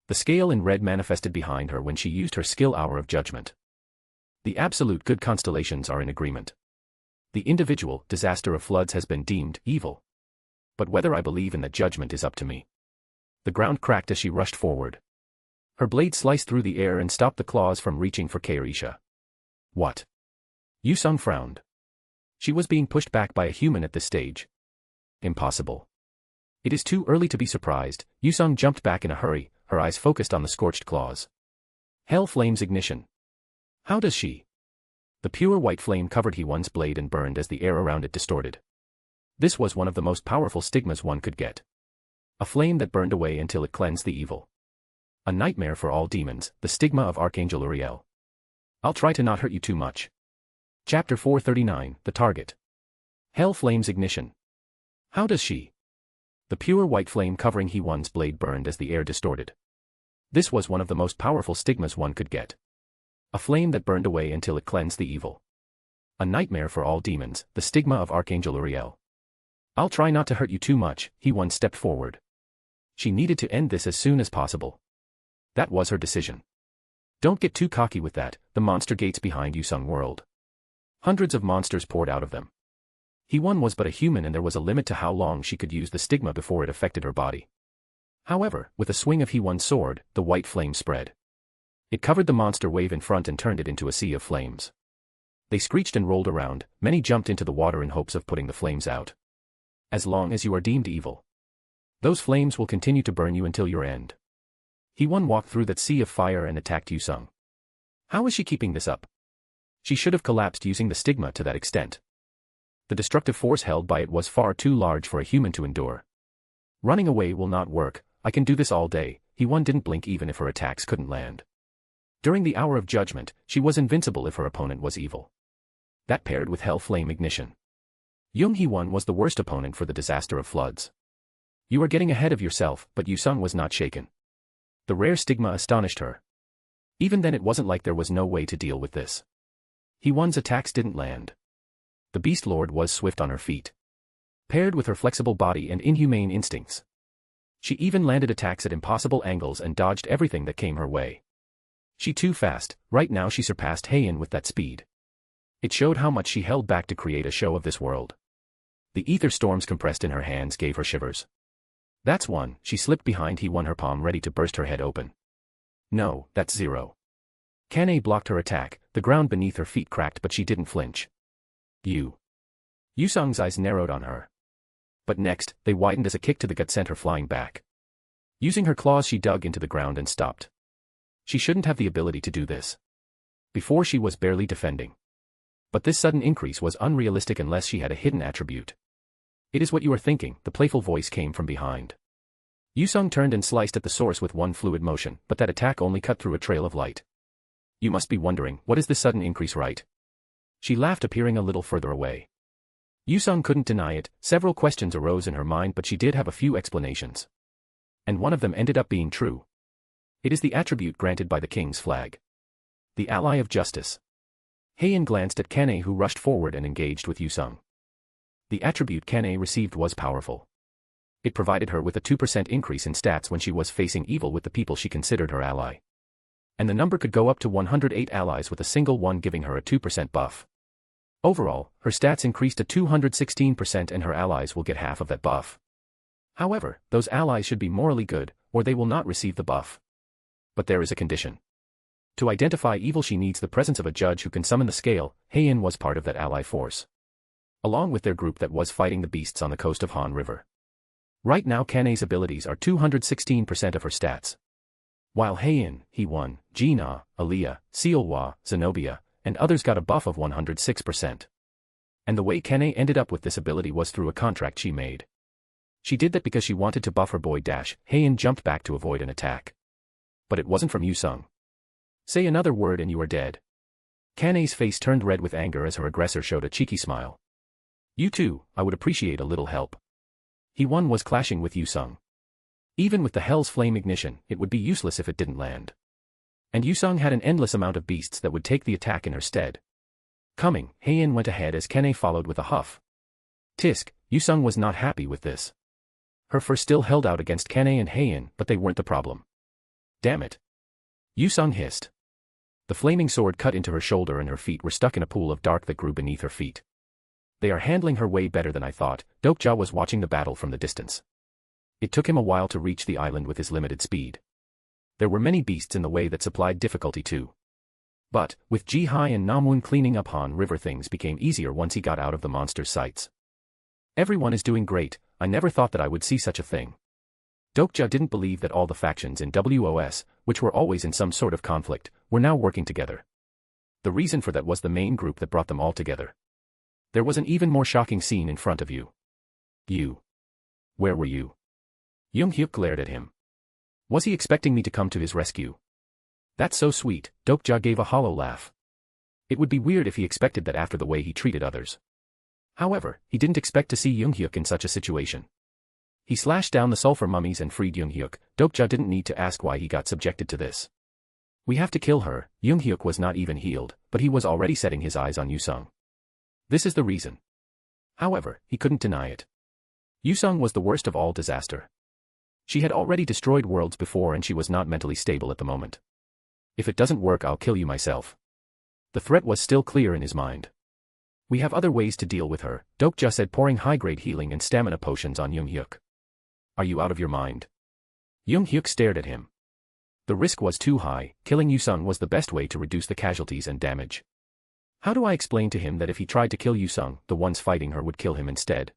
The scale in red manifested behind her when she used her skill Hour of Judgment. The absolute good constellations are in agreement. The individual disaster of floods has been deemed evil. But whether I believe in that judgment is up to me. The ground cracked as she rushed forward. Her blade sliced through the air and stopped the claws from reaching for Kairisha. "What?" Yusung frowned. She was being pushed back by a human at this stage. Impossible. It is too early to be surprised. Yusung jumped back in a hurry, her eyes focused on the scorched claws. Hell Flame's ignition. How does she? The pure white flame covered He-Won's blade and burned as the air around it distorted. This was one of the most powerful stigmas one could get. A flame that burned away until it cleansed the evil. A nightmare for all demons, the stigma of Archangel Uriel. "I'll try to not hurt you too much." Chapter 439, The Target. Hell Flame's ignition. How does she? The pure white flame covering He-Won's blade burned as the air distorted. This was one of the most powerful stigmas one could get. A flame that burned away until it cleansed the evil. A nightmare for all demons, the stigma of Archangel Uriel. "I'll try not to hurt you too much." He-Won stepped forward. She needed to end this as soon as possible. That was her decision. Don't get too cocky with that. The monster gates behind Yusung whirled. Hundreds of monsters poured out of them. He-Won was but a human and there was a limit to how long she could use the stigma before it affected her body. However, with a swing of He-Won's sword, the white flame spread. It covered the monster wave in front and turned it into a sea of flames. They screeched and rolled around, many jumped into the water in hopes of putting the flames out. As long as you are deemed evil, those flames will continue to burn you until your end. He-Won walked through that sea of fire and attacked Yusung. How is she keeping this up? She should have collapsed using the stigma to that extent. The destructive force held by it was far too large for a human to endure. Running away will not work. I can do this all day. He-1 didn't blink even if her attacks couldn't land. During the hour of judgment, she was invincible if her opponent was evil. That paired with hell flame ignition. He-1 was the worst opponent for the disaster of floods. You are getting ahead of yourself, but Yusung was not shaken. The rare stigma astonished her. Even then it wasn't like there was no way to deal with this. He-1's attacks didn't land. The Beast Lord was swift on her feet. Paired with her flexible body and inhumane instincts. She even landed attacks at impossible angles and dodged everything that came her way. She too fast. Right now she surpassed Heian with that speed. It showed how much she held back to create a show of this world. The ether storms compressed in her hands gave her shivers. That's one. She slipped behind He-1, her palm ready to burst her head open. No, that's 0. Kane blocked her attack. The ground beneath her feet cracked, but she didn't flinch. Yusung's eyes narrowed on her. But next, they widened as a kick to the gut sent her flying back. Using her claws she dug into the ground and stopped. She shouldn't have the ability to do this. Before she was barely defending. But this sudden increase was unrealistic unless she had a hidden attribute. It is what you are thinking, the playful voice came from behind. Yusung turned and sliced at the source with one fluid motion, but that attack only cut through a trail of light. You must be wondering, what is this sudden increase, right? She laughed, appearing a little further away. Yusung couldn't deny it. Several questions arose in her mind, but she did have a few explanations. And one of them ended up being true. It is the attribute granted by the king's flag. The ally of justice. Heian glanced at Kane, who rushed forward and engaged with Yusung. The attribute Kane received was powerful. It provided her with a 2% increase in stats when she was facing evil with the people she considered her ally. And the number could go up to 108 allies with a single one, giving her a 2% buff. Overall, her stats increased to 216% and her allies will get half of that buff. However, those allies should be morally good, or they will not receive the buff. But there is a condition. To identify evil she needs the presence of a judge who can summon the scale. Heian was part of that ally force. Along with their group that was fighting the beasts on the coast of Han River. Right now Kane's abilities are 216% of her stats. While Heian, He-1, Gina, Aaliyah, Seolhwa, Zenobia, and others got a buff of 106%. And the way Kane ended up with this ability was through a contract she made. She did that because she wanted to buff her boy. Heian jumped back to avoid an attack. But it wasn't from Yusung. Say another word and you are dead. Kane's face turned red with anger as her aggressor showed a cheeky smile. You too, I would appreciate a little help. He-1 was clashing with Yusung. Even with the Hell's Flame ignition, it would be useless if it didn't land. And Yusung had an endless amount of beasts that would take the attack in her stead. Coming, Heian went ahead as Kane followed with a huff. Tisk, Yusung was not happy with this. Her fur still held out against Kane and Heian, but they weren't the problem. Damn it. Yusung hissed. The flaming sword cut into her shoulder and her feet were stuck in a pool of dark that grew beneath her feet. They are handling her way better than I thought. Dokja was watching the battle from the distance. It took him a while to reach the island with his limited speed. There were many beasts in the way that supplied difficulty too. But, with Ji-hai and Namwoon cleaning up Han River, things became easier once he got out of the monster's sights. Everyone is doing great. I never thought that I would see such a thing. Dokja didn't believe that all the factions in WOS, which were always in some sort of conflict, were now working together. The reason for that was the main group that brought them all together. There was an even more shocking scene in front of you. You. Where were you? Young-hyuk glared at him. Was he expecting me to come to his rescue? That's so sweet. Dokja gave a hollow laugh. It would be weird if he expected that after the way he treated others. However, he didn't expect to see Young-hyuk in such a situation. He slashed down the sulfur mummies and freed Young-hyuk. Dokja didn't need to ask why he got subjected to this. We have to kill her. Young-hyuk was not even healed, but he was already setting his eyes on Yusung. This is the reason. However, he couldn't deny it. Yusung was the worst of all disaster. She had already destroyed worlds before and she was not mentally stable at the moment. If it doesn't work, I'll kill you myself. The threat was still clear in his mind. We have other ways to deal with her, Dokja said, pouring high-grade healing and stamina potions on Young-hyuk. Are you out of your mind? Young-hyuk stared at him. The risk was too high. Killing Yusung was the best way to reduce the casualties and damage. How do I explain to him that if he tried to kill Yusung, the ones fighting her would kill him instead?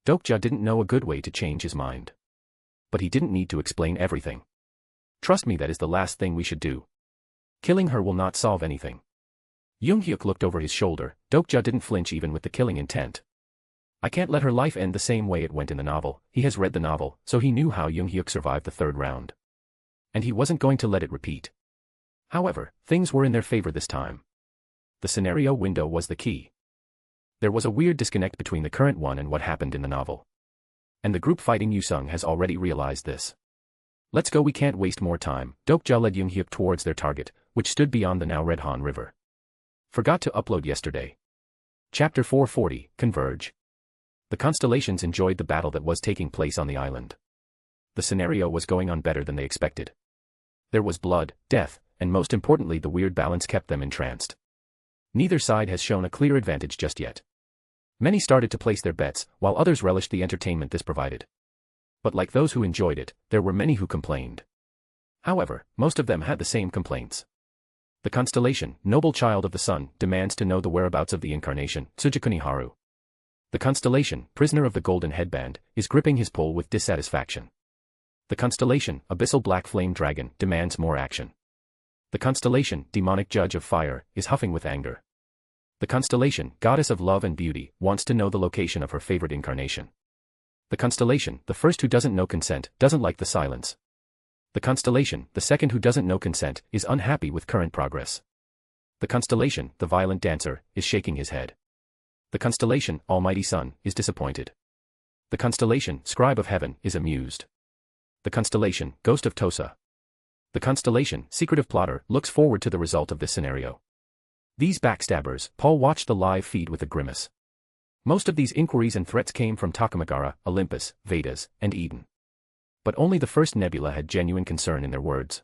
Dokja didn't know a good way to change his mind. But he didn't need to explain everything. Trust me, that is the last thing we should do. Killing her will not solve anything. Hyuk looked over his shoulder. Dokja didn't flinch even with the killing intent. I can't let her life end the same way it went in the novel. He has read the novel, so he knew how Hyuk survived the third round. And he wasn't going to let it repeat. However, things were in their favor this time. The scenario window was the key. There was a weird disconnect between the current one and what happened in the novel. And the group fighting Yusung has already realized this. Let's go, we can't waste more time. Dokja led Hyuk towards their target, which stood beyond the now Red Han River. Forgot to upload yesterday. Chapter 440, Converge. The constellations enjoyed the battle that was taking place on the island. The scenario was going on better than they expected. There was blood, death, and most importantly the weird balance kept them entranced. Neither side has shown a clear advantage just yet. Many started to place their bets, while others relished the entertainment this provided. But like those who enjoyed it, there were many who complained. However, most of them had the same complaints. The constellation, noble child of the sun, demands to know the whereabouts of the incarnation, Tsujikuni Haru. The constellation, prisoner of the golden headband, is gripping his pole with dissatisfaction. The constellation, abyssal black flame dragon, demands more action. The constellation, demonic judge of fire, is huffing with anger. The constellation, goddess of love and beauty, wants to know the location of her favorite incarnation. The constellation, the first who doesn't know consent, doesn't like the silence. The constellation, the second who doesn't know consent, is unhappy with current progress. The constellation, the violent dancer, is shaking his head. The constellation, almighty sun, is disappointed. The constellation, scribe of heaven, is amused. The constellation, ghost of Tosa. The constellation, secretive plotter, looks forward to the result of this scenario. These backstabbers, Paul watched the live feed with a grimace. Most of these inquiries and threats came from Takamagara, Olympus, Vedas, and Eden. But only the first Nebula had genuine concern in their words.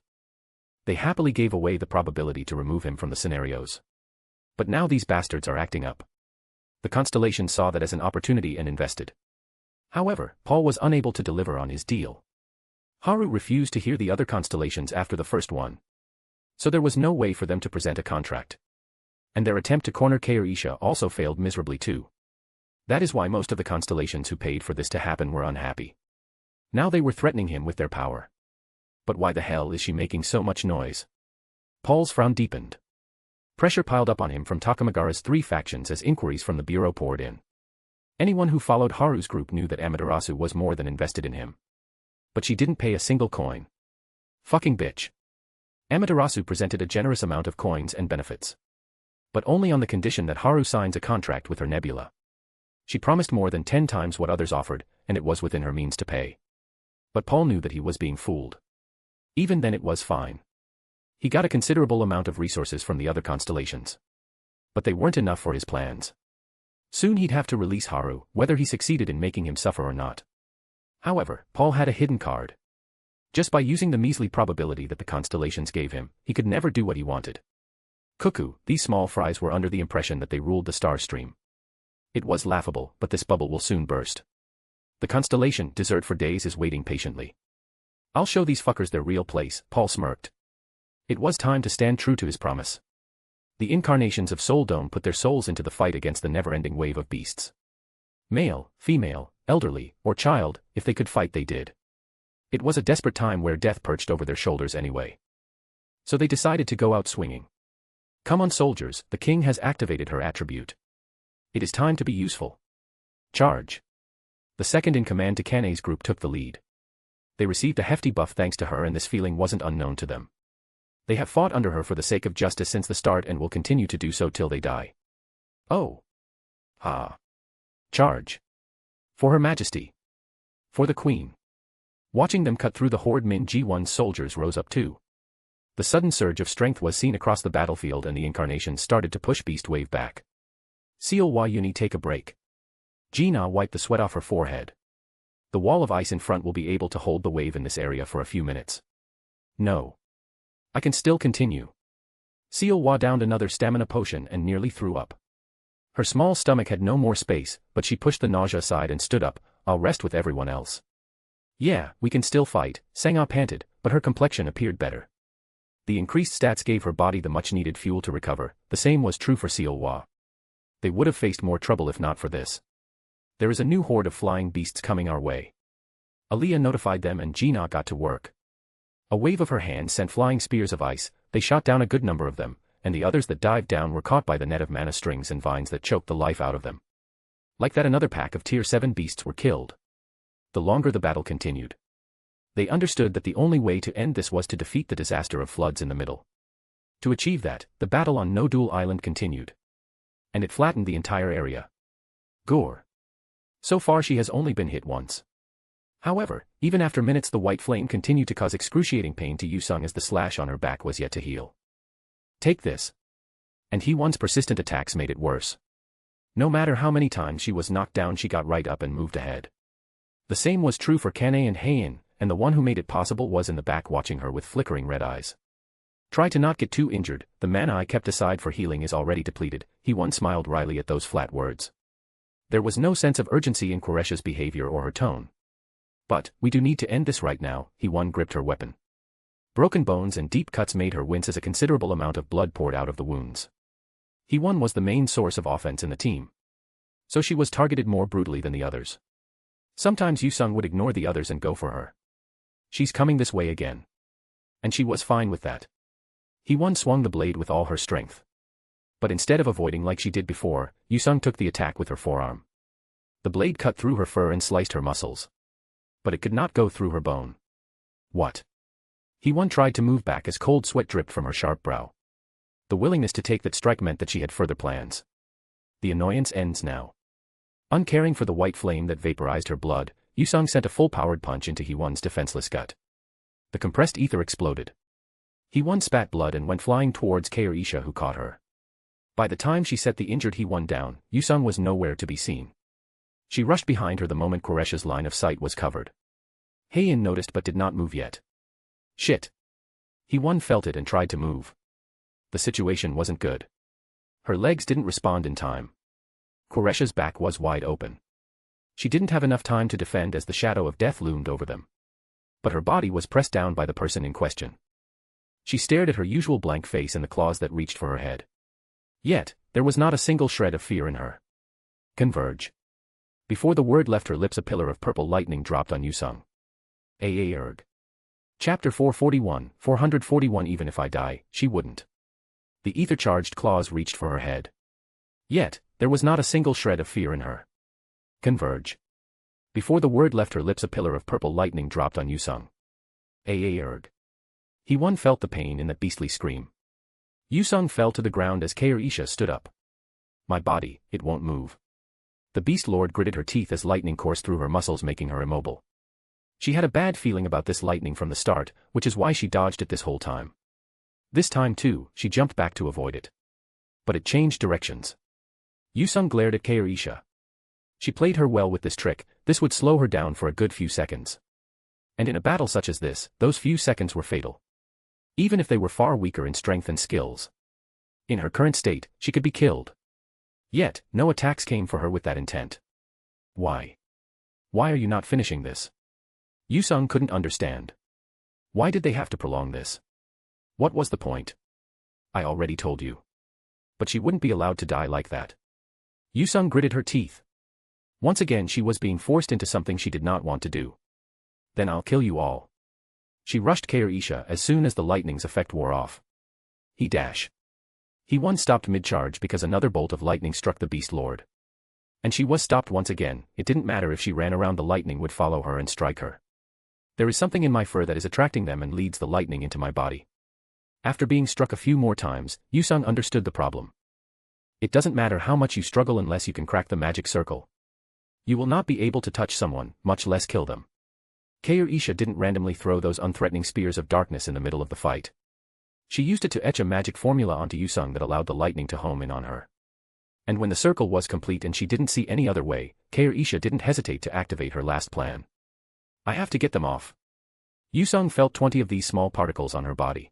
They happily gave away the probability to remove him from the scenarios. But now these bastards are acting up. The constellation saw that as an opportunity and invested. However, Paul was unable to deliver on his deal. Haru refused to hear the other constellations after the first one. So there was no way for them to present a contract. And their attempt to corner Keirisha also failed miserably too. That is why most of the constellations who paid for this to happen were unhappy. Now they were threatening him with their power. But why the hell is she making so much noise? Paul's frown deepened. Pressure piled up on him from Takamagara's three factions as inquiries from the bureau poured in. Anyone who followed Haru's group knew that Amaterasu was more than invested in him. But she didn't pay a single coin. Fucking bitch. Amaterasu presented a generous amount of coins and benefits. But only on the condition that Haru signs a contract with her Nebula. She promised more than 10 times what others offered, and it was within her means to pay. But Paul knew that he was being fooled. Even then it was fine. He got a considerable amount of resources from the other constellations. But they weren't enough for his plans. Soon he'd have to release Haru, whether he succeeded in making him suffer or not. However, Paul had a hidden card. Just by using the measly probability that the constellations gave him, he could never do what he wanted. Cuckoo, these small fries were under the impression that they ruled the star stream. It was laughable, but this bubble will soon burst. The constellation, dessert for days, is waiting patiently. I'll show these fuckers their real place, Paul smirked. It was time to stand true to his promise. The incarnations of Soul Dome put their souls into the fight against the never-ending wave of beasts. Male, female, elderly, or child, if they could fight they did. It was a desperate time where death perched over their shoulders anyway. So they decided to go out swinging. Come on soldiers, the king has activated her attribute. It is time to be useful. Charge. The second-in-command Dekane's group took the lead. They received a hefty buff thanks to her, and this feeling wasn't unknown to them. They have fought under her for the sake of justice since the start and will continue to do so till they die. Oh. Ha. Charge. For Her Majesty. For the Queen. Watching them cut through the horde, Min Ji-1's soldiers rose up too. The sudden surge of strength was seen across the battlefield and the incarnations started to push Beast Wave back. Seal Wa Uni, take a break. Gina wiped the sweat off her forehead. The wall of ice in front will be able to hold the wave in this area for a few minutes. No. I can still continue. Seal Wa downed another stamina potion and nearly threw up. Her small stomach had no more space, but she pushed the nausea aside and stood up. I'll rest with everyone else. Yeah, we can still fight, Sangha panted, but her complexion appeared better. The increased stats gave her body the much-needed fuel to recover. The same was true for Seal Wa. They would have faced more trouble if not for this. There is a new horde of flying beasts coming our way. Aliyah notified them and Gina got to work. A wave of her hand sent flying spears of ice. They shot down a good number of them, and the others that dived down were caught by the net of mana strings and vines that choked the life out of them. Like that, another pack of Tier 7 beasts were killed. The longer the battle continued, they understood that the only way to end this was to defeat the disaster of floods in the middle. To achieve that, the battle on No Duel Island continued. And it flattened the entire area. Gore. So far she has only been hit once. However, even after minutes the white flame continued to cause excruciating pain to Yusung as the slash on her back was yet to heal. Take this. And Hee-won's persistent attacks made it worse. No matter how many times she was knocked down, she got right up and moved ahead. The same was true for Kane and Heian, and the one who made it possible was in the back watching her with flickering red eyes. Try to not get too injured, the mana I kept aside for healing is already depleted. Hee-won smiled wryly at those flat words. There was no sense of urgency in Quresha's behavior or her tone. But, we do need to end this right now. Hee-won gripped her weapon. Broken bones and deep cuts made her wince as a considerable amount of blood poured out of the wounds. Hee-won was the main source of offense in the team. So she was targeted more brutally than the others. Sometimes Yusung would ignore the others and go for her. She's coming this way again. And she was fine with that. Hee-won swung the blade with all her strength. But instead of avoiding like she did before, Yusung took the attack with her forearm. The blade cut through her fur and sliced her muscles. But it could not go through her bone. What? Hee-won tried to move back as cold sweat dripped from her sharp brow. The willingness to take that strike meant that she had further plans. The annoyance ends now. Uncaring for the white flame that vaporized her blood, Yusung sent a full-powered punch into Hee-won's defenseless gut. The compressed ether exploded. Hee-won spat blood and went flying towards Kaorisha, who caught her. By the time she set the injured Hee-won down, Yusung was nowhere to be seen. She rushed behind her the moment Quresha's line of sight was covered. Heian noticed but did not move yet. Shit. Hee-won felt it and tried to move. The situation wasn't good. Her legs didn't respond in time. Quresha's back was wide open. She didn't have enough time to defend as the shadow of death loomed over them. But her body was pressed down by the person in question. She stared at her usual blank face and the claws that reached for her head. Yet, there was not a single shred of fear in her. Converge. Before the word left her lips, a pillar of purple lightning dropped on Yusung. Erg. Chapter 441. Even if I die, she wouldn't. The ether-charged claws reached for her head. Yet, there was not a single shred of fear in her. Converge. Before the word left her lips, a pillar of purple lightning dropped on Yusung. Erg. Hee-won felt the pain in that beastly scream. Yusung fell to the ground as Kaorisha stood up. My body, it won't move. The Beast Lord gritted her teeth as lightning coursed through her muscles, making her immobile. She had a bad feeling about this lightning from the start, which is why she dodged it this whole time. This time too, she jumped back to avoid it. But it changed directions. Yusung glared at Kaorisha. She played her well with this trick. This would slow her down for a good few seconds. And in a battle such as this, those few seconds were fatal. Even if they were far weaker in strength and skills. In her current state, she could be killed. Yet, no attacks came for her with that intent. Why? Why are you not finishing this? Yusung couldn't understand. Why did they have to prolong this? What was the point? I already told you. But she wouldn't be allowed to die like that. Yusung gritted her teeth. Once again she was being forced into something she did not want to do. Then I'll kill you all. She rushed Kaorisha as soon as the lightning's effect wore off. Hee-won stopped mid-charge because another bolt of lightning struck the Beast Lord. And she was stopped once again. It didn't matter if she ran around, the lightning would follow her and strike her. There is something in my fur that is attracting them and leads the lightning into my body. After being struck a few more times, Yusung understood the problem. It doesn't matter how much you struggle unless you can crack the magic circle. You will not be able to touch someone, much less kill them. Kaorisha didn't randomly throw those unthreatening spears of darkness in the middle of the fight. She used it to etch a magic formula onto Yusung that allowed the lightning to home in on her. And when the circle was complete and she didn't see any other way, Kaorisha didn't hesitate to activate her last plan. I have to get them off. Yusung felt 20 of these small particles on her body.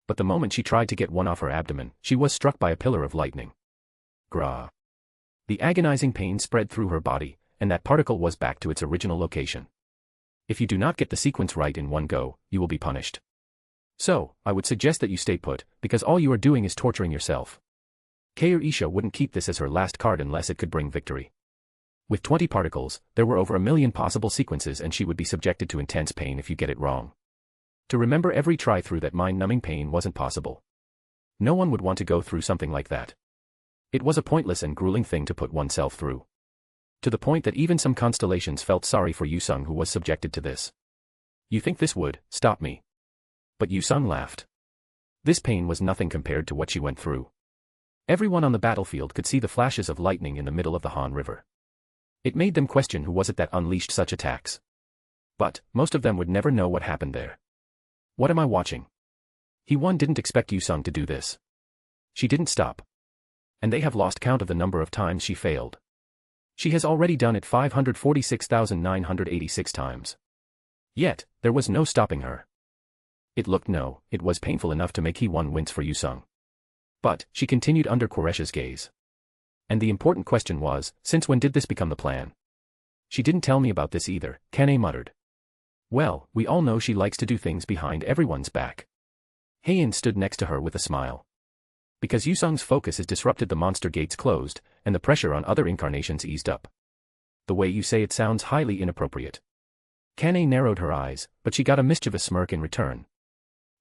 But the moment she tried to get one off her abdomen, she was struck by a pillar of lightning. Grah. The agonizing pain spread through her body, and that particle was back to its original location. If you do not get the sequence right in one go, you will be punished. So, I would suggest that you stay put, because all you are doing is torturing yourself. Kaorisha wouldn't keep this as her last card unless it could bring victory. With 20 particles, there were over 1 million possible sequences and she would be subjected to intense pain if you get it wrong. To remember every try through that mind-numbing pain wasn't possible. No one would want to go through something like that. It was a pointless and grueling thing to put oneself through. To the point that even some constellations felt sorry for Yusung, who was subjected to this. You think this would stop me? But Yusung laughed. This pain was nothing compared to what she went through. Everyone on the battlefield could see the flashes of lightning in the middle of the Han River. It made them question who was it that unleashed such attacks. But most of them would never know what happened there. What am I watching? He-One didn't expect Yusung to do this. She didn't stop. And they have lost count of the number of times she failed. She has already done it 546,986 times. Yet, there was no stopping her. It was painful enough to make He-One wince for Yusung. But, she continued under Quaresh's gaze. And the important question was, since when did this become the plan? She didn't tell me about this either, Kane muttered. Well, we all know she likes to do things behind everyone's back. Heian stood next to her with a smile. Because Yusung's focus is disrupted, the monster gates closed, and the pressure on other incarnations eased up. The way you say it sounds highly inappropriate. Kane narrowed her eyes, but she got a mischievous smirk in return.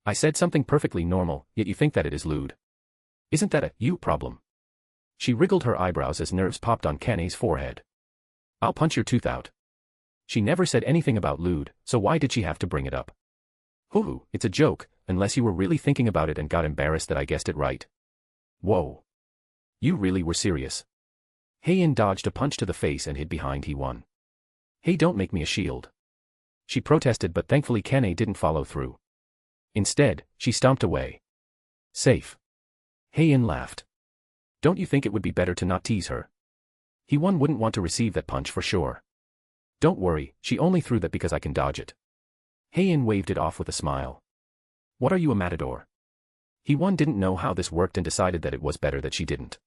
I said something perfectly normal, yet you think that it is lewd. Isn't that a you problem? She wriggled her eyebrows as nerves popped on Kane's forehead. I'll punch your tooth out. She never said anything about lewd, so why did she have to bring it up? Hoo-hoo, it's a joke, unless you were really thinking about it and got embarrassed that I guessed it right. Whoa. You really were serious. Heian dodged a punch to the face and hid behind He-One. Hey, don't make me a shield. She protested, but thankfully Kane didn't follow through. Instead, she stomped away. Safe. Heian laughed. Don't you think it would be better to not tease her? He-One wouldn't want to receive that punch for sure. Don't worry, she only threw that because I can dodge it. Heian waved it off with a smile. What are you, a matador? He-One didn't know how this worked and decided that it was better that she didn't.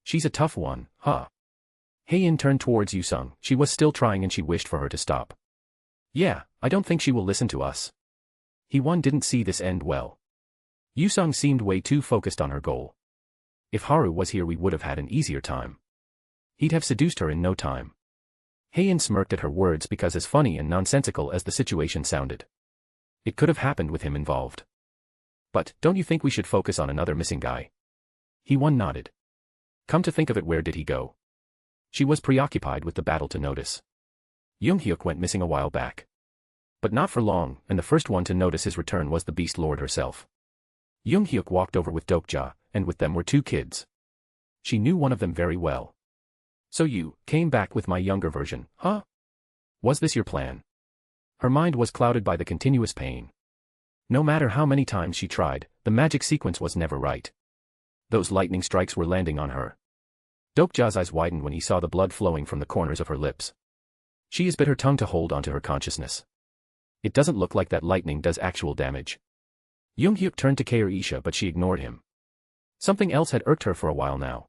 She's a tough one, huh? Heian turned towards Yusung. She was still trying and she wished for her to stop. Yeah, I don't think she will listen to us. He-One didn't see this end well. Yusung seemed way too focused on her goal. If Haru was here, we would have had an easier time. He'd have seduced her in no time. Heian smirked at her words because as funny and nonsensical as the situation sounded, it could have happened with him involved. But, don't you think we should focus on another missing guy? He-One nodded. Come to think of it, where did he go? She was preoccupied with the battle to notice. Young-hyuk went missing a while back. But not for long, and the first one to notice his return was the Beast Lord herself. Young-hyuk walked over with Dokja, and with them were two kids. She knew one of them very well. So you came back with my younger version, huh? Was this your plan? Her mind was clouded by the continuous pain. No matter how many times she tried, the magic sequence was never right. Those lightning strikes were landing on her. Dokja's eyes widened when he saw the blood flowing from the corners of her lips. She has bit her tongue to hold onto her consciousness. It doesn't look like that lightning does actual damage. Young-hyuk turned to Kair-isha, but she ignored him. Something else had irked her for a while now.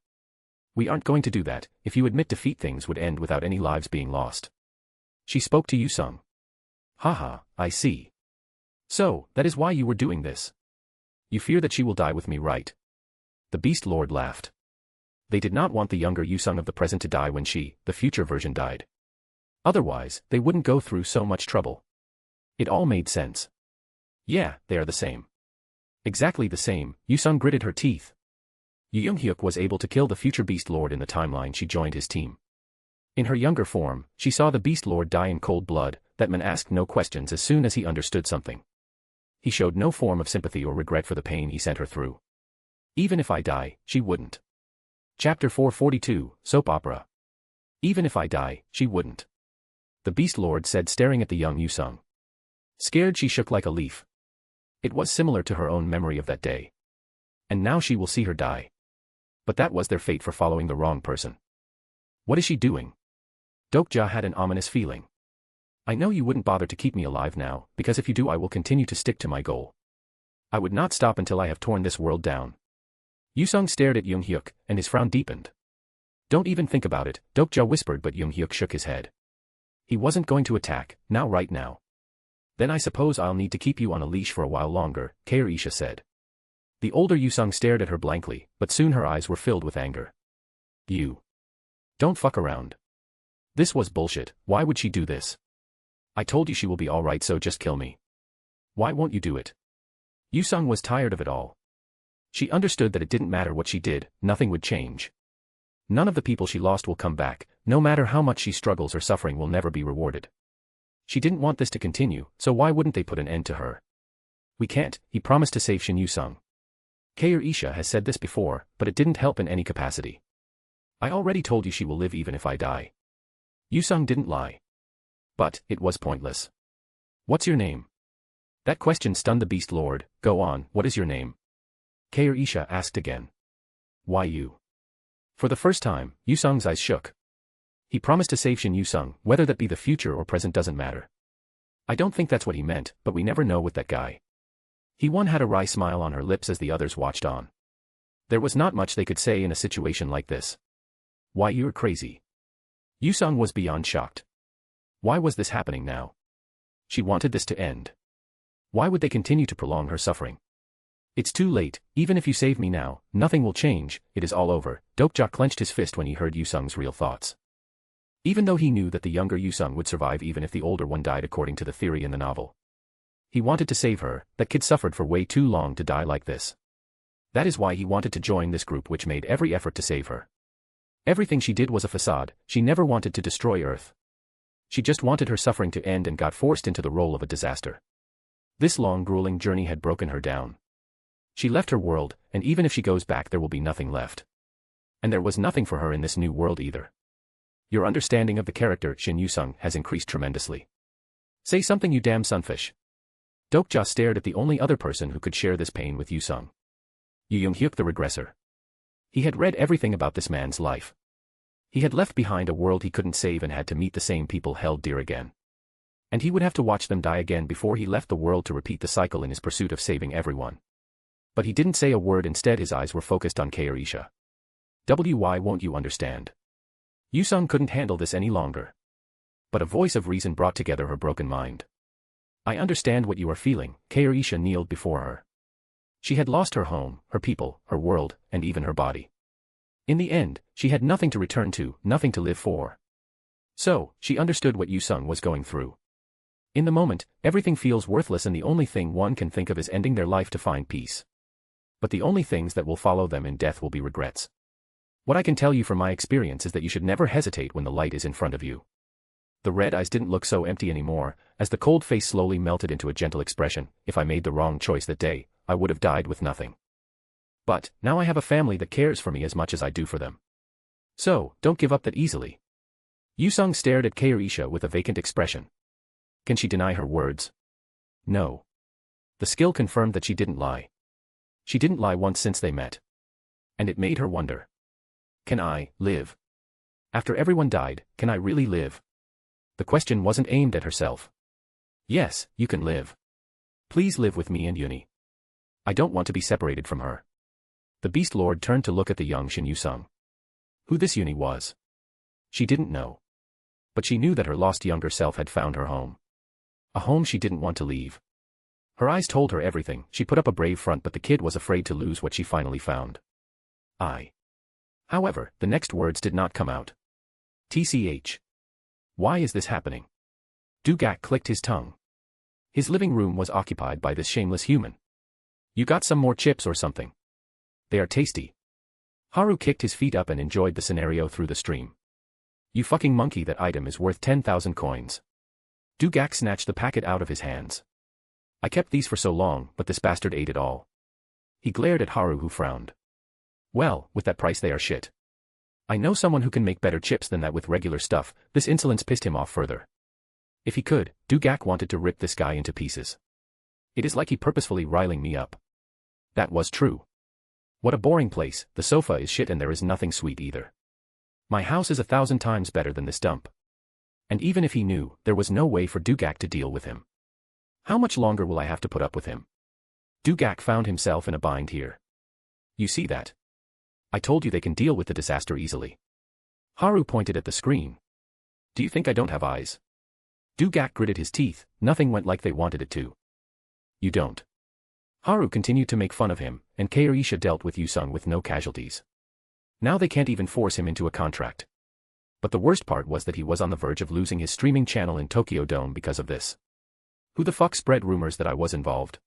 We aren't going to do that. If you admit defeat, things would end without any lives being lost. She spoke to Yusung. Haha, I see. So, that is why you were doing this. You fear that she will die with me, right? The Beast Lord laughed. They did not want the younger Yusung of the present to die when she, the future version, died. Otherwise, they wouldn't go through so much trouble. It all made sense. Yeah, they are the same. Exactly the same, Yusung gritted her teeth. Young-hyuk was able to kill the future Beast Lord in the timeline she joined his team. In her younger form, she saw the Beast Lord die in cold blood. That man asked no questions as soon as he understood something. He showed no form of sympathy or regret for the pain he sent her through. Even if I die, she wouldn't. Chapter 442, Soap Opera. Even if I die, she wouldn't. The Beast Lord said, staring at the young Yusung. Scared, she shook like a leaf. It was similar to her own memory of that day. And now she will see her die. But that was their fate for following the wrong person. What is she doing? Dokja had an ominous feeling. I know you wouldn't bother to keep me alive now, because if you do, I will continue to stick to my goal. I would not stop until I have torn this world down. Yusung stared at Young-hyuk, and his frown deepened. Don't even think about it, Dokja whispered, but Young-hyuk shook his head. He wasn't going to attack, right now. Then I suppose I'll need to keep you on a leash for a while longer, Kair-isha said. The older Yusung stared at her blankly, but soon her eyes were filled with anger. You. Don't fuck around. This was bullshit. Why would she do this? I told you she will be alright, so just kill me. Why won't you do it? Yusung was tired of it all. She understood that it didn't matter what she did, nothing would change. None of the people she lost will come back, no matter how much she struggles, her suffering will never be rewarded. She didn't want this to continue, so why wouldn't they put an end to her? We can't, he promised to save Shin Yu-sung. Isha has said this before, but it didn't help in any capacity. I already told you she will live even if I die. Yu-sung didn't lie. But, it was pointless. What's your name? That question stunned the Beast Lord. Go on, what is your name? Isha asked again. Why you? For the first time, Yu-sung's eyes shook. He promised to save Shin Yu-sung, whether that be the future or present doesn't matter. I don't think that's what he meant, but we never know with that guy. One had a wry smile on her lips as the others watched on. There was not much they could say in a situation like this. Why, you're crazy. Yu-sung was beyond shocked. Why was this happening now? She wanted this to end. Why would they continue to prolong her suffering? It's too late, even if you save me now, nothing will change, it is all over. Dokja clenched his fist when he heard Yu-sung's real thoughts. Even though he knew that the younger Yu-sung would survive even if the older one died according to the theory in the novel. He wanted to save her, that kid suffered for way too long to die like this. That is why he wanted to join this group which made every effort to save her. Everything she did was a facade, she never wanted to destroy Earth. She just wanted her suffering to end and got forced into the role of a disaster. This long grueling journey had broken her down. She left her world, and even if she goes back there will be nothing left. And there was nothing for her in this new world either. Your understanding of the character Shin Yu-sung has increased tremendously. Say something, you damn sunfish. Dokja stared at the only other person who could share this pain with Yu-sung. Yu Young-hyuk the regressor. He had read everything about this man's life. He had left behind a world he couldn't save and had to meet the same people held dear again. And he would have to watch them die again before he left the world to repeat the cycle in his pursuit of saving everyone. But he didn't say a word, instead his eyes were focused on Isha. Why won't you understand? Yu-sung couldn't handle this any longer. But a voice of reason brought together her broken mind. I understand what you are feeling. Isha kneeled before her. She had lost her home, her people, her world, and even her body. In the end, she had nothing to return to, nothing to live for. So, she understood what Yu-sung was going through. In the moment, everything feels worthless and the only thing one can think of is ending their life to find peace. But the only things that will follow them in death will be regrets. What I can tell you from my experience is that you should never hesitate when the light is in front of you. The red eyes didn't look so empty anymore, as the cold face slowly melted into a gentle expression. If I made the wrong choice that day, I would have died with nothing. But, now I have a family that cares for me as much as I do for them. So, don't give up that easily. Yu-sung stared at Isha with a vacant expression. Can she deny her words? No. The skill confirmed that she didn't lie. She didn't lie once since they met. And it made her wonder. Can I live? After everyone died, can I really live? The question wasn't aimed at herself. Yes, you can live. Please live with me and Yuni. I don't want to be separated from her. The Beast Lord turned to look at the young Shin Yu-sung. Who this Yuni was? She didn't know. But she knew that her lost younger self had found her home. A home she didn't want to leave. Her eyes told her everything. She put up a brave front, but the kid was afraid to lose what she finally found. However, the next words did not come out. TCH. Why is this happening? Dugak clicked his tongue. His living room was occupied by this shameless human. You got some more chips or something? They are tasty. Haru kicked his feet up and enjoyed the scenario through the stream. You fucking monkey, that item is worth 10,000 coins. Dugak snatched the packet out of his hands. I kept these for so long, but this bastard ate it all. He glared at Haru, who frowned. Well, with that price they are shit. I know someone who can make better chips than that with regular stuff. This insolence pissed him off further. If he could, Dugak wanted to rip this guy into pieces. It is like he purposefully riling me up. That was true. What a boring place, the sofa is shit and there is nothing sweet either. My house is 1,000 times better than this dump. And even if he knew, there was no way for Dugak to deal with him. How much longer will I have to put up with him? Dugak found himself in a bind here. You see that? I told you they can deal with the disaster easily. Haru pointed at the screen. Do you think I don't have eyes? Dugak gritted his teeth. Nothing went like they wanted it to. You don't. Haru continued to make fun of him, and Isha dealt with Yu-sung with no casualties. Now they can't even force him into a contract. But the worst part was that he was on the verge of losing his streaming channel in Tokyo Dome because of this. Who the fuck spread rumors that I was involved?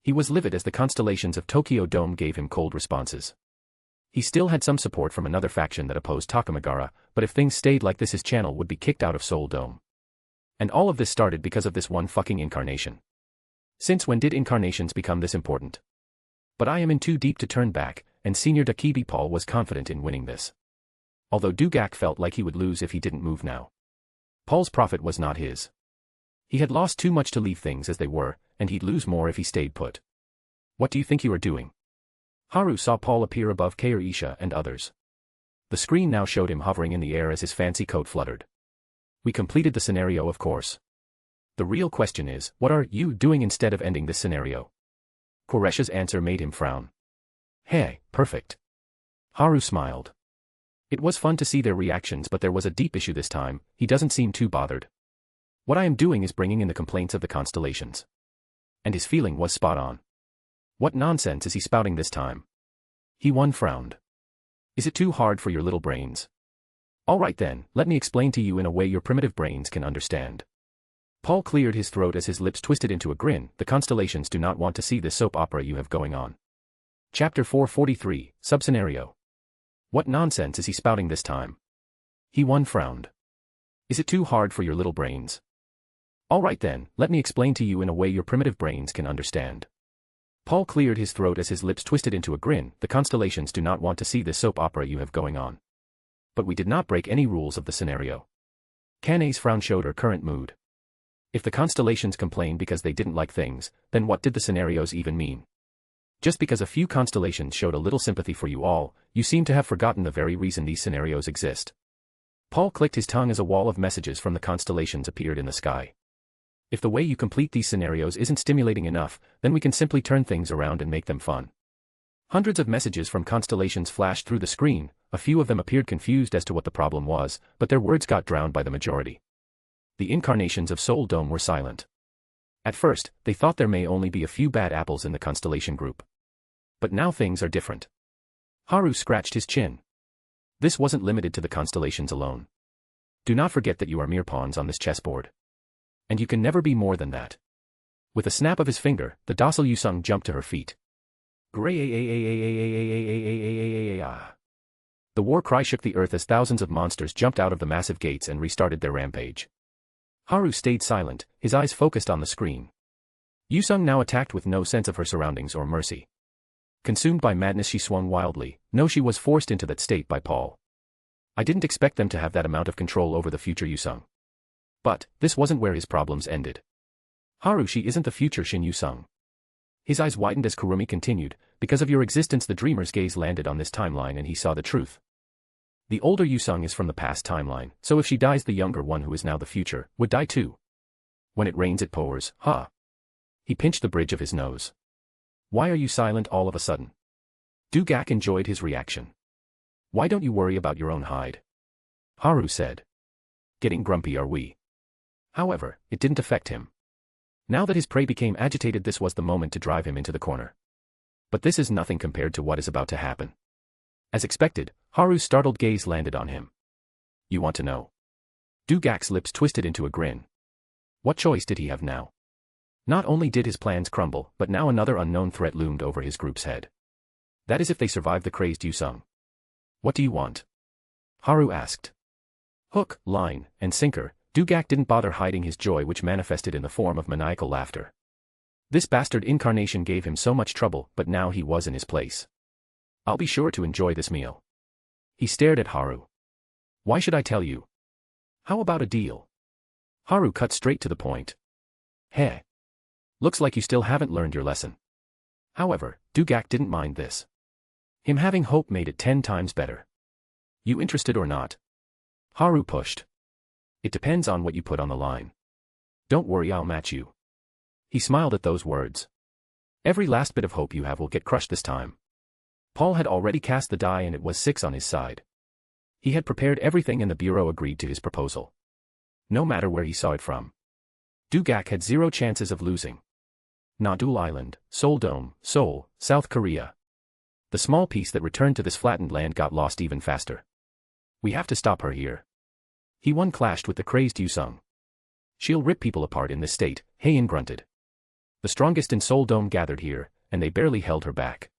He was livid as the constellations of Tokyo Dome gave him cold responses. He still had some support from another faction that opposed Takamagara, but if things stayed like this his channel would be kicked out of Seoul Dome. And all of this started because of this one fucking incarnation. Since when did incarnations become this important? But I am in too deep to turn back, and Senior Dakibi Paul was confident in winning this. Although Dugak felt like he would lose if he didn't move now. Paul's profit was not his. He had lost too much to leave things as they were, and he'd lose more if he stayed put. What do you think you are doing? Haru saw Paul appear above Kairi-isha and others. The screen now showed him hovering in the air as his fancy coat fluttered. We completed the scenario, of course. The real question is, what are you doing instead of ending this scenario? Koresha's answer made him frown. Hey, perfect. Haru smiled. It was fun to see their reactions, but there was a deep issue this time. He doesn't seem too bothered. What I am doing is bringing in the complaints of the constellations. And his feeling was spot on. What nonsense is he spouting this time? He frowned. Is it too hard for your little brains? All right then, let me explain to you in a way your primitive brains can understand. Paul cleared his throat as his lips twisted into a grin. The constellations do not want to see this soap opera you have going on. Chapter 443, Subscenario. What nonsense is he spouting this time? He frowned. Is it too hard for your little brains? All right then, let me explain to you in a way your primitive brains can understand. Paul cleared his throat as his lips twisted into a grin. The constellations do not want to see this soap opera you have going on. But we did not break any rules of the scenario. Kane's frown showed her current mood. If the constellations complain because they didn't like things, then what did the scenarios even mean? Just because a few constellations showed a little sympathy for you all, you seem to have forgotten the very reason these scenarios exist. Paul clicked his tongue as a wall of messages from the constellations appeared in the sky. If the way you complete these scenarios isn't stimulating enough, then we can simply turn things around and make them fun. Hundreds of messages from constellations flashed through the screen. A few of them appeared confused as to what the problem was, but their words got drowned by the majority. The incarnations of Seoul Dome were silent. At first, they thought there may only be a few bad apples in the constellation group. But now things are different. Haru scratched his chin. This wasn't limited to the constellations alone. Do not forget that you are mere pawns on this chessboard. And you can never be more than that. With a snap of his finger, the docile Yusung jumped to her feet. The war cry shook the earth as thousands of monsters jumped out of the massive gates and restarted their rampage. Haru stayed silent, his eyes focused on the screen. Yusung now attacked with no sense of her surroundings or mercy. Consumed by madness, she swung wildly. No, she was forced into that state by Paul. I didn't expect them to have that amount of control over the future Yusung. But, this wasn't where his problems ended. Haru, she isn't the future Shin Yusung. His eyes widened as Kurumi continued, because of your existence the dreamer's gaze landed on this timeline and he saw the truth. The older Yusung is from the past timeline, so if she dies the younger one who is now the future, would die too. When it rains it pours, huh? He pinched the bridge of his nose. Why are you silent all of a sudden? Dugak enjoyed his reaction. Why don't you worry about your own hide? Haru said. Getting grumpy are we? However, it didn't affect him. Now that his prey became agitated, this was the moment to drive him into the corner. But this is nothing compared to what is about to happen. As expected, Haru's startled gaze landed on him. You want to know? Dugak's lips twisted into a grin. What choice did he have now? Not only did his plans crumble, but now another unknown threat loomed over his group's head. That is if they survive the crazed Yusung. What do you want? Haru asked. Hook, line, and sinker. Dugak didn't bother hiding his joy, which manifested in the form of maniacal laughter. This bastard incarnation gave him so much trouble, but now he was in his place. I'll be sure to enjoy this meal. He stared at Haru. Why should I tell you? How about a deal? Haru cut straight to the point. Heh. Looks like you still haven't learned your lesson. However, Dugak didn't mind this. Him having hope made it 10 times better. You interested or not? Haru pushed. It depends on what you put on the line. Don't worry, I'll match you. He smiled at those words. Every last bit of hope you have will get crushed this time. Paul had already cast the die and it was 6 on his side. He had prepared everything and the Bureau agreed to his proposal. No matter where he saw it from. Dugak had 0 chances of losing. Nadul Island, Seoul Dome, Seoul, South Korea. The small piece that returned to this flattened land got lost even faster. We have to stop her here. He clashed with the crazed Yusung. She'll rip people apart in this state, Heian grunted. The strongest in Soul Dome gathered here, and they barely held her back.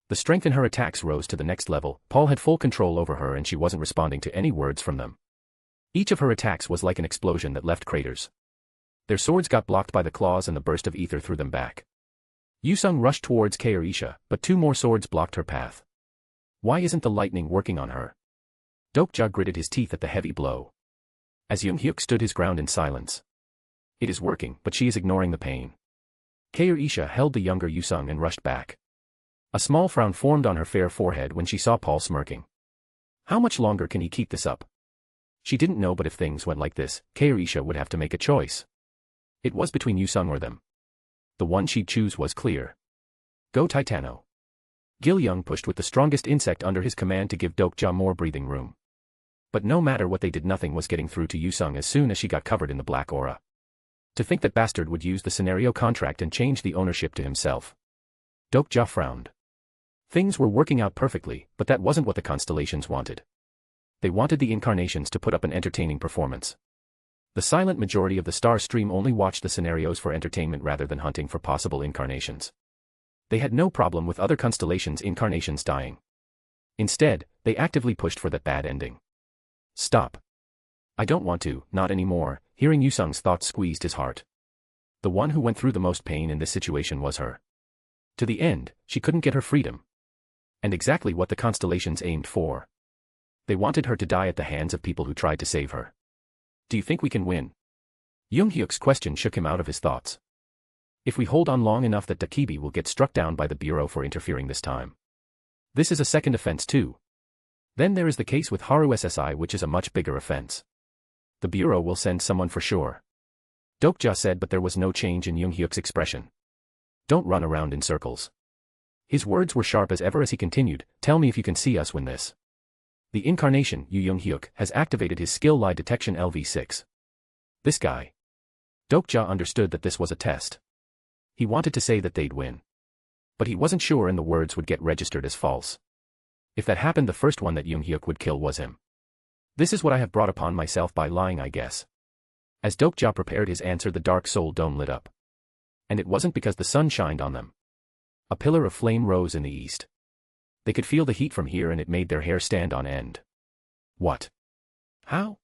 The strength in her attacks rose to the next level. Paul had full control over her and she wasn't responding to any words from them. Each of her attacks was like an explosion that left craters. Their swords got blocked by the claws and the burst of ether threw them back. Yusung rushed towards Kaorisha, but 2 more swords blocked her path. Why isn't the lightning working on her? Dokja gritted his teeth at the heavy blow. As Young-hyuk stood his ground in silence. It is working, but she is ignoring the pain. Kaorisha held the younger Yusung and rushed back. A small frown formed on her fair forehead when she saw Paul smirking. How much longer can he keep this up? She didn't know, but if things went like this, Kaorisha would have to make a choice. It was between Yusung or them. The one she'd choose was clear. Go Titano. Gil-young pushed with the strongest insect under his command to give Dokja more breathing room. But no matter what they did, nothing was getting through to Yusung as soon as she got covered in the black aura. To think that bastard would use the scenario contract and change the ownership to himself. Dokja frowned. Things were working out perfectly, but that wasn't what the constellations wanted. They wanted the incarnations to put up an entertaining performance. The silent majority of the star stream only watched the scenarios for entertainment rather than hunting for possible incarnations. They had no problem with other constellations' incarnations dying. Instead, they actively pushed for that bad ending. Stop. I don't want to, not anymore. Hearing Yusung's thoughts squeezed his heart. The one who went through the most pain in this situation was her. To the end, she couldn't get her freedom. And exactly what the constellations aimed for. They wanted her to die at the hands of people who tried to save her. Do you think we can win? Young-hyuk's question shook him out of his thoughts. If we hold on long enough, that Takibi will get struck down by the Bureau for interfering this time. This is a second offense too. Then there is the case with Haru SSI, which is a much bigger offense. The Bureau will send someone for sure. Dokja said, but there was no change in Young-hyuk's expression. Don't run around in circles. His words were sharp as ever as he continued, tell me if you can see us win this. The incarnation, Yu Young-hyuk, has activated his skill lie detection LV6. This guy. Dokja understood that this was a test. He wanted to say that they'd win. But he wasn't sure and the words would get registered as false. If that happened, the first one that Young-hyuk would kill was him. This is what I have brought upon myself by lying, I guess. As Dokja prepared his answer, the dark soul dome lit up. And it wasn't because the sun shined on them. A pillar of flame rose in the east. They could feel the heat from here and it made their hair stand on end. What? How?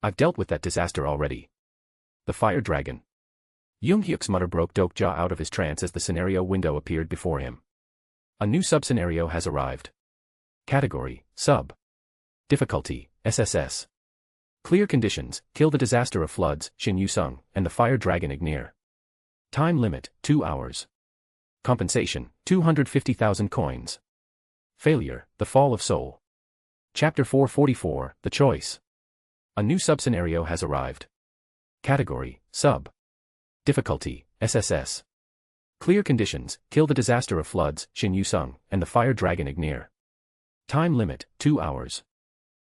I've dealt with that disaster already. The fire dragon. Young-hyuk's mutter broke Dokja out of his trance as the scenario window appeared before him. A new sub-scenario has arrived. Category, Sub. Difficulty, SSS. Clear conditions, kill the disaster of floods, Shin Yusung, and the fire dragon Ignir. Time limit, 2 hours. Compensation, 250,000 coins. Failure, the fall of soul. Chapter 444, The Choice. A new sub-scenario has arrived. Category, Sub. Difficulty, SSS. Clear conditions, kill the disaster of floods, Shin Yusung, and the fire dragon Ignir. Time limit, 2 hours.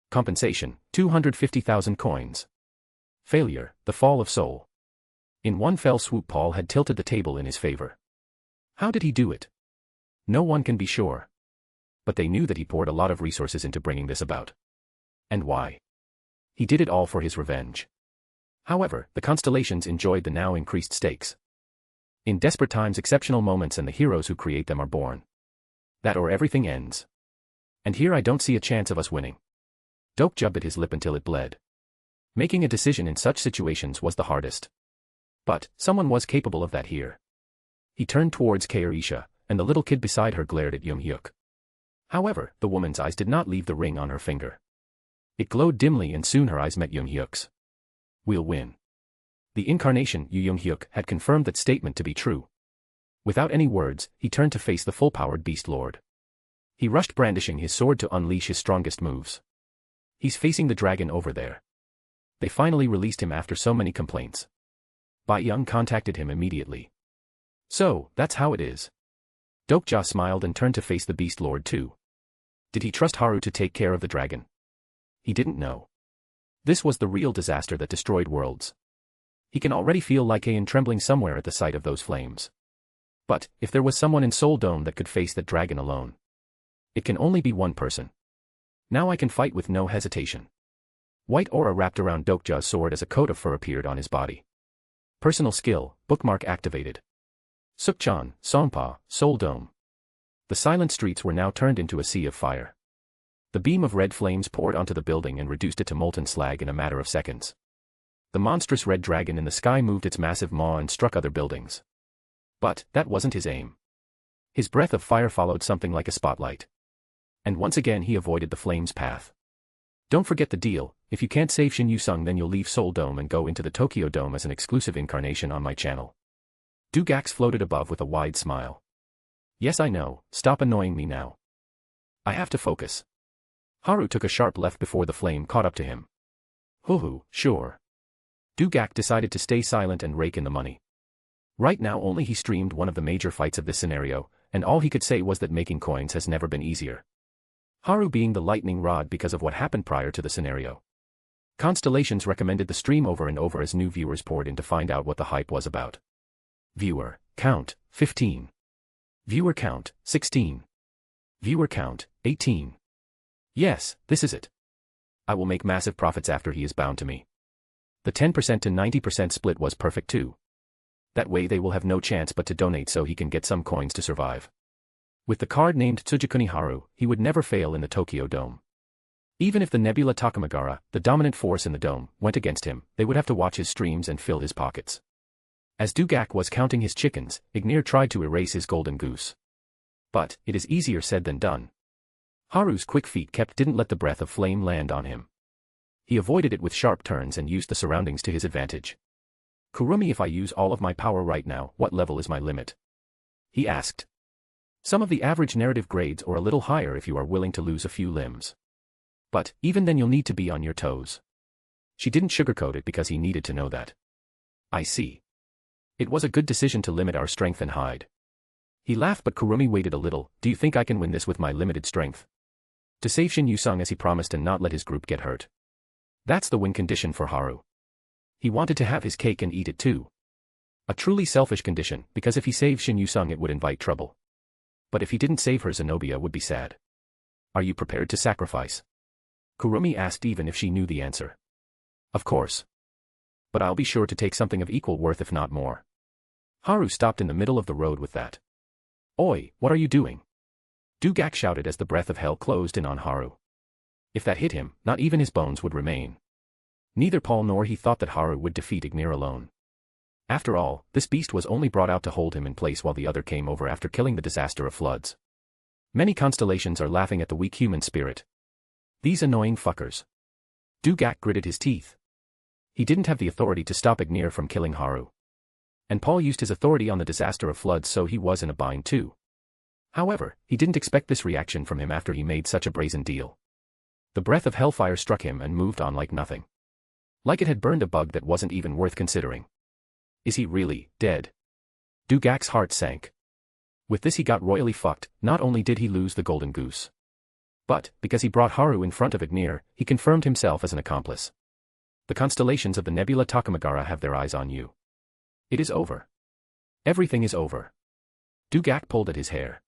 Compensation, 250,000 coins. Failure, the fall of soul. In one fell swoop, Paul had tilted the table in his favor. How did he do it? No one can be sure. But they knew that he poured a lot of resources into bringing this about. And why? He did it all for his revenge. However, the constellations enjoyed the now increased stakes. In desperate times, exceptional moments and the heroes who create them are born. That or everything ends. And here I don't see a chance of us winning. Dokja bit his lip until it bled. Making a decision in such situations was the hardest. But someone was capable of that here. He turned towards Kaorisha, and the little kid beside her glared at Young-hyuk. However, the woman's eyes did not leave the ring on her finger. It glowed dimly and soon her eyes met Young-hyuk's. We'll win. The incarnation, Yu Young-hyuk, had confirmed that statement to be true. Without any words, he turned to face the full-powered Beast Lord. He rushed brandishing his sword to unleash his strongest moves. He's facing the dragon over there. They finally released him after so many complaints. Bai Young contacted him immediately. So, that's how it is. Dokja smiled and turned to face the Beast Lord too. Did he trust Haru to take care of the dragon? He didn't know. This was the real disaster that destroyed worlds. He can already feel Lycaon trembling somewhere at the sight of those flames. But, if there was someone in Soul Dome that could face that dragon alone. It can only be one person. Now I can fight with no hesitation. White aura wrapped around Dokja's sword as a coat of fur appeared on his body. Personal skill, bookmark activated. Sukchan, Songpa, Soldome. The silent streets were now turned into a sea of fire. The beam of red flames poured onto the building and reduced it to molten slag in a matter of seconds. The monstrous red dragon in the sky moved its massive maw and struck other buildings. But that wasn't his aim. His breath of fire followed something like a spotlight. And once again he avoided the flame's path. Don't forget the deal, if you can't save Shin Yu-sung then you'll leave Seoul Dome and go into the Tokyo Dome as an exclusive incarnation on my channel. Dugax floated above with a wide smile. Yes I know, stop annoying me now. I have to focus. Haru took a sharp left before the flame caught up to him. Hoo-hoo, sure. Dugak decided to stay silent and rake in the money. Right now only he streamed one of the major fights of this scenario, and all he could say was that making coins has never been easier. Haru being the lightning rod because of what happened prior to the scenario. Constellations recommended the stream over and over as new viewers poured in to find out what the hype was about. Viewer count, 15. Viewer count, 16. Viewer count, 18. Yes, this is it. I will make massive profits after he is bound to me. The 10% to 90% split was perfect too. That way they will have no chance but to donate so he can get some coins to survive. With the card named Tsujikuni Haru, he would never fail in the Tokyo Dome. Even if the Nebula Takamagara, the dominant force in the dome, went against him, they would have to watch his streams and fill his pockets. As Dugak was counting his chickens, Ignir tried to erase his golden goose. But it is easier said than done. Haru's quick feet didn't let the breath of flame land on him. He avoided it with sharp turns and used the surroundings to his advantage. Kurumi, if I use all of my power right now, what level is my limit? He asked. Some of the average narrative grades or a little higher if you are willing to lose a few limbs. But, even then you'll need to be on your toes. She didn't sugarcoat it because he needed to know that. I see. It was a good decision to limit our strength and hide. He laughed but Kurumi waited a little. Do you think I can win this with my limited strength? To save Shin Yu-sung as he promised and not let his group get hurt. That's the win condition for Haru. He wanted to have his cake and eat it too. A truly selfish condition, because if he saved Shin Yu-sung it would invite trouble. But if he didn't save her, Zenobia would be sad. Are you prepared to sacrifice? Kurumi asked even if she knew the answer. Of course. But I'll be sure to take something of equal worth if not more. Haru stopped in the middle of the road with that. Oi, what are you doing? Dugak shouted as the breath of hell closed in on Haru. If that hit him, not even his bones would remain. Neither Paul nor he thought that Haru would defeat Ignir alone. After all, this beast was only brought out to hold him in place while the other came over after killing the disaster of floods. Many constellations are laughing at the weak human spirit. These annoying fuckers. Dugak gritted his teeth. He didn't have the authority to stop Ignir from killing Haru. And Paul used his authority on the disaster of floods, so he was in a bind too. However, he didn't expect this reaction from him after he made such a brazen deal. The breath of hellfire struck him and moved on like nothing. Like it had burned a bug that wasn't even worth considering. Is he really dead? Dugak's heart sank. With this he got royally fucked. Not only did he lose the golden goose, but, because he brought Haru in front of Ignir, he confirmed himself as an accomplice. The constellations of the Nebula Takamagara have their eyes on you. It is over. Everything is over. Dugak pulled at his hair.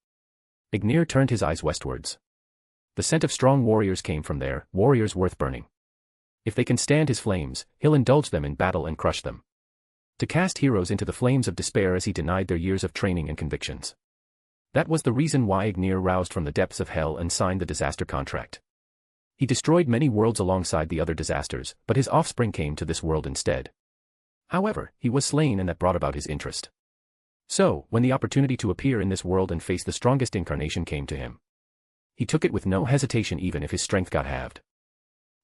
Ignir turned his eyes westwards. The scent of strong warriors came from there, warriors worth burning. If they can stand his flames, he'll indulge them in battle and crush them. To cast heroes into the flames of despair as he denied their years of training and convictions. That was the reason why Ignir roused from the depths of hell and signed the disaster contract. He destroyed many worlds alongside the other disasters, but his offspring came to this world instead. However, he was slain and that brought about his interest. So, when the opportunity to appear in this world and face the strongest incarnation came to him, he took it with no hesitation even if his strength got halved.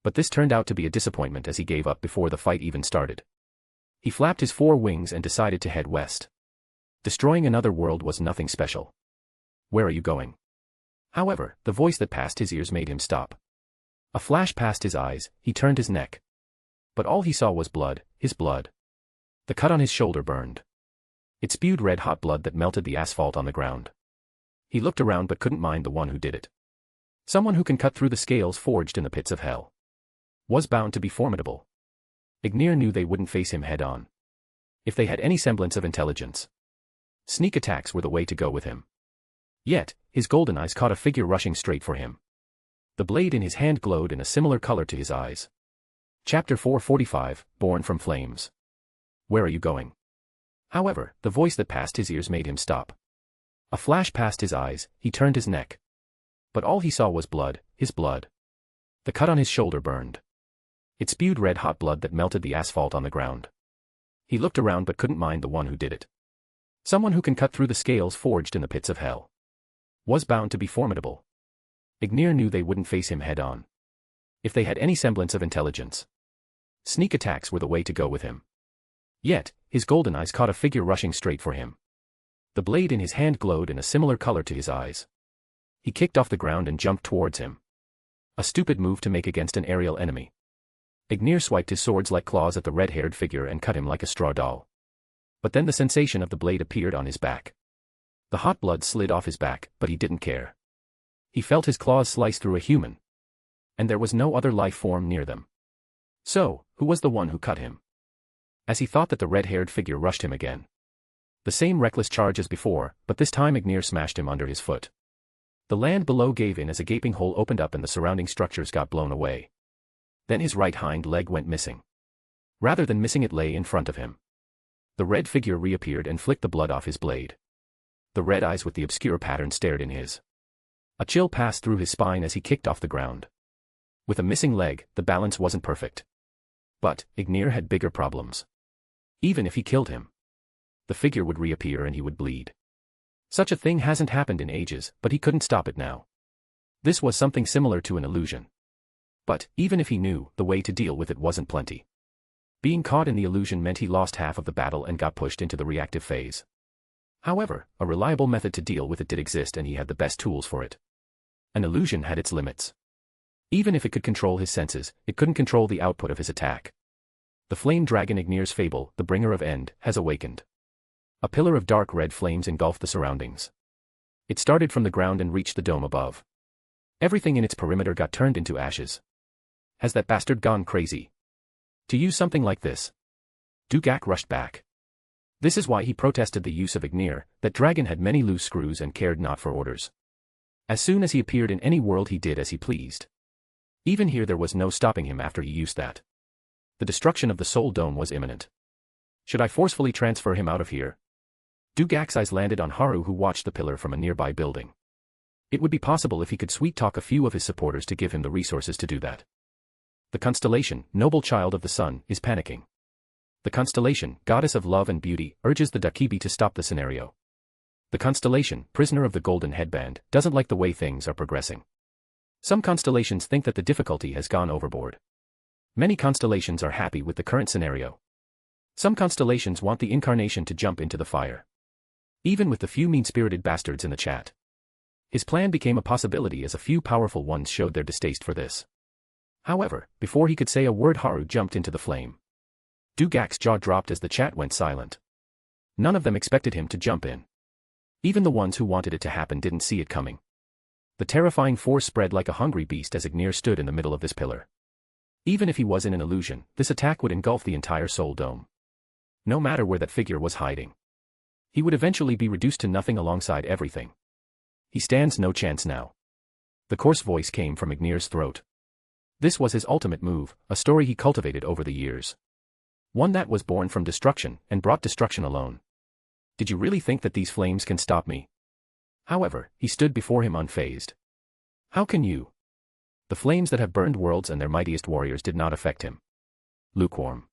But this turned out to be a disappointment as he gave up before the fight even started. He flapped his 4 wings and decided to head west. Destroying another world was nothing special. Where are you going? However, the voice that passed his ears made him stop. A flash passed his eyes, he turned his neck. But all he saw was blood, his blood. The cut on his shoulder burned. It spewed red-hot blood that melted the asphalt on the ground. He looked around but couldn't mind the one who did it. Someone who can cut through the scales forged in the pits of hell. Was bound to be formidable. Ignir knew they wouldn't face him head-on. If they had any semblance of intelligence. Sneak attacks were the way to go with him. Yet, his golden eyes caught a figure rushing straight for him. The blade in his hand glowed in a similar color to his eyes. Chapter 445, Born from Flames. Where are you going? However, the voice that passed his ears made him stop. A flash passed his eyes, he turned his neck. But all he saw was blood, his blood. The cut on his shoulder burned. It spewed red-hot blood that melted the asphalt on the ground. He looked around but couldn't mind the one who did it. Someone who can cut through the scales forged in the pits of hell. Was bound to be formidable. Ignir knew they wouldn't face him head-on. If they had any semblance of intelligence. Sneak attacks were the way to go with him. Yet, his golden eyes caught a figure rushing straight for him. The blade in his hand glowed in a similar color to his eyes. He kicked off the ground and jumped towards him. A stupid move to make against an aerial enemy. Ignir swiped his swords like claws at the red-haired figure and cut him like a straw doll. But then the sensation of the blade appeared on his back. The hot blood slid off his back, but he didn't care. He felt his claws slice through a human. And there was no other life form near them. So, who was the one who cut him? As he thought that the red-haired figure rushed him again. The same reckless charge as before, but this time Ignir smashed him under his foot. The land below gave in as a gaping hole opened up and the surrounding structures got blown away. Then his right hind leg went missing. Rather than missing, it lay in front of him. The red figure reappeared and flicked the blood off his blade. The red eyes with the obscure pattern stared in his. A chill passed through his spine as he kicked off the ground. With a missing leg, the balance wasn't perfect. But, Ignir had bigger problems. Even if he killed him, the figure would reappear and he would bleed. Such a thing hasn't happened in ages, but he couldn't stop it now. This was something similar to an illusion. But, even if he knew, the way to deal with it wasn't plenty. Being caught in the illusion meant he lost half of the battle and got pushed into the reactive phase. However, a reliable method to deal with it did exist and he had the best tools for it. An illusion had its limits. Even if it could control his senses, it couldn't control the output of his attack. The flame dragon Ignir's fable, the bringer of end, has awakened. A pillar of dark red flames engulfed the surroundings. It started from the ground and reached the dome above. Everything in its perimeter got turned into ashes. Has that bastard gone crazy? To use something like this? Dugak rushed back. This is why he protested the use of Ignir, that dragon had many loose screws and cared not for orders. As soon as he appeared in any world he did as he pleased. Even here there was no stopping him after he used that. The destruction of the soul dome was imminent. Should I forcefully transfer him out of here? Dugak's eyes landed on Haru, who watched the pillar from a nearby building. It would be possible if he could sweet-talk a few of his supporters to give him the resources to do that. The constellation, noble child of the sun, is panicking. The constellation, goddess of love and beauty, urges the Dakibi to stop the scenario. The constellation, prisoner of the golden headband, doesn't like the way things are progressing. Some constellations think that the difficulty has gone overboard. Many constellations are happy with the current scenario. Some constellations want the incarnation to jump into the fire. Even with the few mean-spirited bastards in the chat. His plan became a possibility as a few powerful ones showed their distaste for this. However, before he could say a word, Haru jumped into the flame. Dugak's jaw dropped as the chat went silent. None of them expected him to jump in. Even the ones who wanted it to happen didn't see it coming. The terrifying force spread like a hungry beast as Ignir stood in the middle of this pillar. Even if he was in an illusion, this attack would engulf the entire soul dome. No matter where that figure was hiding. He would eventually be reduced to nothing alongside everything. He stands no chance now. The coarse voice came from Ignir's throat. This was his ultimate move, a story he cultivated over the years. One that was born from destruction, and brought destruction alone. Did you really think that these flames can stop me? However, he stood before him unfazed. How can you? The flames that have burned worlds and their mightiest warriors did not affect him. Lukewarm.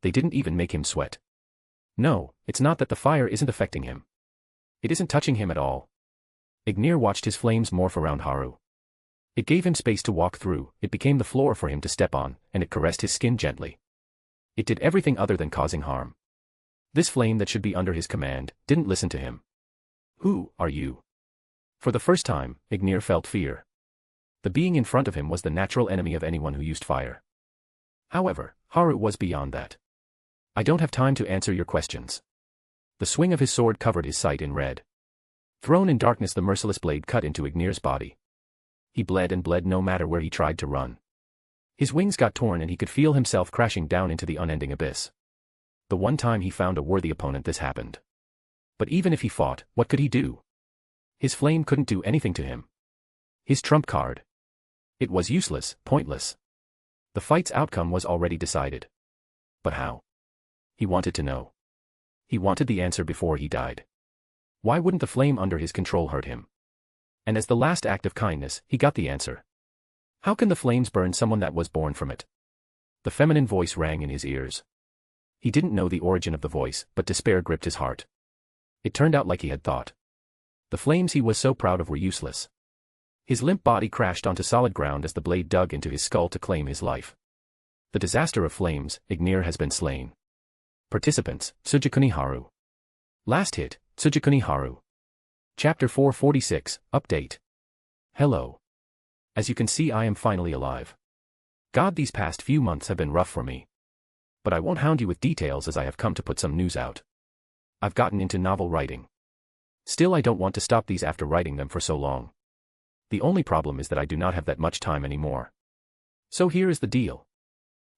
They didn't even make him sweat. No, it's not that the fire isn't affecting him. It isn't touching him at all. Ignir watched his flames morph around Haru. It gave him space to walk through, it became the floor for him to step on, and it caressed his skin gently. It did everything other than causing harm. This flame that should be under his command, didn't listen to him. Who are you? For the first time, Ignir felt fear. The being in front of him was the natural enemy of anyone who used fire. However, Haru was beyond that. I don't have time to answer your questions. The swing of his sword covered his sight in red. Thrown in darkness, the merciless blade cut into Ignir's body. He bled and bled no matter where he tried to run. His wings got torn and he could feel himself crashing down into the unending abyss. The one time he found a worthy opponent this happened. But even if he fought, what could he do? His flame couldn't do anything to him. His trump card. It was useless, pointless. The fight's outcome was already decided. But how? He wanted to know. He wanted the answer before he died. Why wouldn't the flame under his control hurt him? And as the last act of kindness, he got the answer. How can the flames burn someone that was born from it? The feminine voice rang in his ears. He didn't know the origin of the voice, but despair gripped his heart. It turned out like he had thought. The flames he was so proud of were useless. His limp body crashed onto solid ground as the blade dug into his skull to claim his life. The disaster of flames, Ignir has been slain. Participants, Tsujikuni Haru. Last hit, Tsujikuni Haru. Chapter 446, Update. Hello. As you can see, I am finally alive. God, these past few months have been rough for me. But I won't hound you with details as I have come to put some news out. I've gotten into novel writing. Still, I don't want to stop these after writing them for so long. The only problem is that I do not have that much time anymore. So here is the deal.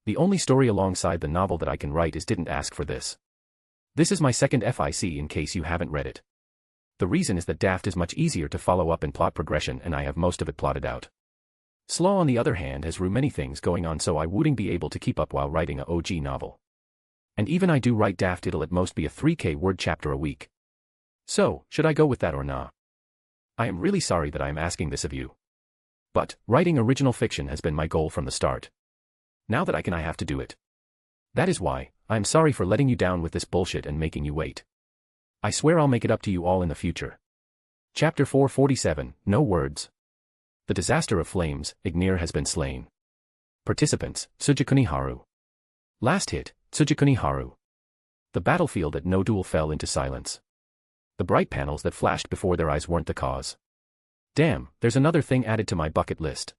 The only story alongside the novel that I can write is Didn't Ask for This. This is my second FIC in case you haven't read it. The reason is that Daft is much easier to follow up in plot progression and I have most of it plotted out. Slaw on the other hand has many things going on, so I wouldn't be able to keep up while writing a OG novel. And even I do write Daft, it'll at most be a 3K word chapter a week. So, should I go with that or nah? I am really sorry that I am asking this of you. But, writing original fiction has been my goal from the start. Now that I have to do it. That is why, I am sorry for letting you down with this bullshit and making you wait. I swear I'll make it up to you all in the future. Chapter 447, No Words. The disaster of flames, Ignir has been slain. Participants, Tsujikuni Haru. Last hit, Tsujikuni Haru. The battlefield at No Duel fell into silence. The bright panels that flashed before their eyes weren't the cause. Damn, there's another thing added to my bucket list.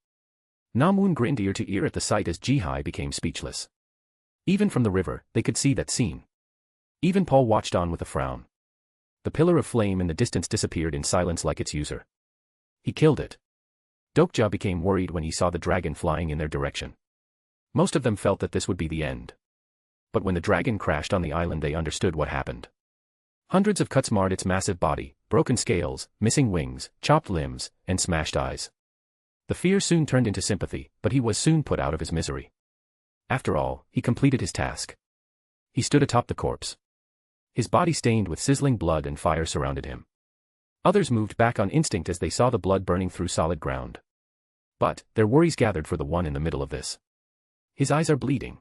Namun grinned ear to ear at the sight as Jihai became speechless. Even from the river, they could see that scene. Even Paul watched on with a frown. The pillar of flame in the distance disappeared in silence like its user. He killed it. Dokja became worried when he saw the dragon flying in their direction. Most of them felt that this would be the end. But when the dragon crashed on the island, they understood what happened. Hundreds of cuts marred its massive body, broken scales, missing wings, chopped limbs, and smashed eyes. The fear soon turned into sympathy, but he was soon put out of his misery. After all, he completed his task. He stood atop the corpse. His body stained with sizzling blood and fire surrounded him. Others moved back on instinct as they saw the blood burning through solid ground. But, their worries gathered for the one in the middle of this. His eyes are bleeding.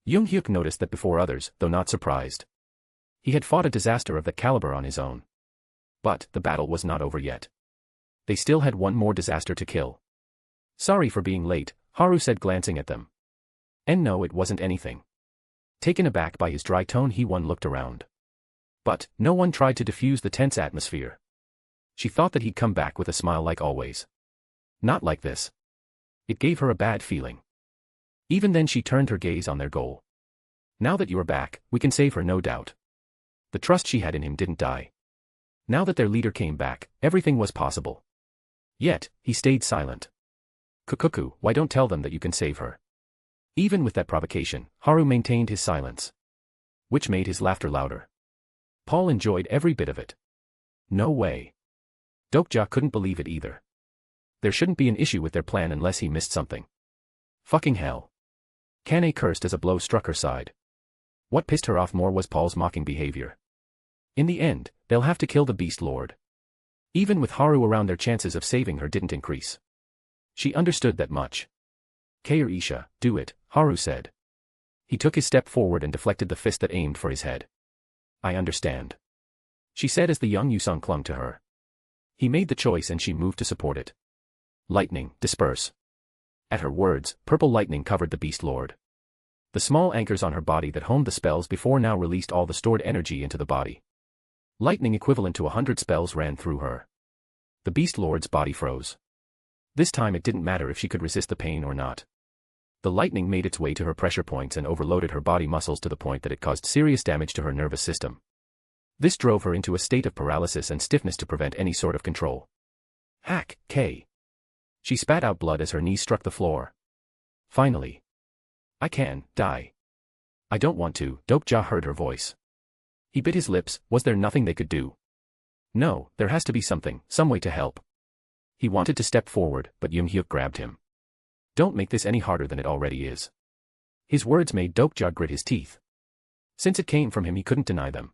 Jung Hyuk noticed that before others, though not surprised. He had fought a disaster of that caliber on his own. But, the battle was not over yet. They still had one more disaster to kill. Sorry for being late, Haru said, glancing at them. And no, it wasn't anything. Taken aback by his dry tone, Hee-won looked around. But, no one tried to diffuse the tense atmosphere. She thought that he'd come back with a smile like always. Not like this. It gave her a bad feeling. Even then she turned her gaze on their goal. Now that you are back, we can save her, no doubt. The trust she had in him didn't die. Now that their leader came back, everything was possible. Yet, he stayed silent. Kukuku, why don't tell them that you can save her? Even with that provocation, Haru maintained his silence. Which made his laughter louder. Paul enjoyed every bit of it. No way. Dokja couldn't believe it either. There shouldn't be an issue with their plan unless he missed something. Fucking hell. Kane cursed as a blow struck her side. What pissed her off more was Paul's mocking behavior. In the end, they'll have to kill the Beast Lord. Even with Haru around, their chances of saving her didn't increase. She understood that much. Kair Isha, do it, Haru said. He took his step forward and deflected the fist that aimed for his head. I understand. She said as the young Yusung clung to her. He made the choice and she moved to support it. Lightning, disperse. At her words, purple lightning covered the Beast Lord. The small anchors on her body that honed the spells before now released all the stored energy into the body. Lightning equivalent to 100 spells ran through her. The Beast Lord's body froze. This time it didn't matter if she could resist the pain or not. The lightning made its way to her pressure points and overloaded her body muscles to the point that it caused serious damage to her nervous system. This drove her into a state of paralysis and stiffness to prevent any sort of control. Hack, K. She spat out blood as her knees struck the floor. Finally. I can, die. I don't want to, Dokja heard her voice. He bit his lips. Was there nothing they could do? No, there has to be something, some way to help. He wanted to step forward, but Jung Hyuk grabbed him. Don't make this any harder than it already is. His words made Dokja grit his teeth. Since it came from him, he couldn't deny them.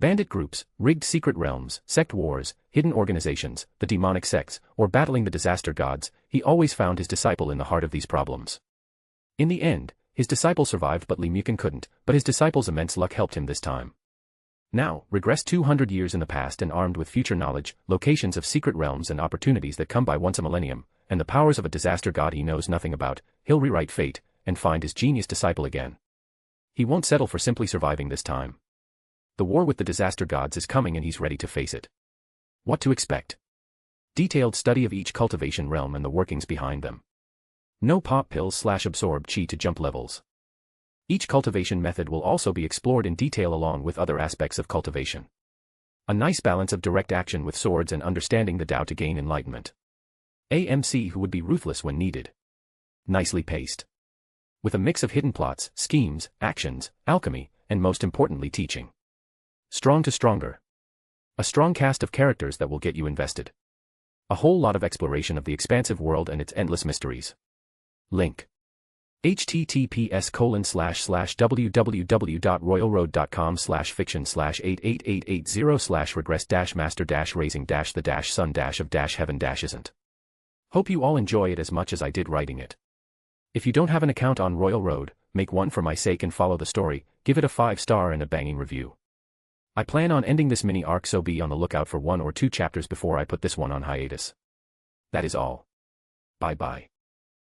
Bandit groups, rigged secret realms, sect wars, hidden organizations, the demonic sects, or battling the disaster gods, he always found his disciple in the heart of these problems. In the end, his disciple survived but Li Mukan couldn't, but his disciple's immense luck helped him this time. Now, regress 200 years in the past and armed with future knowledge, locations of secret realms and opportunities that come by once a millennium, and the powers of a disaster god he knows nothing about, he'll rewrite fate, and find his genius disciple again. He won't settle for simply surviving this time. The war with the disaster gods is coming and he's ready to face it. What to expect? Detailed study of each cultivation realm and the workings behind them. No pop pills / absorb chi to jump levels. Each cultivation method will also be explored in detail along with other aspects of cultivation. A nice balance of direct action with swords and understanding the Tao to gain enlightenment. AMC who would be ruthless when needed. Nicely paced. With a mix of hidden plots, schemes, actions, alchemy, and most importantly teaching. Strong to stronger. A strong cast of characters that will get you invested. A whole lot of exploration of the expansive world and its endless mysteries. Link. https://www.royalroad.com/fiction/88880/regress-master-raising-the-sun-of-heaven-isn't. Hope you all enjoy it as much as I did writing it. If you don't have an account on Royal Road, make one for my sake and follow the story, give it a 5-star and a banging review. I plan on ending this mini arc, so be on the lookout for 1 or 2 chapters before I put this one on hiatus. That is all. Bye bye.